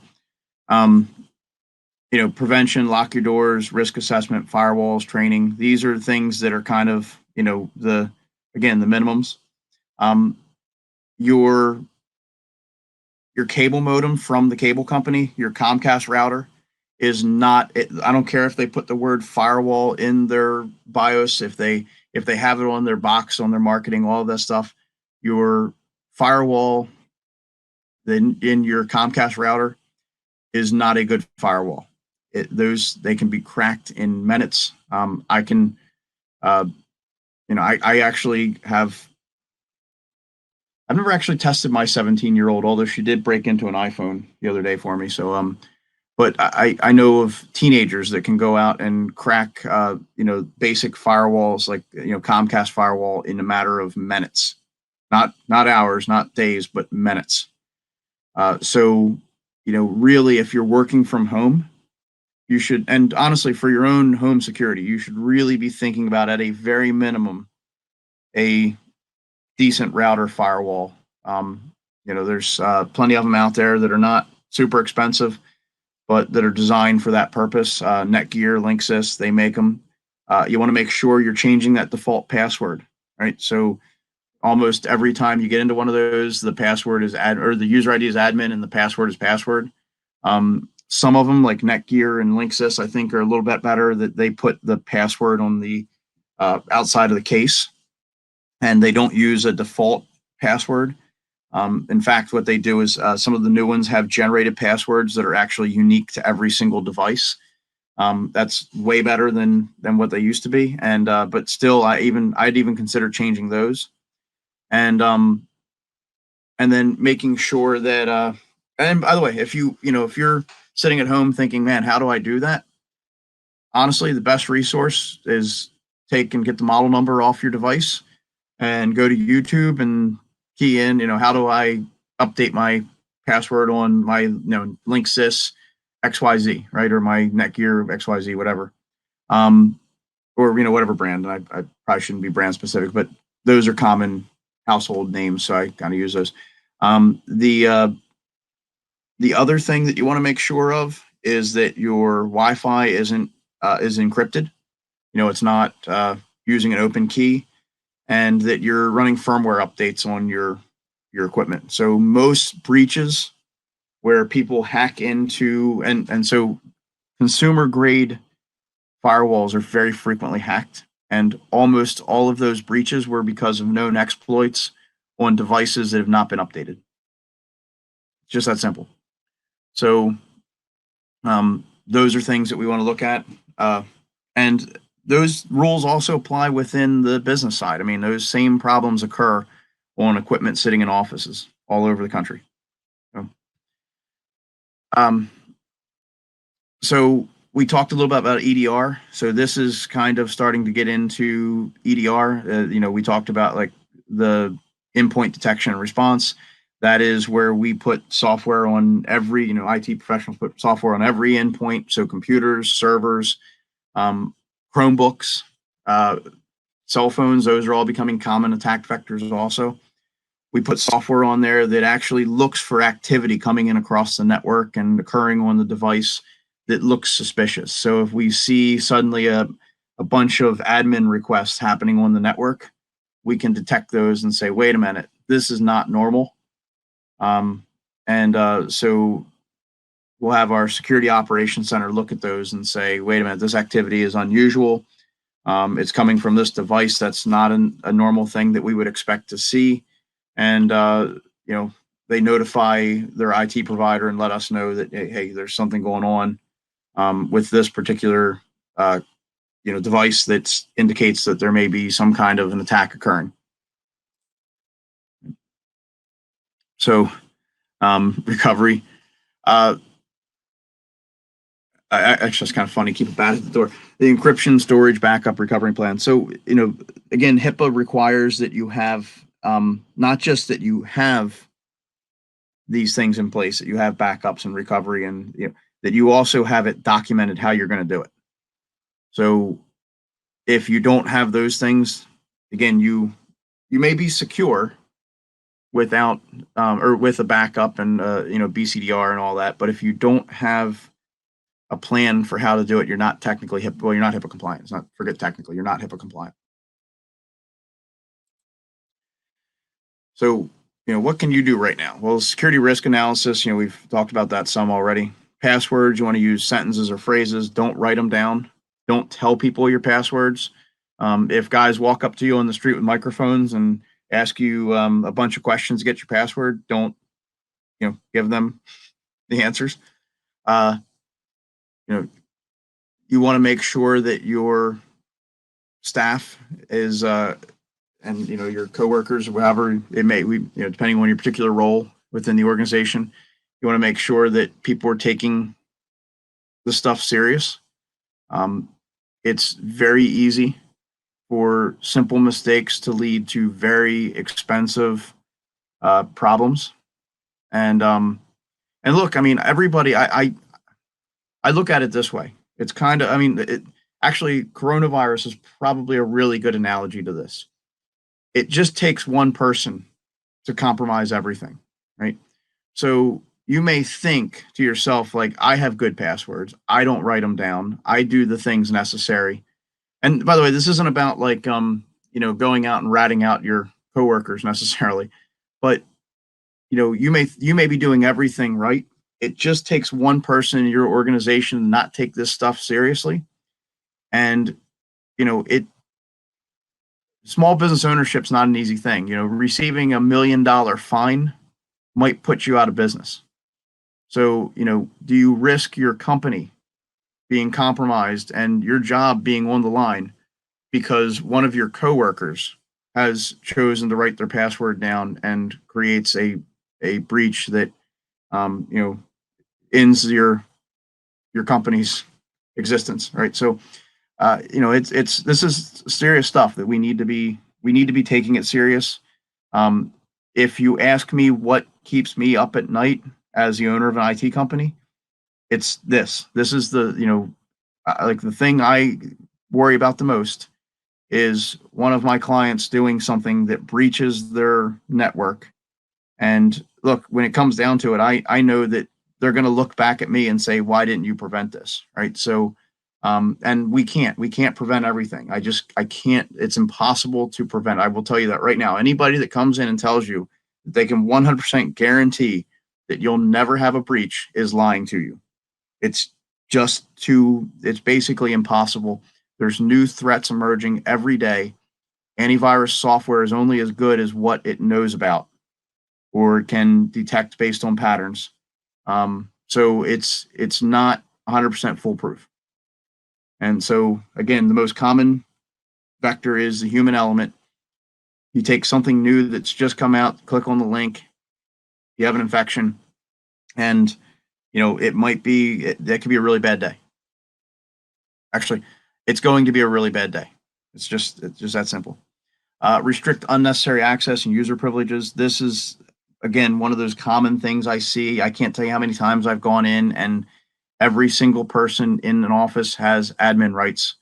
prevention, lock your doors, risk assessment, firewalls, training. These are things that are kind of, the minimums. Your cable modem from the cable company, your Comcast router is not, I don't care if they put the word firewall in their BIOS, if they have it on their box, on their marketing, all of that stuff, your firewall in your Comcast router is not a good firewall. They can be cracked in minutes. I actually have. I've never actually tested my 17-year-old, although she did break into an iPhone the other day for me. So, but I know of teenagers that can go out and crack, basic firewalls like, Comcast firewall in a matter of minutes, not hours, not days, but minutes. So, really, if you're working from home, you should, and honestly, for your own home security, you should really be thinking about, at a very minimum, a decent router firewall. There's plenty of them out there that are not super expensive, but that are designed for that purpose. Netgear, Linksys, they make them. You want to make sure you're changing that default password, right? So almost every time you get into one of those, the password is or the user ID is admin and the password is password. Some of them, like Netgear and Linksys, I think are a little bit better, that they put the password on the outside of the case, and they don't use a default password. In fact, what they do is some of the new ones have generated passwords that are actually unique to every single device. That's way better than what they used to be, and but still, I'd even consider changing those, and then making sure that. And by the way, if you're sitting at home thinking, man, how do I do that? Honestly, the best resource is take and get the model number off your device and go to YouTube and key in, how do I update my password on my, Linksys XYZ, right? Or my Netgear XYZ, whatever. Or, whatever brand. I probably shouldn't be brand specific, but those are common household names. So I kind of use those. The other thing that you want to make sure of is that your Wi-Fi is encrypted. It's not using an open key, and that you're running firmware updates on your equipment. So most breaches where people hack into, and so consumer grade firewalls are very frequently hacked, and almost all of those breaches were because of known exploits on devices that have not been updated. It's just that simple. So those are things that we want to look at. And those rules also apply within the business side. I mean, those same problems occur on equipment sitting in offices all over the country. So we talked a little bit about EDR. So this is kind of starting to get into EDR. We talked about like the endpoint detection and response. That is where we put software on every, IT professionals put software on every endpoint. So computers, servers, Chromebooks, cell phones, those are all becoming common attack vectors also. We put software on there that actually looks for activity coming in across the network and occurring on the device that looks suspicious. So if we see suddenly a bunch of admin requests happening on the network, we can detect those and say, wait a minute, this is not normal. So we'll have our security operations center look at those and say, wait a minute, this activity is unusual. It's coming from this device. That's not a normal thing that we would expect to see. And, they notify their IT provider and let us know that, hey, there's something going on with this particular, device that indicates that there may be some kind of an attack occurring. So, recovery. Actually, it's kind of funny. Keep a bat at the door. The encryption, storage, backup, recovery plan. So, again, HIPAA requires that you have not just that you have these things in place, that you have backups and recovery, and that you also have it documented how you're going to do it. So, if you don't have those things, again, you may be secure without or with a backup and BCDR and all that, but if you don't have a plan for how to do it, you're not technically HIPAA. Well, you're not HIPAA compliant. It's not, forget technically, you're not HIPAA compliant. So, what can you do right now? Well, security risk analysis, we've talked about that some already. Passwords, you want to use sentences or phrases. Don't write them down. Don't tell people your passwords. If guys walk up to you on the street with microphones and ask you a bunch of questions to get your password, don't, give them the answers. You want to make sure that your staff is, and your coworkers, whatever it may, depending on your particular role within the organization, you want to make sure that people are taking the stuff serious. It's very easy for simple mistakes to lead to very expensive problems. And look, everybody, I look at it this way. It's kind of, actually, coronavirus is probably a really good analogy to this. It just takes one person to compromise everything, right? So you may think to yourself, like, I have good passwords. I don't write them down. I do the things necessary. And by the way, this isn't about like, going out and ratting out your coworkers necessarily, but you may be doing everything right. It just takes one person in your organization to not take this stuff seriously. And, small business ownership is not an easy thing. Receiving $1 million fine might put you out of business. So, do you risk your company being compromised and your job being on the line because one of your coworkers has chosen to write their password down and creates a breach that, ends your company's existence, right? So, this is serious stuff that we need to be taking it serious. If you ask me what keeps me up at night as the owner of an IT company, it's this. This is the, like the thing I worry about the most is one of my clients doing something that breaches their network. And look, when it comes down to it, I know that they're going to look back at me and say, why didn't you prevent this? Right. So, and we can't prevent everything. I can't, it's impossible to prevent. I will tell you that right now. Anybody that comes in and tells you that they can 100% guarantee that you'll never have a breach is lying to you. It's basically impossible. There's new threats emerging every day. Antivirus software is only as good as what it knows about or can detect based on patterns. So it's not 100% foolproof. And so, again, the most common vector is the human element. You take something new that's just come out, click on the link, you have an infection, and that could be a really bad day. Actually, it's going to be a really bad day. It's just that simple. Restrict unnecessary access and user privileges. This is again, one of those common things I see. I can't tell you how many times I've gone in and every single person in an office has admin rights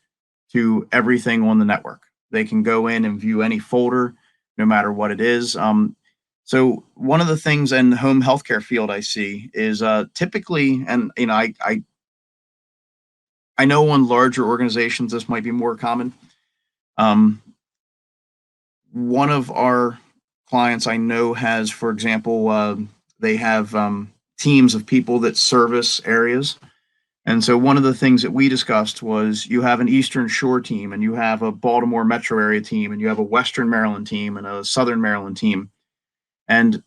to everything on the network. They can go in and view any folder, no matter what it is. So one of the things in the home healthcare field I see is typically, and I know on larger organizations this might be more common. One of our clients I know has, for example, they have teams of people that service areas. And so one of the things that we discussed was you have an Eastern Shore team and you have a Baltimore metro area team and you have a Western Maryland team and a Southern Maryland team. And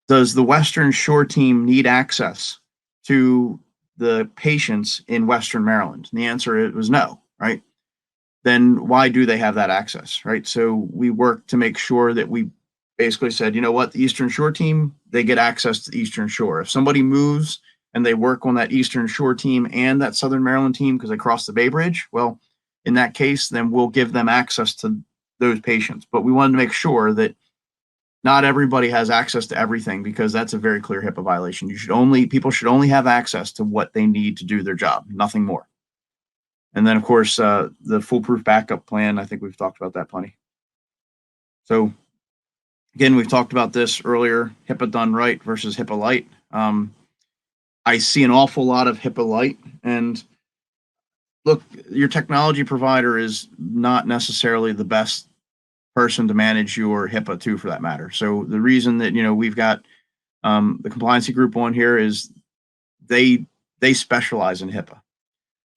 does the Western Shore team need access to the patients in Western Maryland? And the answer was no, right? Then why do they have that access, right? So we work to make sure that we basically said, you know what, the Eastern Shore team, they get access to the Eastern Shore. If somebody moves and they work on that Eastern Shore team and that Southern Maryland team because they cross the Bay Bridge, well, in that case, then we'll give them access to those patients. But we wanted to make sure that not everybody has access to everything because that's a very clear HIPAA violation. People should only have access to what they need to do their job, nothing more. And then, of course, the foolproof backup plan, I think we've talked about that plenty. So, again, we've talked about this earlier, HIPAA done right versus HIPAA light. I see an awful lot of HIPAA light. And look, your technology provider is not necessarily the best person to manage your HIPAA too, for that matter. So the reason that, we've got the compliancy group on here is they specialize in HIPAA.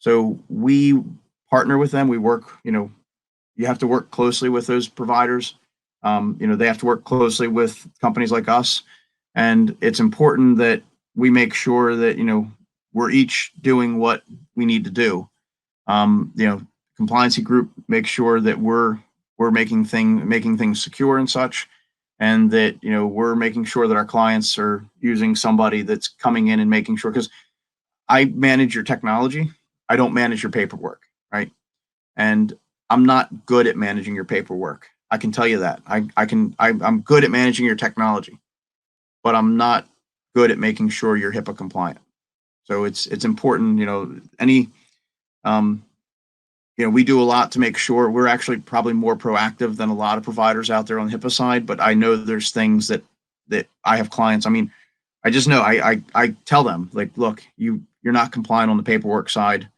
So we partner with them. We work, you have to work closely with those providers. They have to work closely with companies like us. And it's important that we make sure that, we're each doing what we need to do. Compliancy group makes sure that we're making things secure and such. And that, we're making sure that our clients are using somebody that's coming in and making sure, because I manage your technology. I don't manage your paperwork, right? And I'm not good at managing your paperwork. I can tell you that. I'm good at managing your technology, but I'm not good at making sure you're HIPAA compliant. So it's important, we do a lot to make sure. We're actually probably more proactive than a lot of providers out there on the HIPAA side, but I know there's things that I have clients. I mean, I just know I tell them, like, look, you're not compliant on the paperwork side.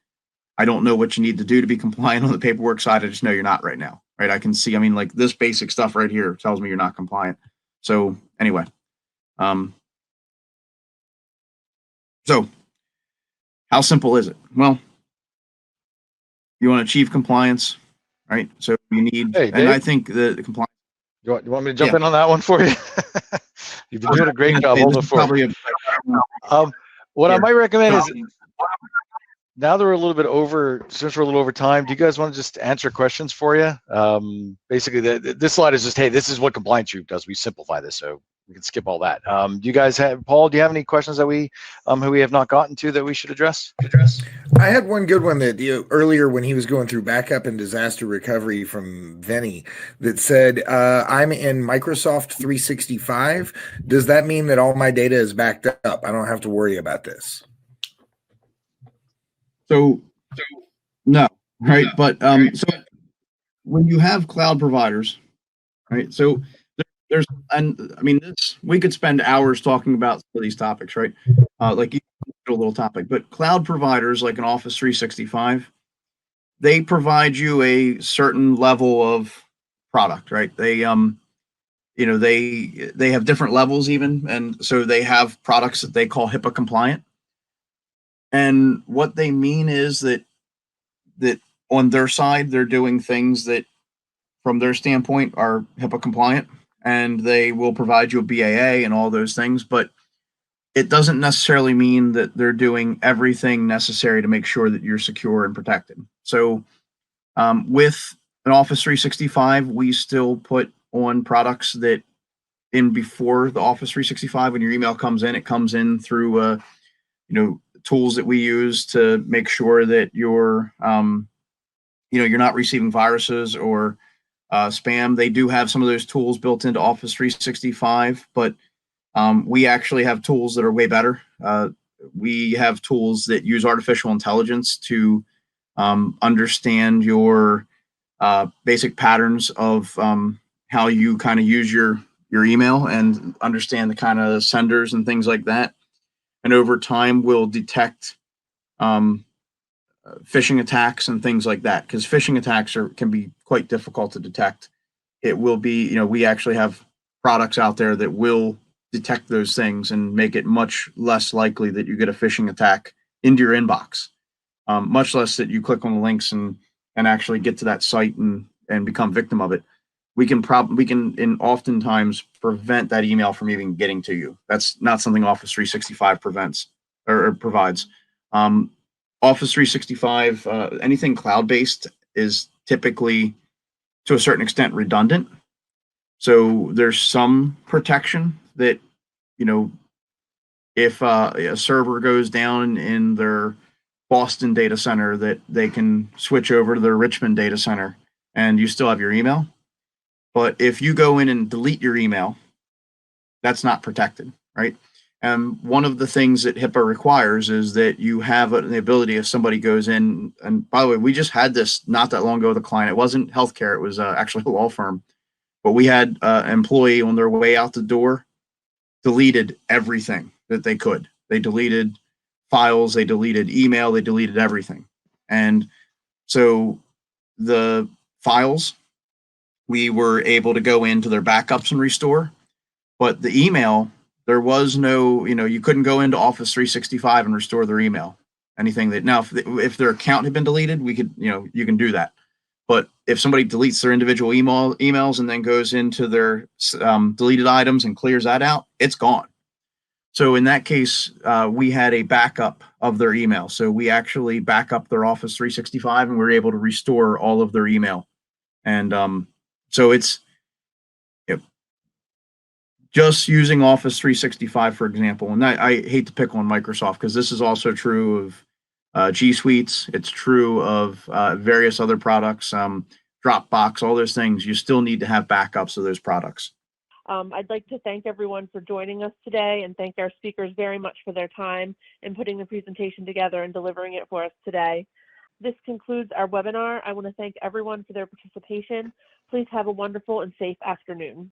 I don't know what you need to do to be compliant on the paperwork side. I just know you're not right now, right? I can see, like this basic stuff right here tells me you're not compliant. So anyway, so how simple is it? Well, you want to achieve compliance, right? So you need, Hey, and Dave? I think the compliance. You want me to jump in on that one for you? You've been doing a great job holding it for me. What I might recommend is, now that we're a little bit over, since we're a little over time, do you guys want to just answer questions for you? Basically, this slide is just, hey, this is what Compliance Group does. We simplify this, so we can skip all that. Do you guys have, Paul, do you have any questions that who we have not gotten to that we should address? I had one good one that earlier when he was going through backup and disaster recovery from Vinny that said, I'm in Microsoft 365. Does that mean that all my data is backed up? I don't have to worry about this. So no, right? But so when you have cloud providers, right? So there's, and I mean, we could spend hours talking about some of these topics, right? Like a little topic, but cloud providers like an Office 365, they provide you a certain level of product, right? They they have different levels even, and so they have products that they call HIPAA compliant. And what they mean is that on their side, they're doing things that from their standpoint are HIPAA compliant, and they will provide you a BAA and all those things, but it doesn't necessarily mean that they're doing everything necessary to make sure that you're secure and protected. So with an Office 365, we still put on products that before the Office 365, when your email comes in, it comes in through tools that we use to make sure that you're you're not receiving viruses or spam. They do have some of those tools built into Office 365, but We actually have tools that are way better. We have tools that use artificial intelligence to understand your basic patterns of how you kind of use your email and understand the kind of senders and things like that. And over time, we'll detect phishing attacks and things like that, because phishing attacks can be quite difficult to detect. It will be, we actually have products out there that will detect those things and make it much less likely that you get a phishing attack into your inbox, much less that you click on the links and actually get to that site and become victim of it. We can oftentimes prevent that email from even getting to you. That's not something Office 365 prevents or provides. Office 365, anything cloud-based is typically, to a certain extent, redundant. So there's some protection that, if a server goes down in their Boston data center, that they can switch over to their Richmond data center and you still have your email. But if you go in and delete your email, that's not protected, right? And one of the things that HIPAA requires is that you have the ability, if somebody goes in, and by the way, we just had this not that long ago with a client. It wasn't healthcare, it was actually a law firm. But we had an employee on their way out the door deleted everything that they could. They deleted files, they deleted email, they deleted everything. And so the files, we were able to go into their backups and restore. But the email, there was no, you couldn't go into Office 365 and restore their email. Anything that, now, if their account had been deleted, we could, you can do that. But if somebody deletes their individual emails and then goes into their deleted items and clears that out, it's gone. So in that case, we had a backup of their email. So we actually back up their Office 365 and we were able to restore all of their email. And so it's, just using Office 365, for example, and I hate to pick on Microsoft because this is also true of G Suites. It's true of various other products, Dropbox, all those things. You still need to have backups of those products. I'd like to thank everyone for joining us today and thank our speakers very much for their time in putting the presentation together and delivering it for us today. This concludes our webinar. I want to thank everyone for their participation. Please have a wonderful and safe afternoon.